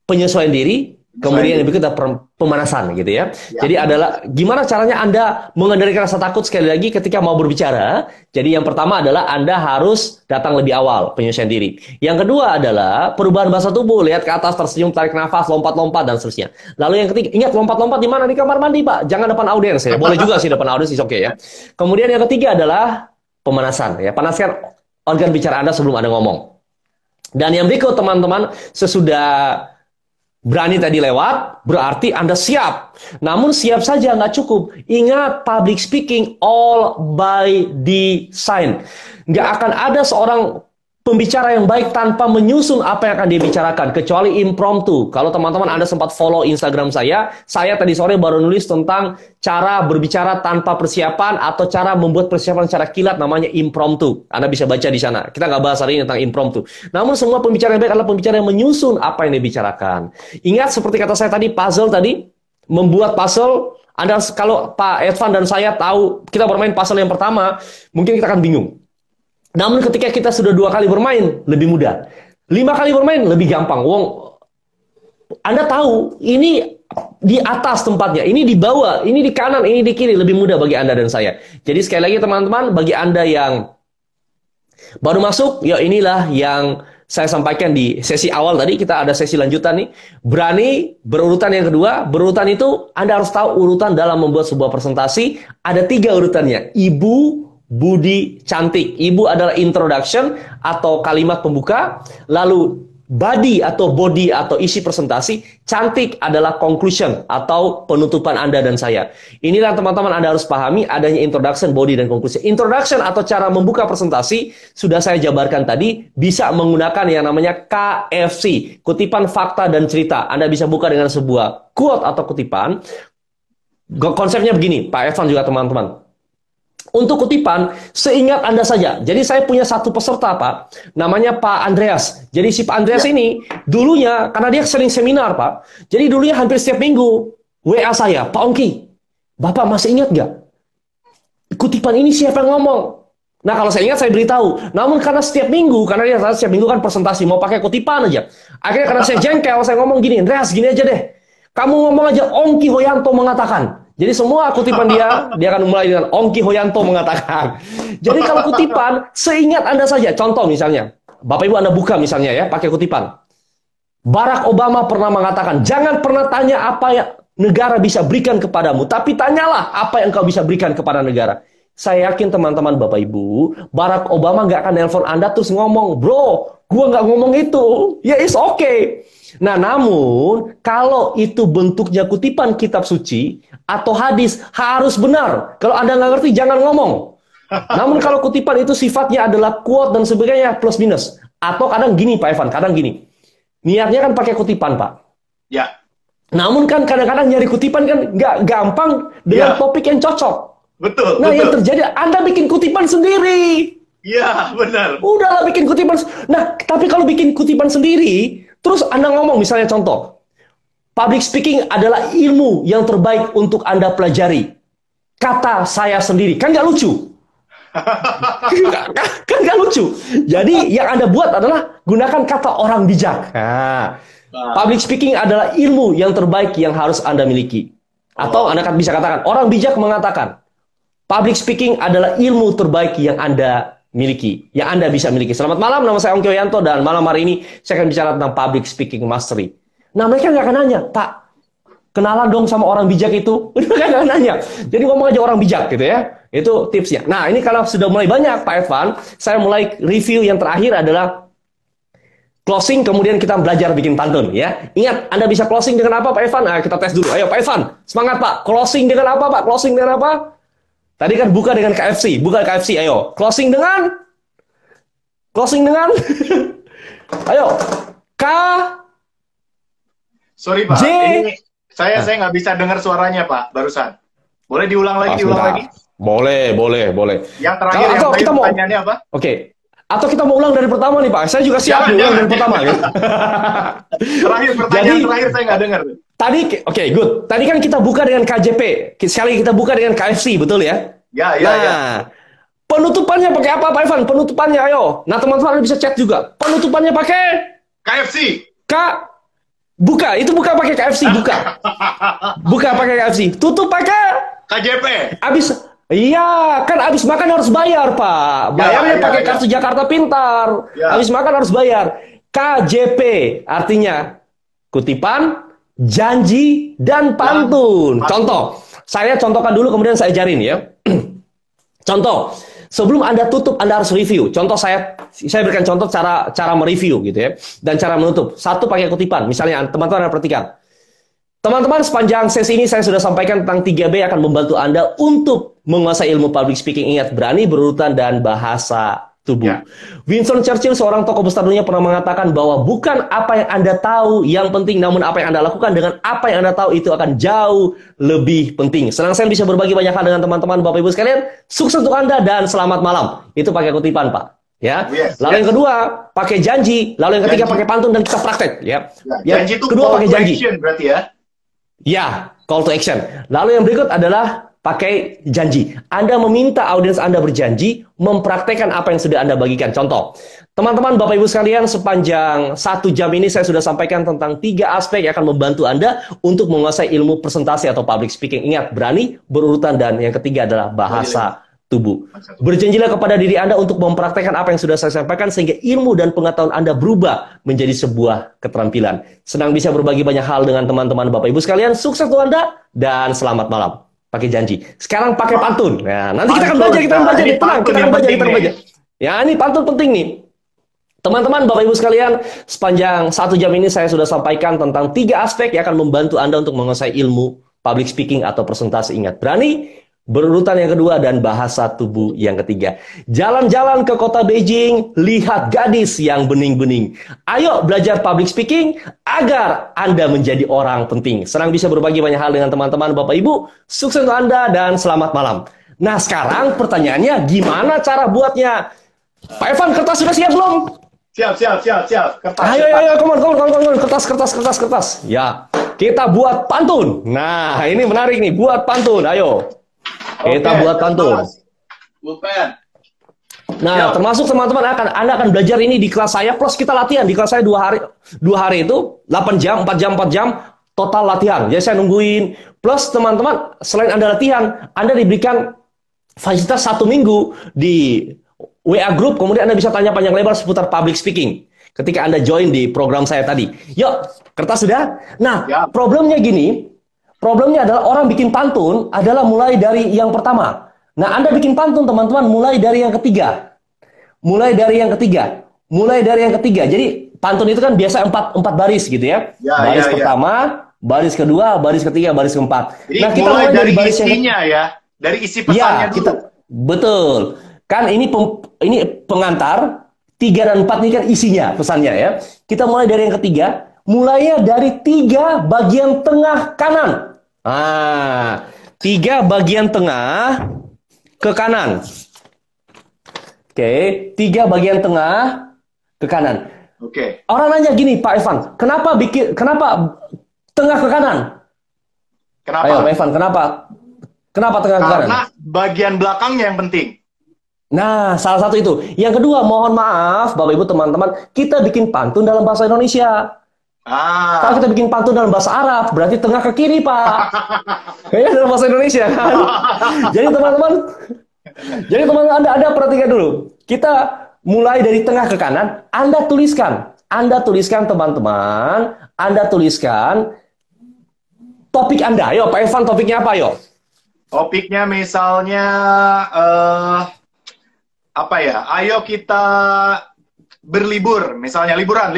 penyesuaian diri, kemudian yang berikutnya pemanasan gitu ya. Jadi adalah gimana caranya Anda mengendalikan rasa takut sekali lagi ketika mau berbicara. Jadi yang pertama adalah Anda harus datang lebih awal, penyesuaian diri. Yang kedua adalah perubahan bahasa tubuh, lihat ke atas, tersenyum, tarik nafas, lompat-lompat dan seterusnya. Lalu yang ketiga, ingat lompat-lompat di mana? Di kamar mandi, Pak. Jangan depan audiens ya. Boleh juga sih depan audiens, oke okay, ya. Kemudian yang ketiga adalah pemanasan ya. Panaskan organ bicara Anda sebelum Anda ngomong. Dan yang berikut teman-teman, sesudah berani tadi lewat, berarti Anda siap. Namun siap saja nggak cukup. Ingat, public speaking all by design. Nggak akan ada seorang pembicara yang baik tanpa menyusun apa yang akan dibicarakan, kecuali impromptu. Kalau teman-teman Anda sempat follow Instagram saya tadi sore baru nulis tentang cara berbicara tanpa persiapan atau cara membuat persiapan secara kilat, namanya impromptu. Anda bisa baca di sana. Kita nggak bahas hari ini tentang impromptu. Namun semua pembicara yang baik adalah pembicara yang menyusun apa yang dibicarakan. Ingat seperti kata saya tadi, puzzle tadi, membuat puzzle. Anda kalau Pak Edvan dan saya tahu kita bermain puzzle yang pertama, mungkin kita akan bingung. Namun ketika kita sudah 2 kali bermain, lebih mudah. 5 kali bermain, lebih gampang. Anda tahu, ini di atas tempatnya, ini di bawah, ini di kanan, ini di kiri. Lebih mudah bagi Anda dan saya. Jadi sekali lagi teman-teman, bagi Anda yang baru masuk, ya inilah yang saya sampaikan di sesi awal tadi. Kita ada sesi lanjutan nih. Berani, berurutan yang kedua. Berurutan itu, Anda harus tahu urutan dalam membuat sebuah presentasi. Ada 3 urutannya. Ibu, Budi, cantik. Ibu adalah introduction atau kalimat pembuka. Lalu body atau isi presentasi. Cantik adalah conclusion atau penutupan Anda dan saya. Inilah teman-teman Anda harus pahami adanya introduction, body, dan conclusion. Introduction atau cara membuka presentasi sudah saya jabarkan tadi, bisa menggunakan yang namanya KFC, kutipan fakta dan cerita. Anda bisa buka dengan sebuah quote atau kutipan. Konsepnya begini, Pak Evan juga teman-teman. Untuk kutipan, seingat Anda saja. Jadi saya punya satu peserta, Pak. Namanya Pak Andreas. Jadi si Pak Andreas ini, dulunya, karena dia sering seminar, Pak. Jadi dulunya hampir setiap minggu, WA saya, Pak Ongki, Bapak masih ingat nggak? Kutipan ini siapa yang ngomong? Nah, kalau saya ingat, saya beritahu. Namun karena setiap minggu kan presentasi, mau pakai kutipan aja. Akhirnya karena saya jengkel, saya ngomong gini, Andreas, gini aja deh. Kamu ngomong aja, Ongki Hoyanto mengatakan. Jadi semua kutipan dia akan mulai dengan Ongki Hoyanto mengatakan. Jadi kalau kutipan, seingat Anda saja. Contoh misalnya, Bapak Ibu Anda buka misalnya ya, pakai kutipan. Barack Obama pernah mengatakan, jangan pernah tanya apa yang negara bisa berikan kepadamu, tapi tanyalah apa yang kau bisa berikan kepada negara. Saya yakin teman-teman Bapak Ibu, Barack Obama nggak akan nelpon Anda terus ngomong, bro, gua nggak ngomong itu. Ya, it's okay. Nah, namun kalau itu bentuknya kutipan kitab suci atau hadis, harus benar. Kalau Anda nggak ngerti, jangan ngomong. Namun kalau kutipan itu sifatnya adalah quote dan sebagainya, plus minus. Atau kadang gini, Pak Evan, kadang gini. Niatnya kan pakai kutipan, Pak. Ya. Namun kan kadang-kadang nyari kutipan kan nggak gampang dengan topik yang cocok. Betul. Nah, yang terjadi, Anda bikin kutipan sendiri. Iya, benar. Udahlah bikin kutipan. Nah, tapi kalau bikin kutipan sendiri, terus Anda ngomong, misalnya contoh, public speaking adalah ilmu yang terbaik untuk Anda pelajari. Kata saya sendiri. Kan nggak lucu? Kan nggak lucu. Jadi yang Anda buat adalah gunakan kata orang bijak. Nah, public speaking adalah ilmu yang terbaik yang harus Anda miliki. Atau Anda bisa katakan, orang bijak mengatakan, public speaking adalah ilmu terbaik yang Anda miliki, yang Anda bisa miliki. Selamat malam, nama saya Ongki Hoyanto, dan malam hari ini saya akan bicara tentang public speaking mastery. Nah, mereka nggak akan nanya, Pak, kenalan dong sama orang bijak itu. Mereka nggak nanya. Jadi ngomong aja orang bijak gitu ya. Itu tipsnya. Nah, ini kalau sudah mulai banyak, Pak Evan, saya mulai review yang terakhir adalah closing, kemudian kita belajar bikin pantun ya. Ingat, Anda bisa closing dengan apa, Pak Evan? Nah, kita tes dulu. Ayo, Pak Evan, semangat, Pak. Closing dengan apa, Pak? Closing dengan apa? Tadi kan buka dengan KFC, ayo. Closing dengan ayo. Sorry, Pak. J. Ini saya nggak bisa dengar suaranya, Pak, barusan. Boleh diulang lagi, Boleh. Yang terakhir yang pertanyaannya apa? Oke. Atau kita mau ulang dari pertama nih, Pak. Saya juga siap ulang dari pertama ya. Pertanyaan terakhir saya nggak dengar. Tadi, oke, good. Tadi kan kita buka dengan KJP. Sekali kita buka dengan KFC, betul ya? Ya, ya, Nah, ya. penutupannya pakai apa, Pak Evan? Penutupannya, ayo. Nah, teman-teman bisa chat juga. Penutupannya pakai KFC. K. Buka, itu buka pakai KFC, buka. Buka pakai KFC. Tutup pakai KJP. Abis, iya, kan abis makan harus bayar, Pak. Bayarnya pakai kartu Jakarta Pintar. Abis makan harus bayar. KJP, artinya kutipan, janji, dan pantun. Contoh, saya contohkan dulu, kemudian saya ajarin ya. Contoh, sebelum Anda tutup, Anda harus review. Contoh saya berikan contoh cara mereview gitu ya, dan cara menutup. Satu pakai kutipan. Misalnya teman-teman perhatikan. Teman-teman, sepanjang sesi ini saya sudah sampaikan tentang 3B akan membantu Anda untuk menguasai ilmu public speaking. Ingat, berani, berurutan, dan bahasa tubuh. Ya. Winston Churchill, seorang tokoh besar dunia, pernah mengatakan bahwa bukan apa yang Anda tahu yang penting, namun apa yang Anda lakukan dengan apa yang Anda tahu itu akan jauh lebih penting. Senang saya bisa berbagi banyak hal dengan teman-teman, Bapak Ibu sekalian. Sukses untuk Anda dan selamat malam. Itu pakai kutipan, Pak. Ya. Lalu yang kedua, pakai janji. Lalu yang ketiga, pakai pantun dan kita praktek. Ya. Janji itu kedua pakai janji. Berarti ya. Ya, call to action. Lalu yang berikut adalah pakai janji. Anda meminta audiens Anda berjanji mempraktekkan apa yang sudah Anda bagikan. Contoh, teman-teman, Bapak Ibu sekalian, sepanjang 1 jam ini saya sudah sampaikan tentang 3 aspek yang akan membantu Anda untuk menguasai ilmu presentasi atau public speaking. Ingat, berani, berurutan, dan yang ketiga adalah bahasa tubuh. Berjanjilah kepada diri Anda untuk mempraktekkan apa yang sudah saya sampaikan sehingga ilmu dan pengetahuan Anda berubah menjadi sebuah keterampilan. Senang bisa berbagi banyak hal dengan teman-teman Bapak Ibu sekalian. Sukses untuk Anda dan selamat malam. Pakai janji. Sekarang pakai pantun. Nah, nanti kita akan belajar, kita akan belajar. Tenang, kita akan belajar. Ya, ini pantun penting nih. Teman-teman, Bapak Ibu sekalian, sepanjang 1 jam ini saya sudah sampaikan tentang 3 aspek yang akan membantu Anda untuk menguasai ilmu public speaking atau presentasi. Ingat, berani, berurutan yang kedua, dan bahasa tubuh yang ketiga. Jalan-jalan ke kota Beijing, lihat gadis yang bening-bening. Ayo belajar public speaking agar Anda menjadi orang penting. Senang bisa berbagi banyak hal dengan teman-teman Bapak Ibu. Sukses untuk Anda dan selamat malam. Nah, sekarang pertanyaannya, gimana cara buatnya? Pak Evan, kertas sudah siap belum? Siap. Kertas. Ayo, come on. Kertas. Ya, kita buat pantun. Nah, ini menarik nih, buat pantun. Ayo. Kita buat pantun. Bukan. Nah, termasuk teman-teman Anda akan belajar ini di kelas saya, plus kita latihan di kelas saya 2 hari itu 8 jam, 4 jam total latihan. Jadi saya nungguin. Plus teman-teman, selain Anda latihan, Anda diberikan fasilitas 1 minggu di WA group, kemudian Anda bisa tanya panjang lebar seputar public speaking ketika Anda join di program saya tadi. Yuk, kertas sudah? Nah, problemnya gini. Problemnya adalah orang bikin pantun adalah mulai dari yang pertama. Nah, Anda bikin pantun, teman-teman, mulai dari yang ketiga. Jadi, pantun itu kan biasa 4 baris gitu ya. Baris pertama, baris kedua, baris ketiga, baris keempat. Jadi, nah, kita mulai dari baris isinya ya. Dari isi pesannya dulu. Betul. Kan ini pengantar, 3 dan 4 ini kan isinya, pesannya ya. Kita mulai dari yang ketiga. Mulainya dari 3 bagian tengah kanan. 3 bagian tengah ke kanan. Oke, 3 bagian tengah ke kanan. Oke. Orang nanya gini, Pak Evan, kenapa tengah ke kanan? Kenapa? Ayo, Pak Evan, kenapa tengah ke kanan? Karena bagian belakangnya yang penting. Nah, salah satu itu. Yang kedua, mohon maaf, Bapak Ibu teman-teman, kita bikin pantun dalam bahasa Indonesia. Kalau kita bikin pantun dalam bahasa Arab, berarti tengah ke kiri, Pak. Kayaknya dalam bahasa Indonesia kan. Jadi teman-teman Anda perhatikan dulu. Kita mulai dari tengah ke kanan. Anda tuliskan teman-teman. Anda tuliskan topik Anda. Ayo, Pak Evan, topiknya apa, ayo? Topiknya misalnya apa ya? Ayo kita berlibur, misalnya liburan.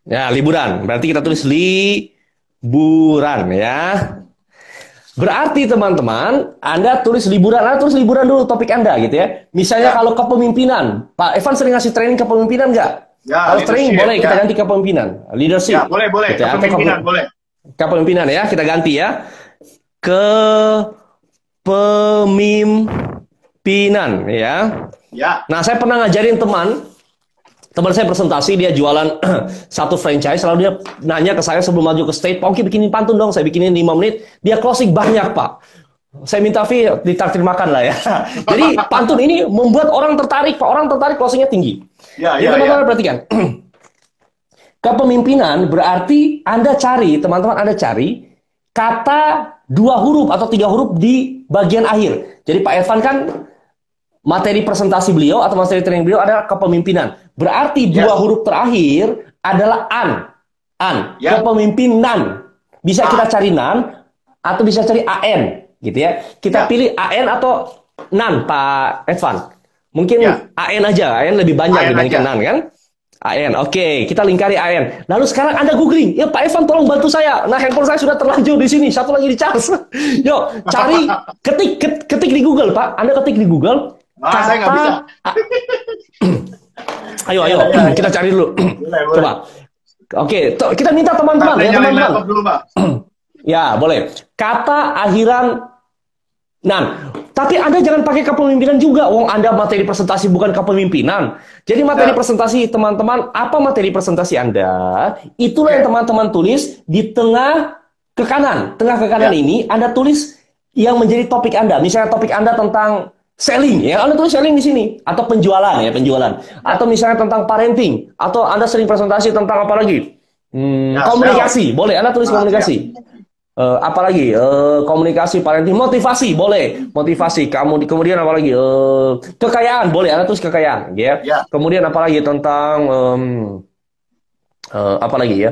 Ya, liburan. Berarti kita tulis liburan ya. Berarti teman-teman, Anda tulis liburan dulu topik Anda gitu ya. Misalnya kalau kepemimpinan, Pak Evan sering ngasih training kepemimpinan nggak? Kalau training boleh kita ganti kepemimpinan, leadership. Ya, boleh. Gitu ya. Kepemimpinan boleh. Kepemimpinan ya, kita ganti ya. Kepemimpinan ya. Ya. Nah, saya pernah ngajarin teman saya presentasi, dia jualan satu franchise, lalu dia nanya ke saya sebelum maju ke stage, Pak Oki bikinin pantun dong, saya bikinin 5 menit, dia closing banyak, Pak. Saya minta fee ditraktir makan lah ya. Jadi pantun ini membuat orang tertarik, Pak. Orang tertarik, closingnya tinggi. Jadi teman-teman perhatikan. Kepemimpinan berarti teman-teman Anda cari kata 2 huruf atau 3 huruf di bagian akhir. Jadi Pak Evan kan materi presentasi beliau atau materi training beliau adalah kepemimpinan. Berarti 2 huruf terakhir adalah an. Kepemimpinan. Bisa kita cari nan atau bisa cari an. Gitu ya. Kita pilih AN atau NAN, Pak Evan. Mungkin AN aja, AN lebih banyak dibandingkan NAN kan? AN, oke. Kita lingkari AN. Lalu sekarang Anda googling. Ya Pak Evan tolong bantu saya. Nah handphone saya sudah terlanjur di sini. Satu lagi di charge. Yuk, cari, ketik di Google, Pak. Anda ketik di Google. Saya nggak bisa. Ayo. Kita cari dulu. Coba. Oke, kita minta teman-teman ya, teman-teman. Dulu, Pak. Ya, boleh. Kata akhiran nan. Tapi Anda jangan pakai kepemimpinan juga. Wong Anda materi presentasi bukan kepemimpinan. Jadi materi presentasi teman-teman, apa materi presentasi Anda? Itulah yang teman-teman tulis di tengah ke kanan. Tengah ke kanan ini Anda tulis yang menjadi topik Anda. Misalnya topik Anda tentang selling, ya Anda tulis selling di sini. Atau penjualan, penjualan. Atau misalnya tentang parenting. Atau Anda sering presentasi tentang apa lagi? Komunikasi, boleh Anda tulis komunikasi. Apalagi komunikasi parenting, motivasi boleh, motivasi kemudian apalagi kekayaan boleh, Anda tulis kekayaan ya. Kemudian apalagi tentang apalagi ya,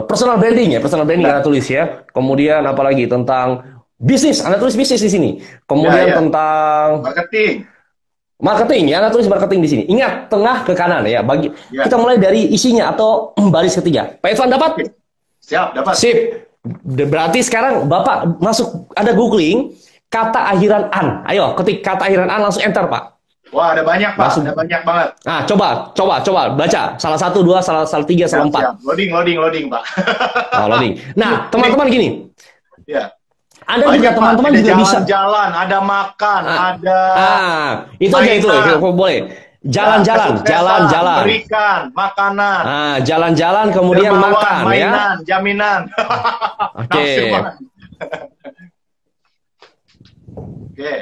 personal branding Anda tulis ya. Kemudian apalagi tentang bisnis, Anda tulis bisnis di sini. Kemudian tentang marketing ya, Anda tulis marketing di sini. Ingat tengah ke kanan ya. Kita mulai dari isinya atau baris ketiga. Pak Evan dapat? Siap, dapat. Sip. Berarti sekarang Bapak masuk, ada googling kata akhiran an. Ayo ketik kata akhiran an, langsung enter Pak. Wah, ada banyak Pak, ada banyak banget. Nah, coba baca. Salah 1, 2, salah 3, salah 4. Loading Pak. Loading. Nah, teman-teman gini. Ya. Anda juga teman-teman juga bisa jalan-jalan, ada makan, ada. Itu aja itu boleh. Jalan-jalan. Berikan makanan. Nah, jalan-jalan kemudian makan mainan, ya. Jaminan. Oke. Oke.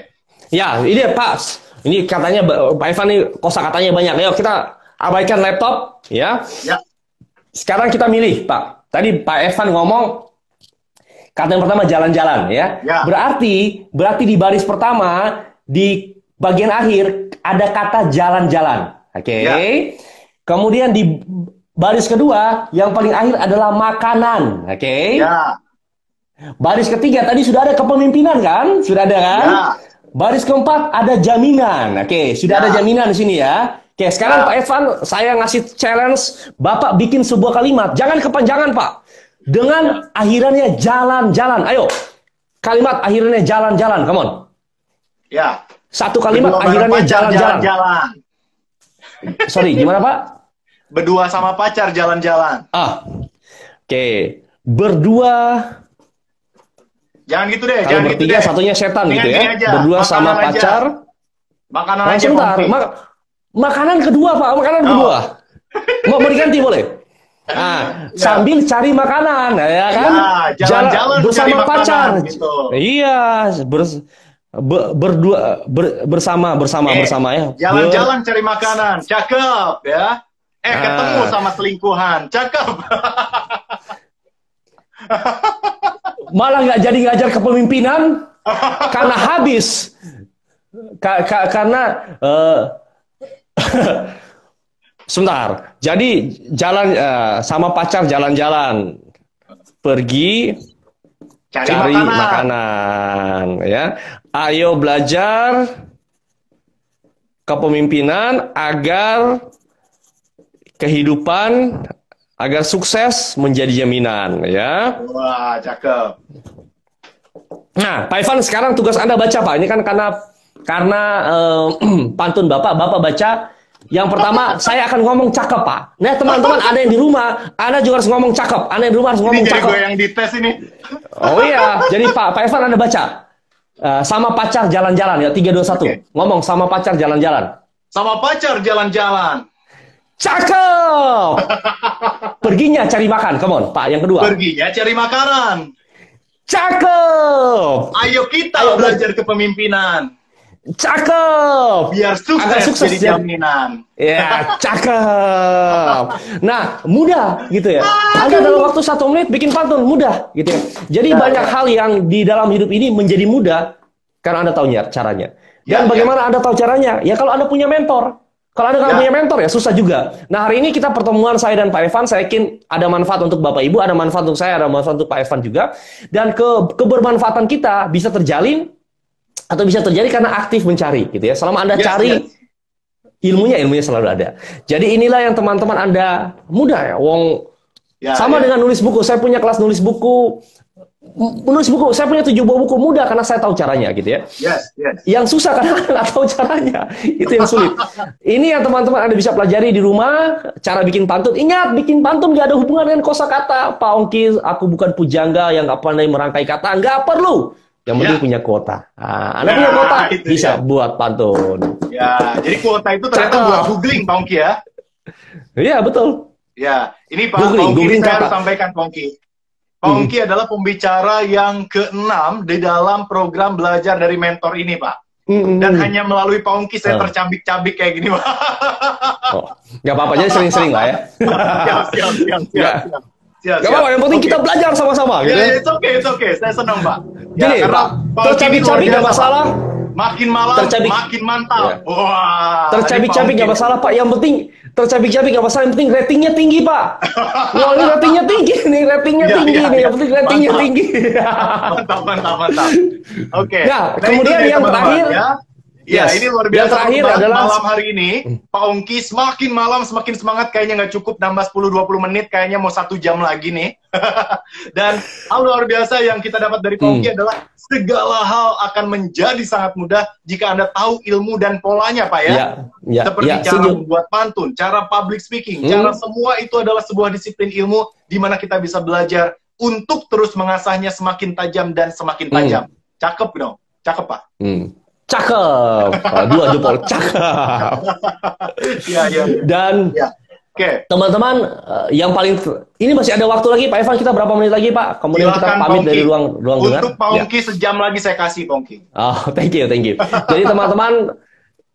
Ya, ini Pak. Ini katanya Pak Evan ini kosakatanya banyak. Ayo kita abaikan laptop ya. Sekarang kita milih, Pak. Tadi Pak Evan ngomong kata yang pertama jalan-jalan ya. Berarti di baris pertama di bagian akhir ada kata jalan-jalan. Oke. Kemudian di baris kedua yang paling akhir adalah makanan. Oke. Baris ketiga tadi sudah ada kepemimpinan kan? Sudah ada kan? Baris keempat ada jaminan. Oke, sudah ada jaminan di sini ya. Oke, sekarang Pak Evan saya ngasih challenge Bapak bikin sebuah kalimat. Jangan kepanjangan, Pak. Dengan akhirannya jalan-jalan. Ayo. Kalimat akhirannya jalan-jalan. Come on. Ya. Satu kalimat akhirannya jalan-jalan. Sorry, gimana Pak? Berdua sama pacar jalan-jalan. Oke. Berdua. Jangan gitu deh. Kalau jangan bertiga gitu deh. satunya setan gitu ya. Berdua makanan sama pacar. Makanan aja. Sebentar. Makanan kedua Pak. Makanan kedua. Mau diganti boleh? Sambil cari makanan, ya kan? Jalan-jalan bersama pacar. Gitu. Iya, berdua bersama ya. Jalan-jalan cari makanan, cakep ya. Ketemu sama selingkuhan, cakep. Malah nggak jadi ngajar kepemimpinan karena habis karena sebentar. Jadi jalan sama pacar jalan-jalan, pergi cari makanan ya. Ayo belajar kepemimpinan agar kehidupan, agar sukses menjadi jaminan ya. Wah, cakep. Nah, Pak Ivan sekarang tugas Anda baca Pak. Ini kan karena pantun Bapak baca. Yang pertama, saya akan ngomong cakep, Pak. Nah, teman-teman ada yang di rumah, Anda juga harus ngomong cakep. Anda yang di rumah harus ngomong cakep. Ini yang dites ini. Oh iya, jadi Pak Evan Anda baca. Sama pacar jalan-jalan, ya 3, 2, 1. Ngomong sama pacar jalan-jalan. Sama pacar jalan-jalan. Cakep! Perginya cari makan, come on. Pak, yang kedua. Perginya cari makanan. Cakep. Ayo kita belajar kepemimpinan. Cakep. Biar sukses jadi jaminan. Ya, cakep. Nah, mudah gitu ya. Anda dalam waktu 1 menit bikin pantun, mudah gitu ya. Jadi banyak hal yang di dalam hidup ini menjadi mudah karena Anda tahu caranya. Dan bagaimana Anda tahu caranya? Ya kalau Anda punya mentor. Kalau Anda nggak punya mentor ya susah juga. Nah, hari ini kita pertemuan saya dan Pak Evan, saya yakin ada manfaat untuk Bapak Ibu, ada manfaat untuk saya, ada manfaat untuk Pak Evan juga. Dan kebermanfaatan kita bisa terjalin atau bisa terjadi karena aktif mencari gitu ya. Selama Anda cari ilmunya selalu ada. Jadi inilah yang teman-teman Anda mudah ya. Sama dengan nulis buku. Saya punya kelas nulis buku. Saya punya 7 buah buku mudah karena saya tahu caranya gitu ya. Yang susah karena nggak tahu caranya. Itu yang sulit. Ini yang teman-teman Anda bisa pelajari di rumah, cara bikin pantun. Ingat, bikin pantun nggak ada hubungan dengan kosakata. Pak Ongki, aku bukan pujangga yang nggak pandai merangkai kata. Nggak perlu. Yang penting punya kuota. Anda punya kuota, bisa buat pantun. Ya, jadi kuota itu ternyata buat googling, Pak Ongki ya? Iya, betul. Ya, ini Pak Ongki, saya harus sampaikan, Pak Ongki. Pak Ongki adalah pembicara yang ke-6 di dalam program belajar dari mentor ini, Pak. Dan hanya melalui Pak Ongki saya tercabik-cabik kayak gini, Pak. Nggak apa-apa, jadi sering-sering lah ya. Siap. Gak apa-apa, yang penting kita belajar sama-sama. Gitu. It's okay. Saya senang, Pak. Gini, Pak, tercabik-cabik gak masalah. Makin malam, makin mantap. Wah, tercabik-cabik gak masalah, Pak. Yang penting, tercabik-cabik gak masalah. Yang penting ratingnya tinggi, Pak. Wah, ini ratingnya tinggi nih. Yang penting ratingnya tinggi. Mantap. Oke. Nah, kemudian yang terakhir. Ini luar biasa. Yang terakhir adalah malam hari ini, Pak Ongki semakin malam semakin semangat, kayaknya nggak cukup nambah 10-20 menit, kayaknya mau 1 jam lagi nih. Dan hal luar biasa yang kita dapat dari Pak Ongki adalah segala hal akan menjadi sangat mudah jika Anda tahu ilmu dan polanya, Pak ya. Seperti cara membuat pantun, cara public speaking, cara semua itu adalah sebuah disiplin ilmu di mana kita bisa belajar untuk terus mengasahnya semakin tajam dan semakin tajam. Cakep dong, cakep Pak. Cakep, 2 jempol, cakep. Dan teman-teman, yang paling ini masih ada waktu lagi, Pak Evan, kita berapa menit lagi, Pak? Kemudian kita pamit dari ruang dengar. Untuk Pak Ongki sejam lagi saya kasih, Pak Ongki. Oh, thank you. Jadi teman-teman,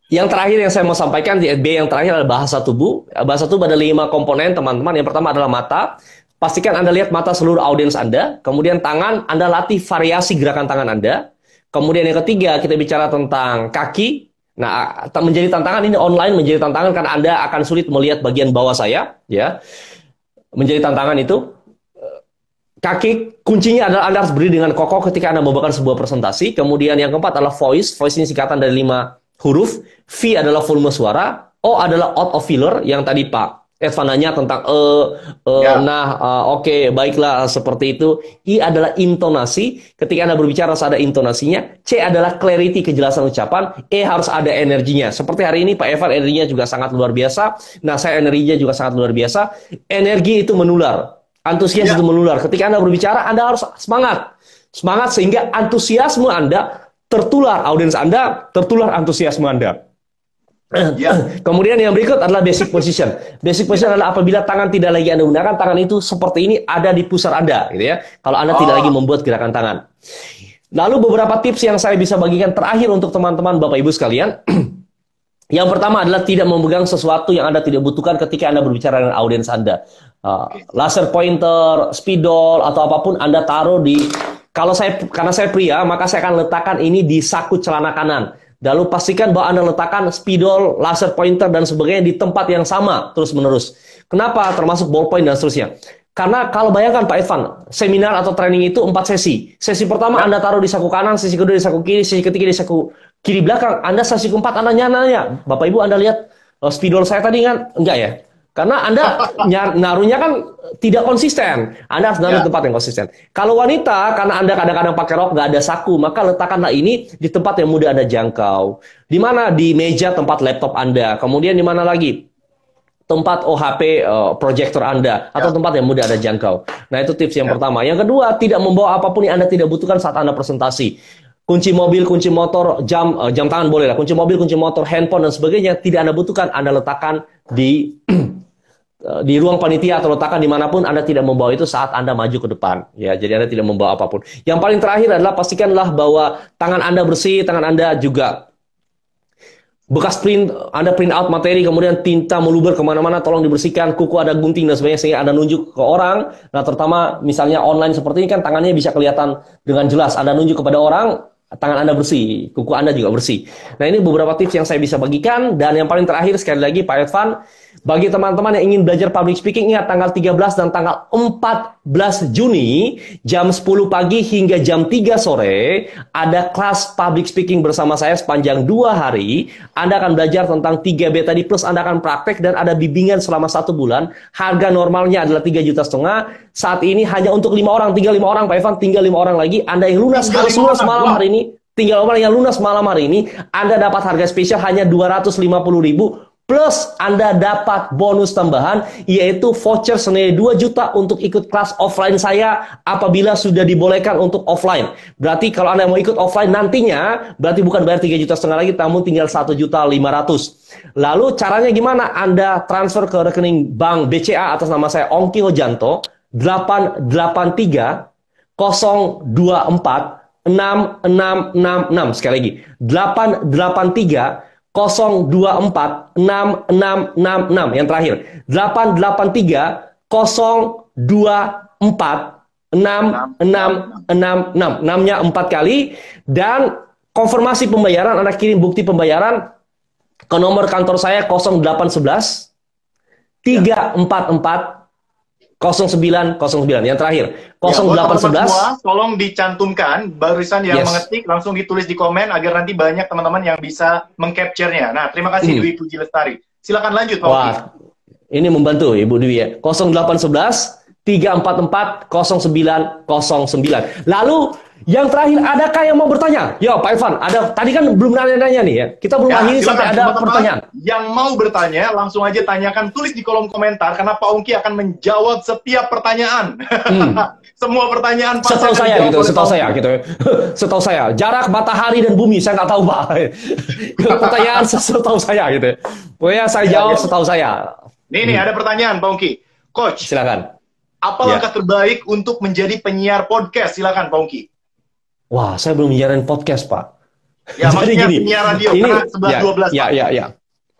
yang terakhir yang saya mau sampaikan di B yang terakhir adalah bahasa tubuh. Bahasa tubuh ada 5 komponen, teman-teman. Yang pertama adalah mata. Pastikan Anda lihat mata seluruh audiens Anda. Kemudian tangan, Anda latih variasi gerakan tangan Anda. Kemudian yang ketiga, kita bicara tentang kaki. Nah, menjadi tantangan ini online, menjadi tantangan karena Anda akan sulit melihat bagian bawah saya, ya. Menjadi tantangan itu. Kaki, kuncinya adalah Anda harus berdiri dengan kokoh ketika Anda membawakan sebuah presentasi. Kemudian yang keempat adalah voice. Voice ini singkatan dari 5 huruf. V adalah volume suara. O adalah out of filler, yang tadi Pak Evan nanya tentang oke, baiklah, seperti itu. I adalah intonasi, ketika Anda berbicara harus ada intonasinya. C adalah clarity, kejelasan ucapan. E harus ada energinya. Seperti hari ini Pak Evan energinya juga sangat luar biasa. Nah, saya energinya juga sangat luar biasa. Energi itu menular, antusias itu menular. Ketika Anda berbicara, Anda harus semangat. Semangat sehingga antusiasme Anda tertular, audiens Anda tertular antusiasme Anda. Kemudian yang berikut adalah basic position. Basic position adalah apabila tangan tidak lagi Anda gunakan, tangan itu seperti ini ada di pusar Anda, gitu ya. Kalau Anda tidak lagi membuat gerakan tangan. Lalu beberapa tips yang saya bisa bagikan terakhir untuk teman-teman Bapak Ibu sekalian. Yang pertama adalah tidak memegang sesuatu yang Anda tidak butuhkan ketika Anda berbicara dengan audiens Anda. Laser pointer, spidol, atau apapun Anda taruh di. Karena saya pria, maka saya akan letakkan ini di saku celana kanan. Lalu pastikan bahwa Anda letakkan spidol, laser pointer, dan sebagainya di tempat yang sama terus-menerus. Kenapa? Termasuk ballpoint dan seterusnya. Karena kalau bayangkan Pak Evan, seminar atau training itu 4 sesi. Sesi pertama Anda taruh di saku kanan, sesi kedua di saku kiri, sesi ketiga di saku kiri belakang. Anda sesi keempat Anda nanya, Bapak Ibu Anda lihat spidol saya tadi kan? Enggak ya? Karena Anda naruhnya kan tidak konsisten. Anda harus naruh di tempat yang konsisten. Kalau wanita, karena Anda kadang-kadang pakai rok, nggak ada saku, maka letakkanlah ini di tempat yang mudah Anda jangkau. Di mana? Di meja tempat laptop Anda. Kemudian di mana lagi? Tempat OHP proyektor Anda. Atau tempat yang mudah Anda jangkau. Nah, itu tips yang pertama. Yang kedua, tidak membawa apapun yang Anda tidak butuhkan saat Anda presentasi. Kunci mobil, kunci motor, jam tangan boleh lah. Kunci mobil, kunci motor, handphone, dan sebagainya tidak Anda butuhkan. Anda letakkan di di ruang panitia atau letakkan dimanapun, Anda tidak membawa itu saat Anda maju ke depan. Ya, jadi Anda tidak membawa apapun. Yang paling terakhir adalah pastikanlah bahwa tangan Anda bersih, tangan Anda juga bekas print, Anda print out materi, kemudian tinta meluber kemana-mana, tolong dibersihkan, kuku ada gunting dan sebagainya, sehingga Anda nunjuk ke orang. Nah, terutama misalnya online seperti ini kan tangannya bisa kelihatan dengan jelas. Anda nunjuk kepada orang, tangan Anda bersih, kuku Anda juga bersih. Nah, ini beberapa tips yang saya bisa bagikan. Dan yang paling terakhir, sekali lagi Pak Irfan, bagi teman-teman yang ingin belajar public speaking, ingat tanggal 13 dan tanggal 14 Juni, jam 10 pagi hingga jam 3 sore, ada kelas public speaking bersama saya sepanjang 2 hari. Anda akan belajar tentang 3B tadi, plus Anda akan praktek dan ada bimbingan selama 1 bulan. Harga normalnya adalah 3,5 juta. Saat ini hanya untuk 5 orang, tinggal 5 orang, Pak Irfan, tinggal 5 orang lagi. Anda yang lunas, harus lunas malam hari ini. Tinggal orang yang lunas malam hari ini, Anda dapat harga spesial hanya 250.000. Plus Anda dapat bonus tambahan, yaitu voucher senilai 2 juta untuk ikut kelas offline saya apabila sudah dibolehkan untuk offline. Berarti kalau Anda mau ikut offline nantinya, berarti bukan bayar 3,5 juta lagi, namun tinggal 1,5 juta. Lalu caranya gimana? Anda transfer ke rekening bank BCA atas nama saya Ongki Hojanto, 883 024 6666. Sekali lagi, 883 024 6666. Yang terakhir, 883 024 6666. 6-nya 4 kali. Dan konfirmasi pembayaran, Anda kirim bukti pembayaran ke nomor kantor saya 0811 344 0909. Yang terakhir 0811. Semua, tolong dicantumkan barisan yang mengetik, langsung ditulis di komen agar nanti banyak teman-teman yang bisa mengcapture-nya. Nah, terima kasih Dwi Puji Lestari. Silakan lanjut, Pak Oki. Ini membantu Ibu Dwi ya. 0811 344 0909. Lalu yang terakhir, adakah yang mau bertanya? Ya, Pak Irfan, ada. Tadi kan belum nanya-nanya nih ya. Kita belum akhiri sampai ada pertanyaan. Yang mau bertanya, langsung aja tanyakan, tulis di kolom komentar, karena Pak Ongki akan menjawab setiap pertanyaan. Semua pertanyaan Pak. Setahu saya gitu, setahu saya. Jarak matahari dan bumi saya nggak tahu, Pak. Pertanyaan setahu saya gitu. Pokoknya saya jawab setahu saya. Nih, ada pertanyaan Pak Ongki. Coach, silakan. Apa langkah terbaik untuk menjadi penyiar podcast? Silakan Pak Ongki. Wah, saya belum menyiarin podcast, Pak. Ya, maksudnya penyiar radio, ini, karena 11-12, Pak.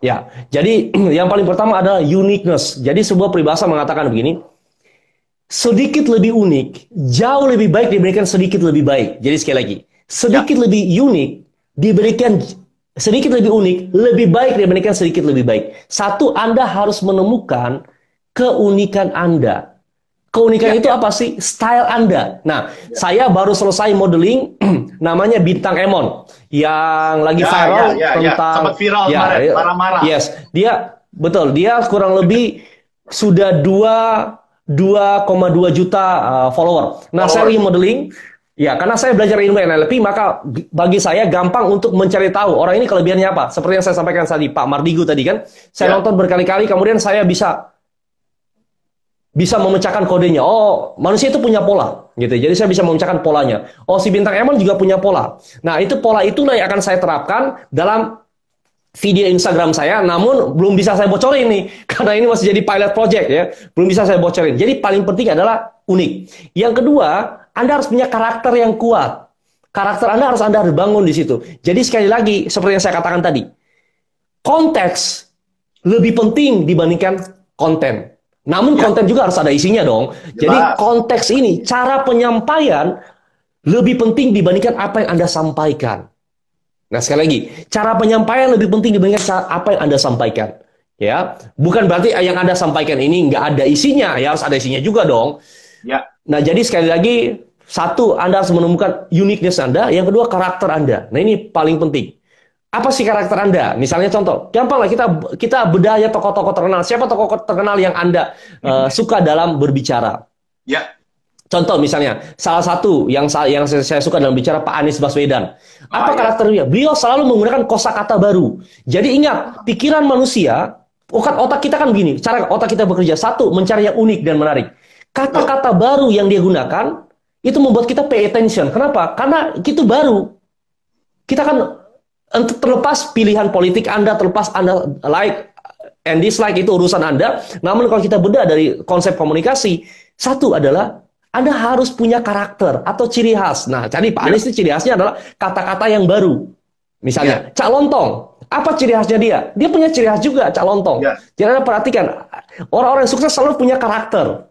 Ya. Jadi, yang paling pertama adalah uniqueness. Jadi, sebuah peribahasa mengatakan begini, sedikit lebih unik, jauh lebih baik diberikan sedikit lebih baik. Jadi, sekali lagi, sedikit lebih unik, diberikan sedikit lebih unik, lebih baik dibandingkan sedikit lebih baik. Satu, Anda harus menemukan keunikan Anda. Keunikan itu apa sih? Style Anda. Nah, saya baru selesai modeling namanya Bintang Emon yang lagi viral tentang sempat viral kemarin, marah-marah. Yes, dia betul, dia kurang lebih sudah 2,2 juta follower. Nah, saya lagi modeling. Ya, karena saya belajar ilmu NLP, maka bagi saya gampang untuk mencari tahu orang ini kelebihannya apa. Seperti yang saya sampaikan tadi, Pak Mardigu tadi kan. Saya nonton berkali-kali, kemudian saya bisa memecahkan kodenya. Oh, manusia itu punya pola, gitu. Jadi saya bisa memecahkan polanya. Oh, si Bintang Emon juga punya pola. Nah, itu pola itulah yang akan saya terapkan dalam video Instagram saya. Namun belum bisa saya bocorin nih, karena ini masih jadi pilot project ya. Belum bisa saya bocorin. Jadi paling penting adalah unik. Yang kedua, Anda harus punya karakter yang kuat. Karakter Anda harus bangun di situ. Jadi sekali lagi, seperti yang saya katakan tadi, konteks lebih penting dibandingkan konten. Namun konten juga harus ada isinya dong. Jadi konteks ini, cara penyampaian lebih penting dibandingkan apa yang Anda sampaikan. Nah, sekali lagi, cara penyampaian lebih penting dibandingkan apa yang Anda sampaikan. Ya, bukan berarti yang Anda sampaikan ini nggak ada isinya, ya harus ada isinya juga dong. Ya. Nah, jadi sekali lagi, satu, Anda harus menemukan uniqueness Anda. Yang kedua, karakter Anda. Nah, ini paling penting. Apa sih karakter Anda? Misalnya contoh, gampang lah kita bedah ya tokoh-tokoh terkenal. Siapa tokoh terkenal yang Anda suka dalam berbicara? Ya. Contoh misalnya, salah satu yang saya suka dalam bicara Pak Anies Baswedan. Apa karakternya? Beliau selalu menggunakan kosakata baru. Jadi ingat, pikiran manusia, otak kita kan begini, cara otak kita bekerja. Satu, mencari yang unik dan menarik. Kata-kata baru yang dia gunakan, itu membuat kita pay attention. Kenapa? Karena itu baru. Kita kan terlepas pilihan politik Anda, terlepas Anda like and dislike itu urusan Anda. Namun kalau kita bedah dari konsep komunikasi, satu adalah Anda harus punya karakter atau ciri khas. Nah, jadi Pak Anies ini ciri khasnya adalah kata-kata yang baru. Misalnya, Cak Lontong. Apa ciri khasnya dia? Dia punya ciri khas juga, Cak Lontong. Jadi Anda perhatikan, orang-orang yang sukses selalu punya karakter.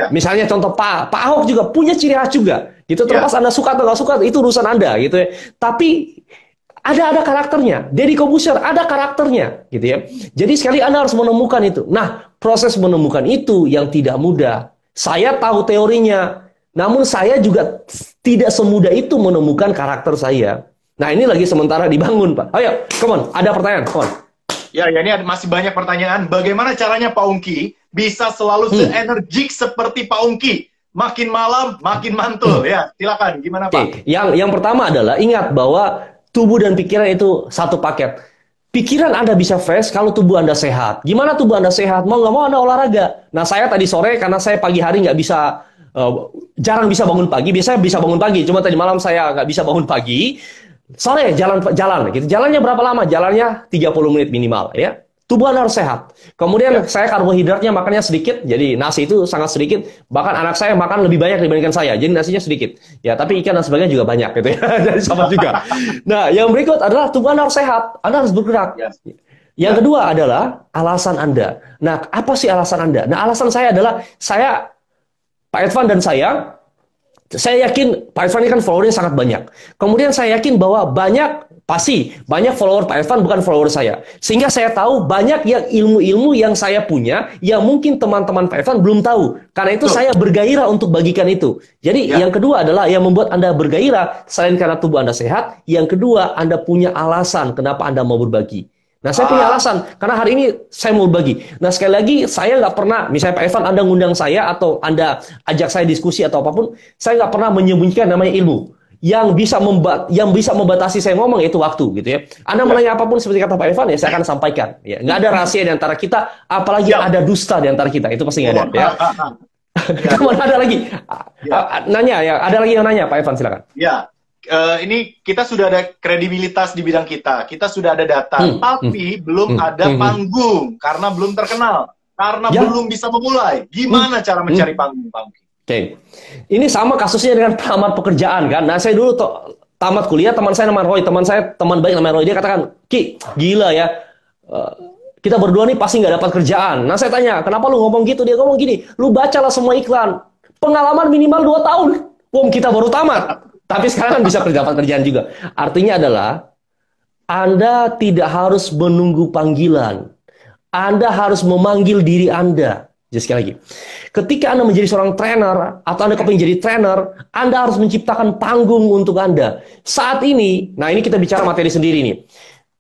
Misalnya contoh Pak Ahok juga punya ciri khas juga. Gitu, terlepas Anda suka atau nggak suka, itu urusan Anda. Gitu ya. Tapi ada karakternya. Deddy Corbuzier ada karakternya. Gitu ya. Jadi sekali Anda harus menemukan itu. Nah, proses menemukan itu yang tidak mudah. Saya tahu teorinya, namun saya juga tidak semudah itu menemukan karakter saya. Nah, ini lagi sementara dibangun, Pak. Ayo, come on, ada pertanyaan, come on. Ya, ini masih banyak pertanyaan. Bagaimana caranya Pak Ungki bisa selalu se-energik seperti Pak Ungki? Makin malam, makin mantul. Ya, silakan. Gimana, Pak? Yang pertama adalah ingat bahwa tubuh dan pikiran itu satu paket. Pikiran Anda bisa fresh kalau tubuh Anda sehat. Gimana tubuh Anda sehat? Mau nggak mau Anda olahraga. Nah, saya tadi sore karena saya pagi hari nggak bisa, jarang bisa bangun pagi. Biasanya bisa bangun pagi, cuma tadi malam saya nggak bisa bangun pagi. Sore jalan gitu. Jalannya berapa lama? Jalannya 30 menit minimal, ya. Tubuh Anda harus sehat. Kemudian saya karbohidratnya makannya sedikit, jadi nasi itu sangat sedikit. Bahkan anak saya makan lebih banyak dibandingkan saya, jadi nasinya sedikit. Ya, tapi ikan dan sebagainya juga banyak gitu ya. Jadi sama juga. Nah, yang berikut adalah tubuh Anda harus sehat. Anda harus bergerak. Yang kedua adalah alasan Anda. Nah, apa sih alasan Anda? Nah, alasan saya adalah Pak Edvan dan saya yakin Pak Edvan ini kan followernya sangat banyak. Kemudian saya yakin bahwa pasti banyak follower Pak Edvan bukan follower saya. Sehingga saya tahu banyak yang ilmu-ilmu yang saya punya yang mungkin teman-teman Pak Edvan belum tahu. Karena itu saya bergairah untuk bagikan itu. Jadi yang kedua adalah yang membuat Anda bergairah selain karena tubuh Anda sehat, yang kedua Anda punya alasan kenapa Anda mau berbagi. Nah, saya punya alasan, karena hari ini saya mau berbagi. Nah, sekali lagi, saya nggak pernah, misalnya Pak Evan, Anda ngundang saya, atau Anda ajak saya diskusi atau apapun, saya nggak pernah menyembunyikan namanya ilmu. Yang bisa membatasi saya ngomong, itu waktu, gitu ya. Anda menanya apapun, seperti kata Pak Evan, ya saya akan sampaikan. Ya, nggak ada rahasia di antara kita, apalagi ada dusta di antara kita, itu pasti nggak ada. Ya. Kemudian ada lagi, ada lagi yang nanya, Pak Evan, silakan. Ya. Ini kita sudah ada kredibilitas di bidang kita sudah ada data, tapi belum ada panggung karena belum terkenal, karena belum bisa memulai. Gimana cara mencari panggung, Pak? Oke, ini sama kasusnya dengan pelamar pekerjaan kan. Nah, saya dulu tamat kuliah, teman saya namanya Roy, teman baik namanya Roy, dia katakan, Ki, gila ya, kita berdua nih pasti nggak dapat kerjaan. Nah, saya tanya, kenapa lu ngomong gitu? Dia ngomong gini, lu bacalah semua iklan, pengalaman minimal 2 tahun. Kita baru tamat. Tapi sekarang kan bisa dapat kerjaan juga. Artinya adalah Anda tidak harus menunggu panggilan. Anda harus memanggil diri Anda. Jadi sekali lagi, ketika Anda menjadi seorang trainer atau Anda kepingin jadi trainer, Anda harus menciptakan panggung untuk Anda. Saat ini, nah ini kita bicara materi sendiri nih.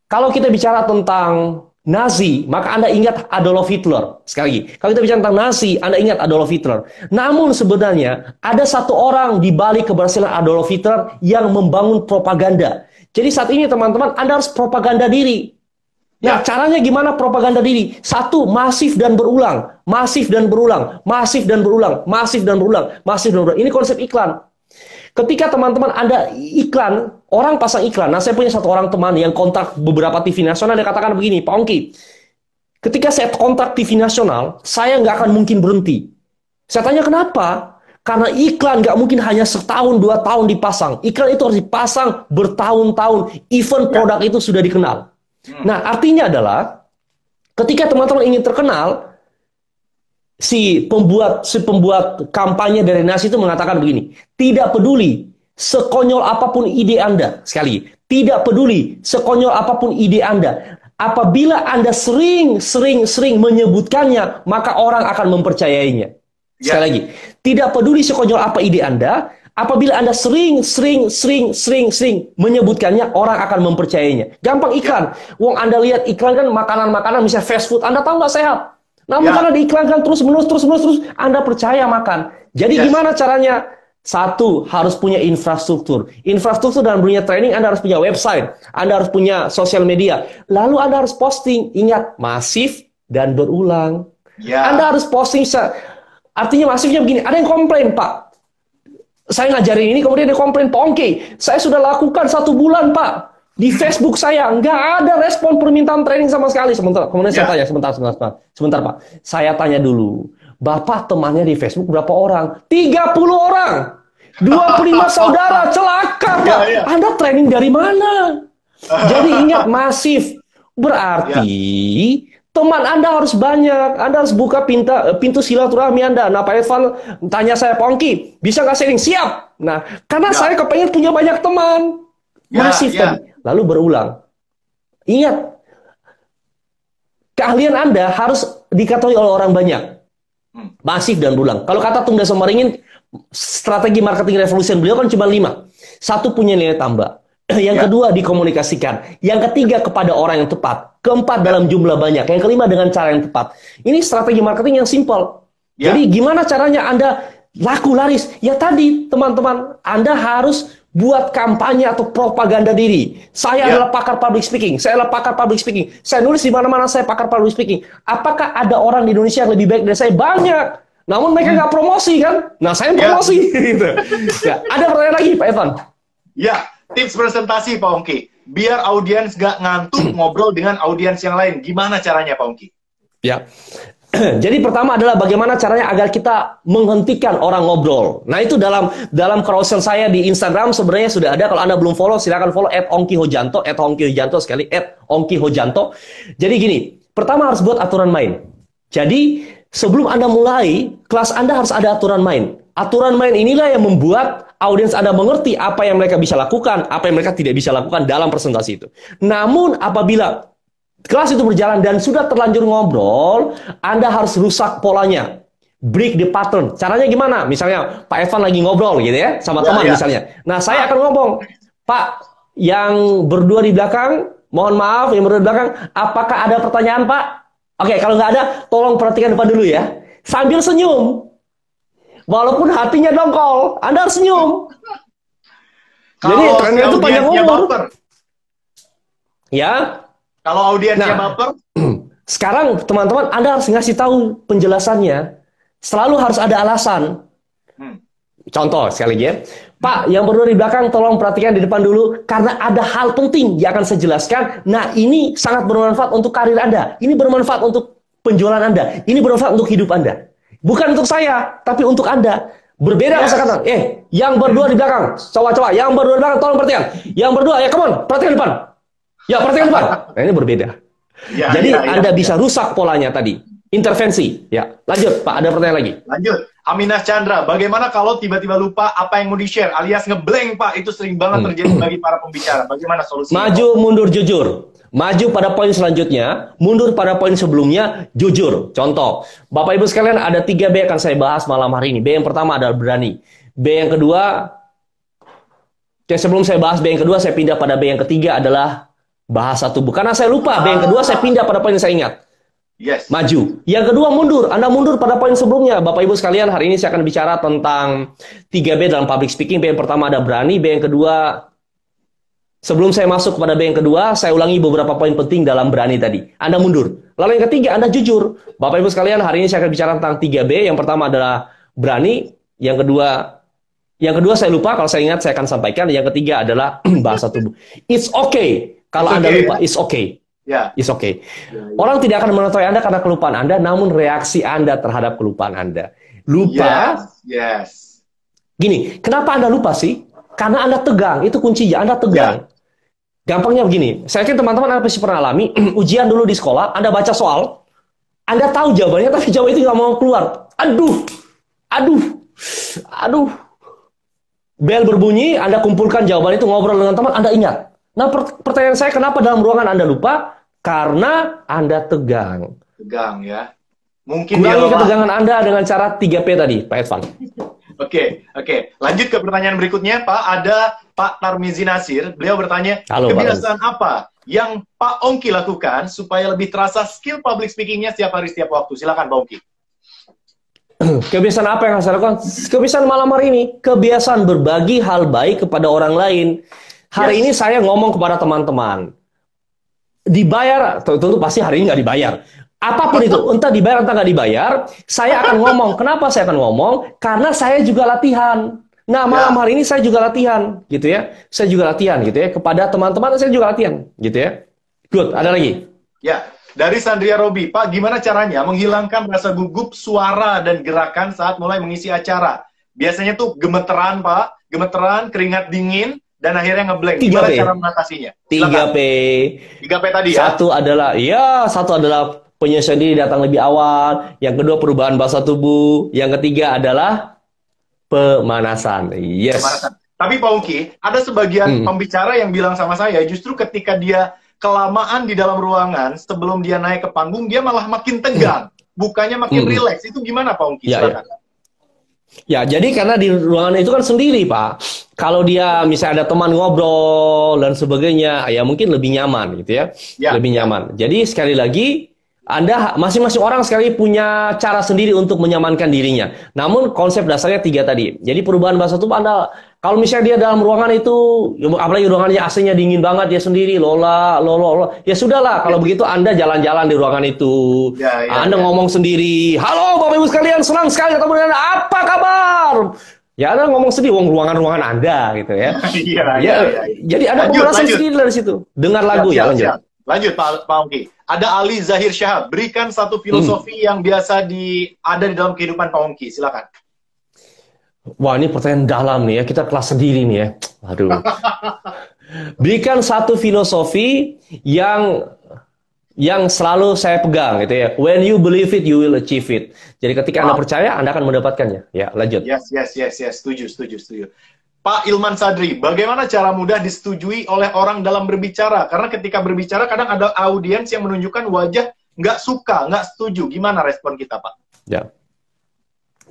Kalau kita bicara tentang Nazi, maka Anda ingat Adolf Hitler. Sekali lagi, kalau kita bicara tentang Nazi, Anda ingat Adolf Hitler. Namun sebenarnya ada satu orang di balik keberhasilan Adolf Hitler yang membangun propaganda. Jadi saat ini teman-teman, Anda harus propaganda diri. Nah, caranya gimana propaganda diri? Satu, masif dan berulang. Masif dan berulang. Masif dan berulang. Masif dan berulang. Masif dan berulang. Ini konsep iklan. Ketika teman-teman Anda iklan, orang pasang iklan. Nah, saya punya satu orang teman yang kontrak beberapa TV nasional, dia katakan begini, Pak Ongki, ketika saya kontrak TV nasional, saya nggak akan mungkin berhenti. Saya tanya kenapa? Karena iklan nggak mungkin hanya setahun, 2 tahun dipasang. Iklan itu harus dipasang bertahun-tahun. Even produk itu sudah dikenal. Nah, artinya adalah ketika teman-teman ingin terkenal, si pembuat kampanye dari Nazi itu mengatakan begini, tidak peduli sekonyol apapun ide Anda, sekali, tidak peduli sekonyol apapun ide Anda, apabila Anda sering menyebutkannya, maka orang akan mempercayainya. Sekali lagi, tidak peduli sekonyol apa ide Anda, apabila Anda sering menyebutkannya, orang akan mempercayainya. Gampang iklan. Wong Anda lihat iklan kan makanan-makanan, misalnya fast food, Anda tahu nggak sehat. Namun karena diiklankan terus-menerus, Anda percaya makan. Jadi gimana caranya? Satu, harus punya infrastruktur. Infrastruktur dalam dunia training, Anda harus punya website. Anda harus punya sosial media. Lalu Anda harus posting. Ingat, masif dan berulang. Anda harus posting. Artinya masifnya begini. Ada yang komplain, Pak. Saya ngajarin ini, kemudian dia komplain, Pak Ongki, saya sudah lakukan 1 bulan, Pak. Di Facebook saya nggak ada respon permintaan training sama sekali. Kemudian saya tanya, sebentar Pak. Saya tanya dulu, Bapak temannya di Facebook berapa orang? 30 orang. 25 saudara, celaka Pak. Anda training dari mana? Jadi ingat, masif. Berarti teman Anda harus banyak. Anda harus buka pintu silaturahmi Anda. Nah, Pak Evan tanya saya, Pak Ongki, bisa nggak sharing? Siap. Nah, karena saya kepengen punya banyak teman. Masif tadi. Lalu berulang. Ingat, keahlian Anda harus diketahui oleh orang banyak. Masif dan berulang. Kalau kata Tunggal Somaringin, strategi marketing revolution beliau kan cuma 5. 1, punya nilai tambah. Yang kedua, dikomunikasikan. Yang ketiga, kepada orang yang tepat. Keempat, dalam jumlah banyak. Yang kelima, dengan cara yang tepat. Ini strategi marketing yang simple. Jadi gimana caranya Anda laku laris? Ya tadi, teman-teman, Anda harus buat kampanye atau propaganda diri. Saya adalah pakar public speaking. Saya adalah pakar public speaking. Saya nulis di mana-mana saya pakar public speaking. Apakah ada orang di Indonesia yang lebih baik dari saya? Banyak. Namun mereka nggak promosi kan? Nah, saya promosi. Gitu. Ya, ada pertanyaan lagi, Pak Evan? Ya, tips presentasi Pak Ongki. Biar audiens nggak ngantuk ngobrol dengan audiens yang lain. Gimana caranya Pak Ongki? Ya. Jadi pertama adalah bagaimana caranya agar kita menghentikan orang ngobrol. Nah, itu dalam carousel saya di Instagram sebenarnya sudah ada. Kalau Anda belum follow, silakan follow @ongkihojanto, @ongkihojanto sekali, @ongkihojanto. Jadi gini, pertama harus buat aturan main. Jadi sebelum Anda mulai, kelas Anda harus ada aturan main. Aturan main inilah yang membuat audiens Anda mengerti apa yang mereka bisa lakukan, apa yang mereka tidak bisa lakukan dalam presentasi itu. Namun apabila kelas itu berjalan dan sudah terlanjur ngobrol, Anda harus rusak polanya. Break the pattern. Caranya gimana? Misalnya Pak Evan lagi ngobrol gitu ya, sama teman misalnya. Nah, saya akan ngomong, Pak, yang berdua di belakang, mohon maaf, yang berdua di belakang, apakah ada pertanyaan Pak? Oke, kalau nggak ada, tolong perhatikan depan dulu ya. Sambil senyum. Walaupun hatinya dongkol, Anda harus senyum. Jadi, trennya itu panjang umur. Ya. Kalau audiensnya baper? Sekarang, teman-teman, Anda harus ngasih tahu penjelasannya. Selalu harus ada alasan. Contoh, sekali lagi ya. Pak, yang berdua di belakang, tolong perhatikan di depan dulu. Karena ada hal penting yang akan saya jelaskan. Nah, ini sangat bermanfaat untuk karir Anda. Ini bermanfaat untuk penjualan Anda. Ini bermanfaat untuk hidup Anda. Bukan untuk saya, tapi untuk Anda. Berbeda kata-kata. Yang berdua di belakang. Coba-coba. Yang berdua di belakang, tolong perhatikan. Yang berdua, ya come on, perhatikan depan. Ya, perhatikan depan. Nah, ini berbeda. Jadi, Anda bisa rusak polanya tadi. Intervensi. Ya, lanjut Pak, ada pertanyaan lagi. Lanjut. Aminah Chandra, bagaimana kalau tiba-tiba lupa apa yang mau di-share alias ngeblank Pak? Itu sering banget terjadi bagi para pembicara. Bagaimana solusinya? Maju, mundur, jujur. Maju pada poin selanjutnya, mundur pada poin sebelumnya, jujur. Contoh, Bapak Ibu sekalian, ada 3 B yang akan saya bahas malam hari ini. B yang pertama adalah berani. B yang kedua, sebelum saya bahas B yang kedua, saya pindah pada B yang ketiga adalah bahasa tubuh. Karena saya lupa, B yang kedua saya pindah pada poin yang saya ingat. Yes. Maju. Yang kedua mundur. Anda mundur pada poin sebelumnya. Bapak Ibu sekalian, hari ini saya akan bicara tentang 3B dalam public speaking. B yang pertama ada berani. B yang kedua, sebelum saya masuk kepada B yang kedua, saya ulangi beberapa poin penting dalam berani tadi. Anda mundur. Lalu yang ketiga, Anda jujur. Bapak Ibu sekalian, hari ini saya akan bicara tentang 3B. Yang pertama adalah berani. Yang kedua saya lupa. Kalau saya ingat, saya akan sampaikan. Yang ketiga adalah bahasa tubuh. It's okay. Kalau Anda lupa, it's okay. It's okay. Orang tidak akan mengetahui Anda karena kelupaan Anda, namun reaksi Anda terhadap kelupaan Anda. Lupa. Yes. Gini, kenapa Anda lupa sih? Karena Anda tegang. Itu kuncinya, Anda tegang. Gampangnya begini, saya yakin teman-teman Anda pasti pernah alami, ujian dulu di sekolah, Anda baca soal, Anda tahu jawabannya, tapi jawaban itu nggak mau keluar. Aduh. Bel berbunyi, Anda kumpulkan jawaban itu, ngobrol dengan teman, Anda ingat. Nah, pertanyaan saya, kenapa dalam ruangan Anda lupa? Karena Anda tegang. Tegang ya. Mungkin kurangi ketegangan Anda dengan cara 3P tadi, Pak Evan. Oke. Lanjut ke pertanyaan berikutnya, Pak. Ada Pak Tarmizi Nasir. Beliau bertanya, kebiasaan apa yang Pak Ongki lakukan supaya lebih terasa skill public speaking-nya setiap hari, setiap waktu? Silakan, Pak Ongki. Kebiasaan apa yang saya lakukan? Kebiasaan malam hari ini. Kebiasaan berbagi hal baik kepada orang lain. Hari ini saya ngomong kepada teman-teman. Dibayar, tentu pasti hari ini nggak dibayar. Apapun itu, entah dibayar, entah nggak dibayar, saya akan ngomong. Kenapa saya akan ngomong? Karena saya juga latihan. Nah, malam hari ini saya juga latihan, gitu ya. Saya juga latihan, gitu ya. Kepada teman-teman saya juga latihan, gitu ya. Good, ada lagi? Ya, dari Sandria Robi, Pak, gimana caranya menghilangkan rasa gugup suara dan gerakan saat mulai mengisi acara? Biasanya tuh gemeteran, Pak, gemeteran, keringat dingin, dan akhirnya ngeblank. Gimana cara mengatasinya? 3P. 3P tadi ya? Satu adalah penyesuaian diri, datang lebih awal. Yang kedua, perubahan bahasa tubuh. Yang ketiga adalah pemanasan. Yes. Pemanasan. Tapi Pak Ungki, ada sebagian pembicara yang bilang sama saya, justru ketika dia kelamaan di dalam ruangan, sebelum dia naik ke panggung, dia malah makin tegang. Bukannya makin rileks. Itu gimana Pak Ungki? Silakan. Ya, jadi karena di ruangan itu kan sendiri, Pak. Kalau dia misalnya ada teman ngobrol dan sebagainya, ya mungkin lebih nyaman gitu ya. Lebih nyaman. Jadi sekali lagi, Anda masing-masing orang sekali punya cara sendiri untuk menyamankan dirinya. Namun konsep dasarnya 3 tadi. Jadi perubahan bahasa tubuh Anda, kalau misalnya dia dalam ruangan itu, apalagi ruangannya AC-nya dingin banget, dia sendiri, lola, ya sudahlah. Kalau begitu Anda jalan-jalan di ruangan itu. Anda ngomong sendiri, halo Bapak Ibu sekalian, senang sekali ketemu dengan Anda, apa kabar? Ya Anda ngomong sendiri, ruangan-ruangan Anda gitu ya. Jadi ada pemanasan sendiri dari situ. Dengar lagu lanjut. Lanjut Pak Ungki. Ada Ali Zahir Syahab. Berikan satu filosofi yang biasa ada di dalam kehidupan Pak Ungki. Silakan. Wah, ini pertanyaan dalam nih ya. Kita kelas sendiri nih ya. Aduh. Berikan satu filosofi yang selalu saya pegang gitu ya. When you believe it, you will achieve it. Jadi ketika Anda percaya, Anda akan mendapatkannya. Ya, lanjut. Yes. Setuju. Pak Ilman Sadri, bagaimana cara mudah disetujui oleh orang dalam berbicara? Karena ketika berbicara kadang ada audiens yang menunjukkan wajah nggak suka, nggak setuju. Gimana respon kita, Pak? Ya.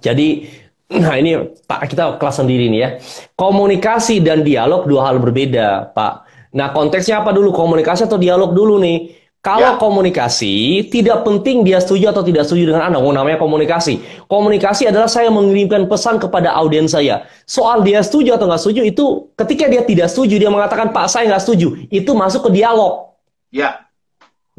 Jadi, nah ini Pak, kita kelas sendiri nih ya. Komunikasi dan dialog 2 hal berbeda, Pak. Nah, konteksnya apa dulu? Komunikasi atau dialog dulu nih? Kalau komunikasi, tidak penting dia setuju atau tidak setuju dengan Anda. Namanya komunikasi. Komunikasi adalah saya mengirimkan pesan kepada audiens saya. Soal dia setuju atau nggak setuju, itu ketika dia tidak setuju, dia mengatakan, Pak, saya nggak setuju. Itu masuk ke dialog. Ya.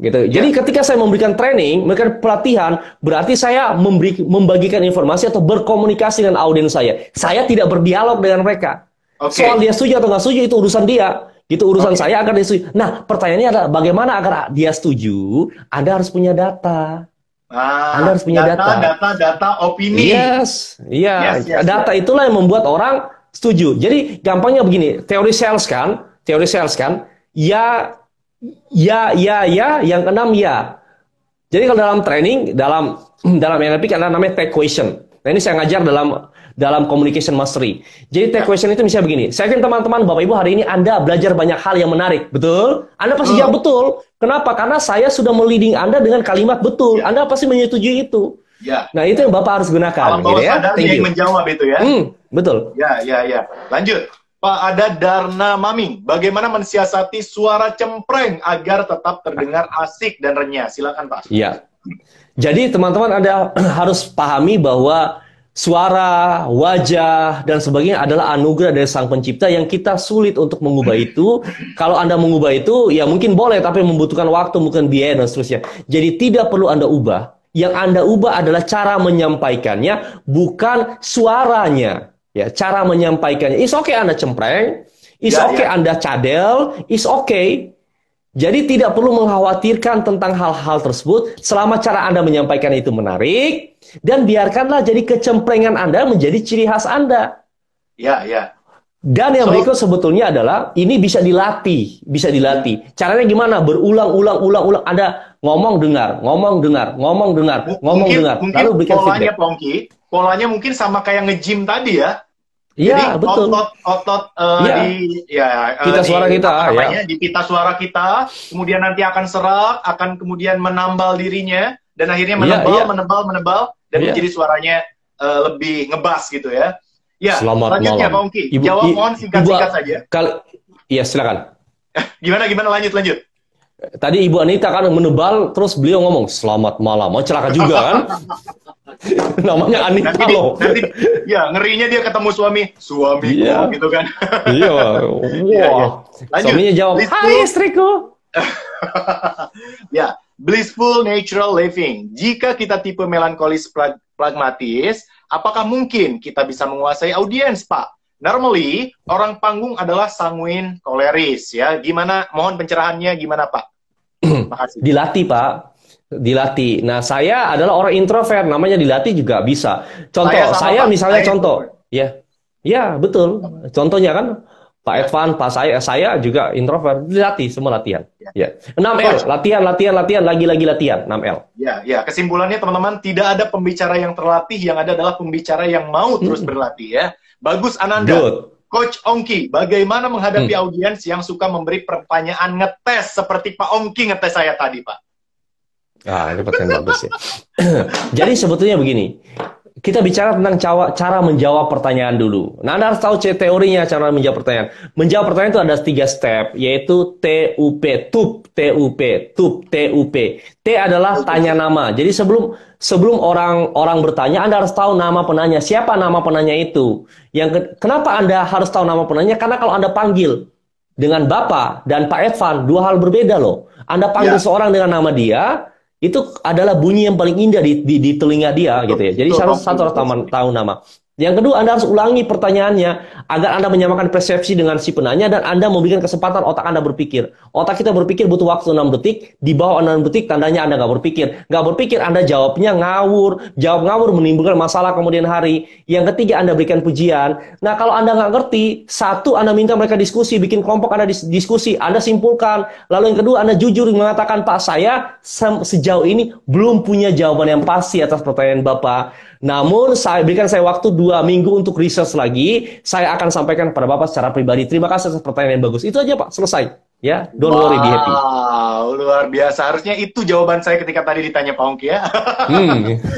Gitu. Jadi ketika saya memberikan training, memberikan pelatihan, berarti saya membagikan informasi atau berkomunikasi dengan audiens saya. Saya tidak berdialog dengan mereka. Soal dia setuju atau nggak setuju, itu urusan dia. Gitu urusan saya agar dia setuju. Nah, pertanyaannya adalah bagaimana agar dia setuju? Anda harus punya data. Anda harus punya data, opini. Yes. Data itulah yang membuat orang setuju. Jadi gampangnya begini, teori sales kan? Ya, yang keenam ya. Jadi kalau dalam training, dalam NLP kan namanya take question. Nah, ini saya ngajar dalam communication mastery. Jadi take question itu misalnya begini. Saya yakin teman-teman, Bapak Ibu, hari ini Anda belajar banyak hal yang menarik. Betul? Anda pasti jawab betul. Kenapa? Karena saya sudah meleading Anda dengan kalimat betul. Anda pasti menyetujui itu. Nah, itu yang Bapak harus gunakan. Alam bawah sadar yang menjawab itu ya. Betul. Ya. Lanjut. Pak, ada Darna Maming. Bagaimana mensiasati suara cempreng agar tetap terdengar asik dan renyah? Silakan, Pak. Iya. Jadi teman-teman Anda harus pahami bahwa suara, wajah, dan sebagainya adalah anugerah dari Sang Pencipta yang kita sulit untuk mengubah itu. Kalau Anda mengubah itu, ya mungkin boleh, tapi membutuhkan waktu, mungkin biaya, dan seterusnya. Jadi tidak perlu Anda ubah. Yang Anda ubah adalah cara menyampaikannya, bukan suaranya. Ya, cara menyampaikannya. It's okay Anda cempreng, it's okay Anda cadel, it's okay. Jadi tidak perlu mengkhawatirkan tentang hal-hal tersebut selama cara Anda menyampaikan itu menarik, dan biarkanlah jadi kecemprengan Anda menjadi ciri khas Anda. Ya. Dan yang berikut sebetulnya adalah ini bisa dilatih. Caranya gimana? Berulang-ulang. Anda ngomong dengar. Lalu berikan feedback. Polanya mungkin sama kayak nge-gym tadi ya. Iya, betul. Otot pita suara kita, di pita suara kita, kemudian nanti akan serak, akan kemudian menambal dirinya, dan akhirnya menebal, dan menjadi suaranya lebih ngebas gitu ya. Ya, selamat lanjutnya malam. Pak Ungki. Jawab mohon singkat-singkat saja. Iya, silakan. Gimana lanjut. Tadi Ibu Anita kan menebal, terus beliau ngomong, selamat malam. Mau celaka juga kan? Namanya Anita loh. Nanti ngerinya dia ketemu suamiku gitu kan. Iya. Wah. Suaminya jawab, hai istriku. Blissful natural living. Jika kita tipe melankolis pragmatis, apakah mungkin kita bisa menguasai audiens, Pak? Normally, orang panggung adalah sanguin koleris ya. Gimana? Mohon pencerahannya gimana, Pak? Makasih. Dilatih, Pak. Dilatih. Nah, saya adalah orang introvert, namanya dilatih juga bisa. Contoh, saya misalnya contoh. Ya. Ya, betul. Contohnya kan Pak Edvan, Pak saya juga introvert, dilatih semua latihan. Ya. 6L, latihan, lagi-lagi latihan, 6L. Ya, kesimpulannya teman-teman, tidak ada pembicara yang terlatih, yang ada adalah pembicara yang mau terus berlatih ya. Bagus Ananda. Good. Coach Ongki, bagaimana menghadapi audiens yang suka memberi pertanyaan ngetes seperti Pak Ongki ngetes saya tadi, Pak? Ini pertanyaan bagus ya. Jadi sebetulnya begini, kita bicara tentang cara menjawab pertanyaan dulu. Nah, Anda harus tahu teorinya cara menjawab pertanyaan. Menjawab pertanyaan itu ada 3 step, yaitu TUP, TUP. T adalah tanya nama. Jadi sebelum orang bertanya, Anda harus tahu nama penanya. Siapa nama penanya itu? Kenapa Anda harus tahu nama penanya? Karena kalau Anda panggil dengan Bapak dan Pak Edvan, 2 hal berbeda loh. Anda panggil seorang dengan nama dia, itu adalah bunyi yang paling indah di telinga dia gitu ya. Jadi satu harus tahu nama. Yang kedua, Anda harus ulangi pertanyaannya agar Anda menyamakan persepsi dengan si penanya dan Anda memberikan kesempatan otak Anda berpikir. Otak kita berpikir butuh waktu 6 detik, di bawah 6 detik tandanya Anda nggak berpikir. Nggak berpikir, Anda jawabnya ngawur. Jawab ngawur menimbulkan masalah kemudian hari. Yang ketiga, Anda berikan pujian. Nah, kalau Anda nggak ngerti, satu, Anda minta mereka diskusi, bikin kelompok Anda diskusi, Anda simpulkan. Lalu yang kedua, Anda jujur mengatakan, Pak, saya sejauh ini belum punya jawaban yang pasti atas pertanyaan Bapak. Namun, berikan saya waktu 2 minggu untuk research lagi. Saya akan sampaikan kepada Bapak secara pribadi. Terima kasih atas pertanyaan yang bagus. Itu aja, Pak. Selesai. Ya, don't worry, be happy. Wow, luar biasa. Harusnya itu jawaban saya ketika tadi ditanya Pak Ongki ya.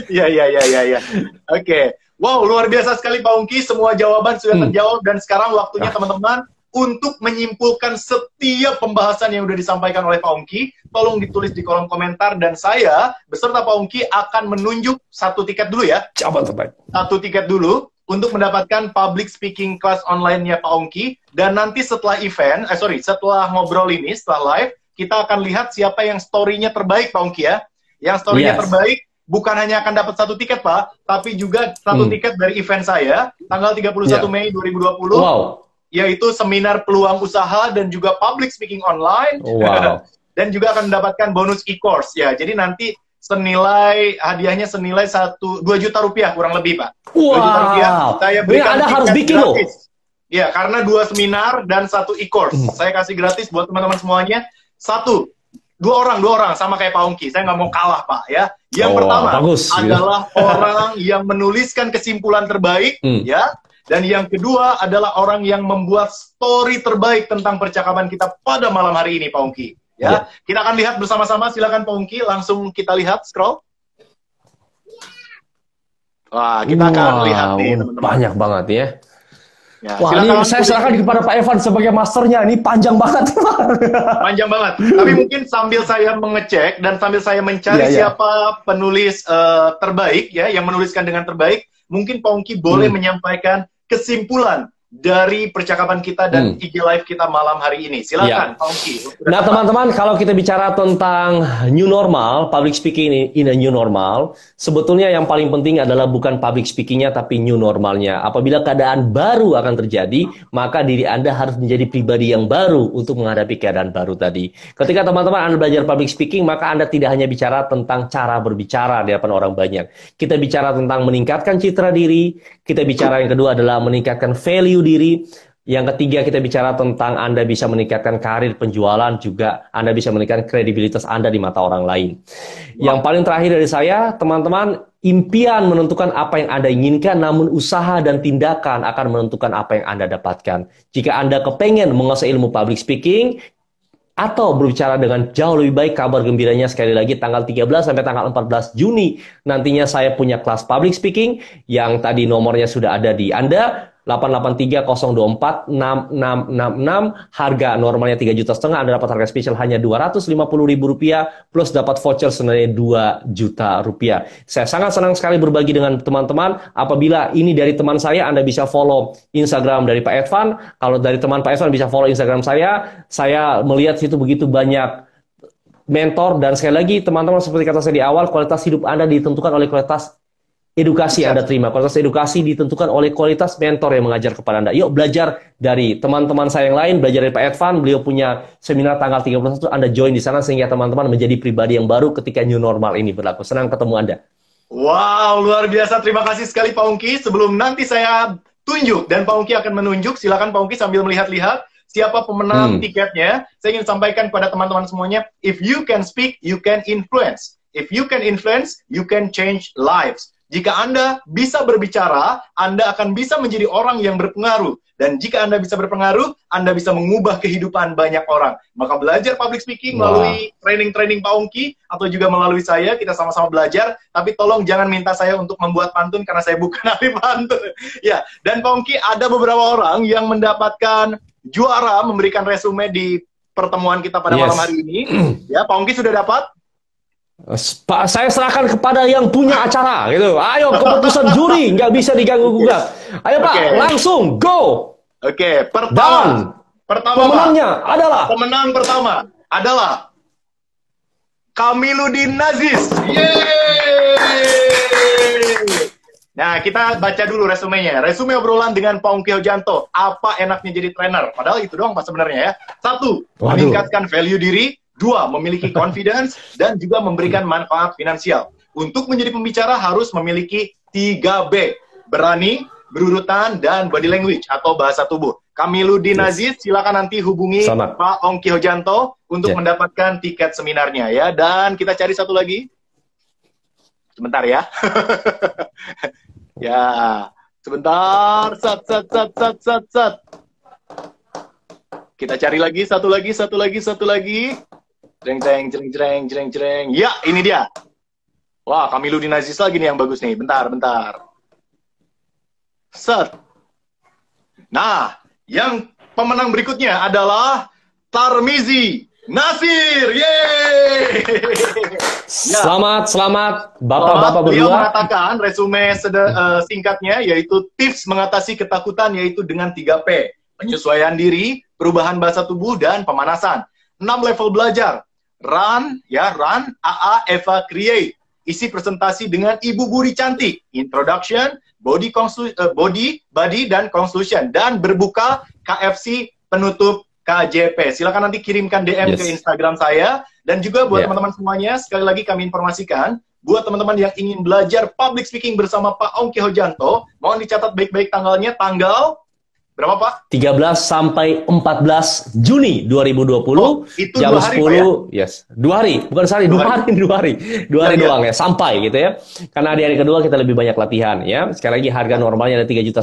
Ya. Oke. Wow, luar biasa sekali Pak Ongki. Semua jawaban sudah terjawab. Dan sekarang waktunya teman-teman untuk menyimpulkan setiap pembahasan yang sudah disampaikan oleh Pak Ongki. Tolong ditulis di kolom komentar. Dan saya, beserta Pak Ongki, akan menunjuk 1 tiket dulu ya. Coba terbaik. 1 tiket dulu untuk mendapatkan public speaking class online-nya Pak Ongki. Dan nanti setelah setelah ngobrol ini, setelah live, kita akan lihat siapa yang story-nya terbaik Pak Ongki ya. Yang story-nya terbaik bukan hanya akan dapat 1 tiket Pak, tapi juga 1 tiket dari event saya tanggal 31 Mei 2020. Wow. Yaitu seminar peluang usaha dan juga public speaking online. Wow. Dan juga akan mendapatkan bonus e-course ya. Jadi nanti hadiahnya senilai 2 juta rupiah kurang lebih Pak. Wow. 2 juta rupiah. Saya berikan Anda harus bikin loh. Ya, karena 2 seminar dan 1 e-course. Saya kasih gratis buat teman-teman semuanya. 2 orang sama kayak Pak Ongki. Saya nggak mau kalah Pak ya. Yang pertama adalah orang yang menuliskan kesimpulan terbaik ya. Dan yang kedua adalah orang yang membuat story terbaik tentang percakapan kita pada malam hari ini Pak Ongki. Ya, kita akan lihat bersama-sama. Silakan Pak Ongki, langsung kita lihat scroll. Wah, kita akan lihat nih teman-teman. Banyak banget ya. Wah, ini saya serahkan kepada Pak Evan sebagai masternya. Ini panjang banget. Panjang banget. Tapi mungkin sambil saya mengecek dan sambil saya mencari siapa penulis terbaik ya, yang menuliskan dengan terbaik, mungkin Pak Ongki boleh menyampaikan kesimpulan dari percakapan kita dan IG Live kita malam hari ini. Silakan, Pak Ongki. Nah, teman-teman, kalau kita bicara tentang new normal, public speaking in a new normal, sebetulnya yang paling penting adalah bukan public speakingnya, tapi new normalnya. Apabila keadaan baru akan terjadi, maka diri Anda harus menjadi pribadi yang baru untuk menghadapi keadaan baru tadi. Ketika teman-teman Anda belajar public speaking, maka Anda tidak hanya bicara tentang cara berbicara di hadapan orang banyak. Kita bicara tentang meningkatkan citra diri, kita bicara yang kedua adalah meningkatkan value diri. Yang ketiga, kita bicara tentang Anda bisa meningkatkan karir penjualan, juga Anda bisa meningkatkan kredibilitas Anda di mata orang lain. Yang paling terakhir dari saya, teman-teman, impian menentukan apa yang Anda inginkan, namun usaha dan tindakan akan menentukan apa yang Anda dapatkan. Jika Anda kepengen menguasai ilmu public speaking, atau berbicara dengan jauh lebih baik, kabar gembiranya sekali lagi tanggal 13 sampai tanggal 14 Juni nantinya saya punya kelas public speaking yang tadi nomornya sudah ada di Anda, 883-024-6666, harga normalnya 3,5 juta, Anda dapat harga spesial hanya Rp250.000 plus dapat voucher senilai Rp2 juta. Saya sangat senang sekali berbagi dengan teman-teman. Apabila ini dari teman saya, Anda bisa follow Instagram dari Pak Edvan. Kalau dari teman Pak Edvan bisa follow Instagram saya. Saya melihat situ begitu banyak mentor, dan sekali lagi teman-teman, seperti kata saya di awal, kualitas hidup Anda ditentukan oleh kualitas edukasi yang Anda terima. Kualitas edukasi ditentukan oleh kualitas mentor yang mengajar kepada Anda. Yuk belajar dari teman-teman saya yang lain, belajar dari Pak Edvan, beliau punya seminar tanggal 31, Anda join di sana sehingga teman-teman menjadi pribadi yang baru ketika new normal ini berlaku. Senang ketemu Anda. Wow, luar biasa. Terima kasih sekali Pak Ongki. Sebelum nanti saya tunjuk dan Pak Ongki akan menunjuk, silakan Pak Ongki sambil melihat-lihat siapa pemenang tiketnya. Saya ingin sampaikan kepada teman-teman semuanya, if you can speak, you can influence. If you can influence, you can change lives. Jika Anda bisa berbicara, Anda akan bisa menjadi orang yang berpengaruh. Dan jika Anda bisa berpengaruh, Anda bisa mengubah kehidupan banyak orang. Maka belajar public speaking melalui training-training Pak Ongki, atau juga melalui saya, kita sama-sama belajar. Tapi tolong jangan minta saya untuk membuat pantun, karena saya bukan ahli pantun. Ya, dan Pak Ongki, ada beberapa orang yang mendapatkan juara memberikan resume di pertemuan kita pada malam hari ini. Ya, Pak Ongki sudah dapat? Pak, saya serahkan kepada yang punya acara, gitu. Ayo, keputusan juri nggak bisa diganggu-gugat. Ayo Pak, langsung go. Pertama pemenangnya adalah pemenang pertama adalah Kamiludin Nazis. Nah, kita baca dulu resumenya. Resume obrolan dengan Pak Ongki Hojanto. Apa enaknya jadi trainer? Padahal itu doang Pak sebenarnya ya. 1, meningkatkan value diri. 2, memiliki confidence dan juga memberikan manfaat finansial. Untuk menjadi pembicara harus memiliki 3B. Berani, berurutan, dan body language atau bahasa tubuh. Kamiludin Aziz, silakan nanti hubungi Pak Ongki Hojanto untuk mendapatkan tiket seminarnya ya. Dan kita cari satu lagi. Sebentar ya. Ya, sebentar. Sat. Kita cari lagi, satu lagi. Jreng. Ya, ini dia. Wah, Kamiludin Aziz lagi nih yang bagus nih. Bentar. Set. Nah, yang pemenang berikutnya adalah Tarmizi Nasir. Yeay! Selamat Bapak-bapak berdua. Beliau mengatakan resume singkatnya yaitu tips mengatasi ketakutan yaitu dengan 3P. Penyesuaian diri, perubahan bahasa tubuh, dan pemanasan. 6 level belajar. Run, AA, Eva, Create. Isi presentasi dengan Ibu Buri Cantik. Introduction, body, dan conclusion. Dan berbuka KFC penutup KJP. Silakan nanti kirimkan DM ke Instagram saya. Dan juga buat teman-teman semuanya, sekali lagi kami informasikan, buat teman-teman yang ingin belajar public speaking bersama Pak Ongki Hojanto, mohon dicatat baik-baik tanggalnya, tanggal berapa Pak? 13 sampai 14 Juni 2020 itu jam 2 hari, 10 Pak, ya? 2 hari, bukan sehari, 2 hari doang ya, sampai gitu ya. Karena di hari kedua kita lebih banyak latihan ya. Sekali lagi harga normalnya ada 3,5 juta,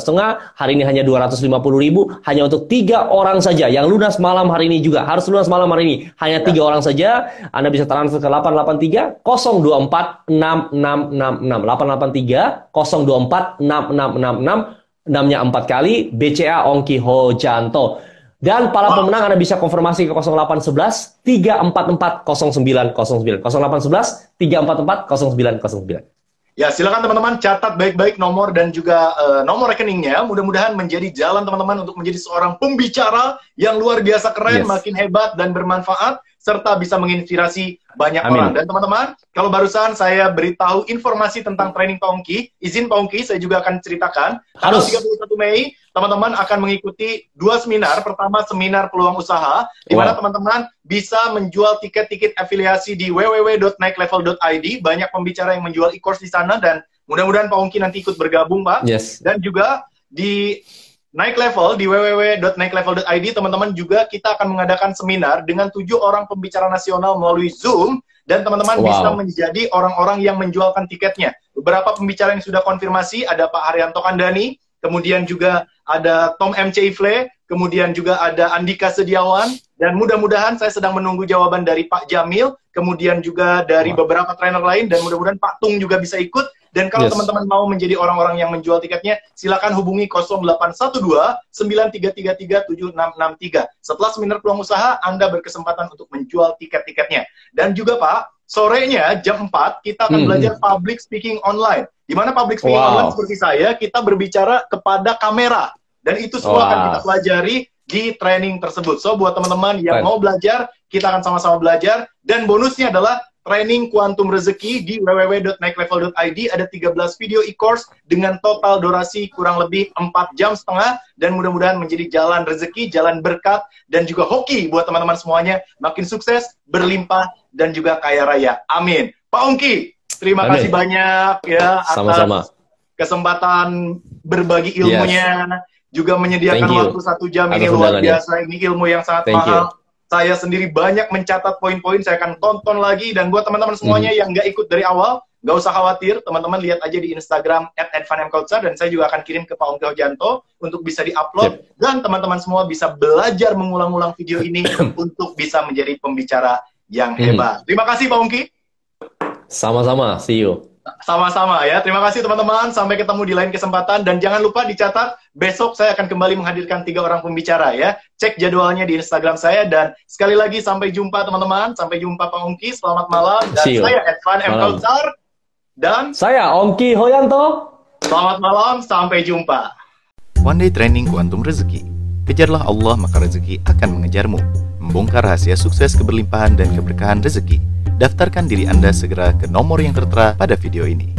hari ini hanya 250.000, hanya untuk 3 orang saja. Yang lunas malam hari ini juga harus lunas malam hari ini, hanya 3 orang saja. Anda bisa transfer ke 883 024 6666 883 024 6666. 6-nya 4 kali, BCA Ongki Hojanto. Dan para pemenang Anda bisa konfirmasi ke 0811 344 0909. 0811 344 0909. Ya, silakan teman-teman catat baik-baik nomor dan juga nomor rekeningnya. Mudah-mudahan menjadi jalan teman-teman untuk menjadi seorang pembicara yang luar biasa keren, makin hebat dan bermanfaat, serta bisa menginspirasi banyak orang. Dan teman-teman, kalau barusan saya beritahu informasi tentang training Pak Ongki, izin Pak Ongki, saya juga akan ceritakan. Tanggal 31 Mei, teman-teman akan mengikuti 2 seminar. Pertama, seminar peluang usaha, di mana teman-teman bisa menjual tiket-tiket afiliasi di www.naiklevel.id. Banyak pembicara yang menjual e-course di sana, dan mudah-mudahan Pak Ongki nanti ikut bergabung, Pak. Dan juga di Naik Level, di www.naiklevel.id, teman-teman juga kita akan mengadakan seminar dengan 7 orang pembicara nasional melalui Zoom, dan teman-teman bisa menjadi orang-orang yang menjualkan tiketnya. Beberapa pembicara yang sudah konfirmasi, ada Pak Haryanto Kandani, kemudian juga ada Tom MC Ifle, kemudian juga ada Andika Sediawan, dan mudah-mudahan saya sedang menunggu jawaban dari Pak Jamil, kemudian juga dari beberapa trainer lain, dan mudah-mudahan Pak Tung juga bisa ikut. Dan kalau teman-teman mau menjadi orang-orang yang menjual tiketnya, silakan hubungi 0812 9333 7663. Setelah seminar peluang usaha, Anda berkesempatan untuk menjual tiket-tiketnya. Dan juga Pak, sorenya jam 4 kita akan belajar public speaking online. Di mana public speaking online seperti saya, kita berbicara kepada kamera. Dan itu semua akan kita pelajari di training tersebut. So, buat teman-teman yang mau belajar, kita akan sama-sama belajar. Dan bonusnya adalah training kuantum rezeki di www.naiklevel.id. Ada 13 video e-course dengan total durasi kurang lebih 4,5 jam, dan mudah-mudahan menjadi jalan rezeki, jalan berkat, dan juga hoki buat teman-teman semuanya. Makin sukses, berlimpah, dan juga kaya raya. Amin. Pak Ongki, terima kasih banyak ya atas kesempatan berbagi ilmunya, juga menyediakan waktu 1 jam. Ini luar biasa, ini ilmu yang sangat mahal. Saya sendiri banyak mencatat poin-poin, saya akan tonton lagi. Dan buat teman-teman semuanya yang nggak ikut dari awal, nggak usah khawatir, teman-teman lihat aja di Instagram @advanmcoachar, dan saya juga akan kirim ke Pak Ongki Hojanto untuk bisa di-upload. Dan teman-teman semua bisa belajar mengulang-ulang video ini untuk bisa menjadi pembicara yang hebat. Terima kasih Pak Ongki. Sama-sama, see you. Sama-sama ya, terima kasih teman-teman. Sampai ketemu di lain kesempatan. Dan jangan lupa dicatat, besok saya akan kembali menghadirkan 3 orang pembicara ya. Cek jadwalnya di Instagram saya. Dan sekali lagi sampai jumpa teman-teman. Sampai jumpa Pak Ongki, selamat malam. Dan saya Advan M. Kautsar. Dan saya Ongki Hoyanto. Selamat malam, sampai jumpa. One Day Training Kuantum Rezeki. Kejarlah Allah maka rezeki akan mengejarmu. Membongkar rahasia sukses, keberlimpahan, dan keberkahan rezeki. Daftarkan diri Anda segera ke nomor yang tertera pada video ini.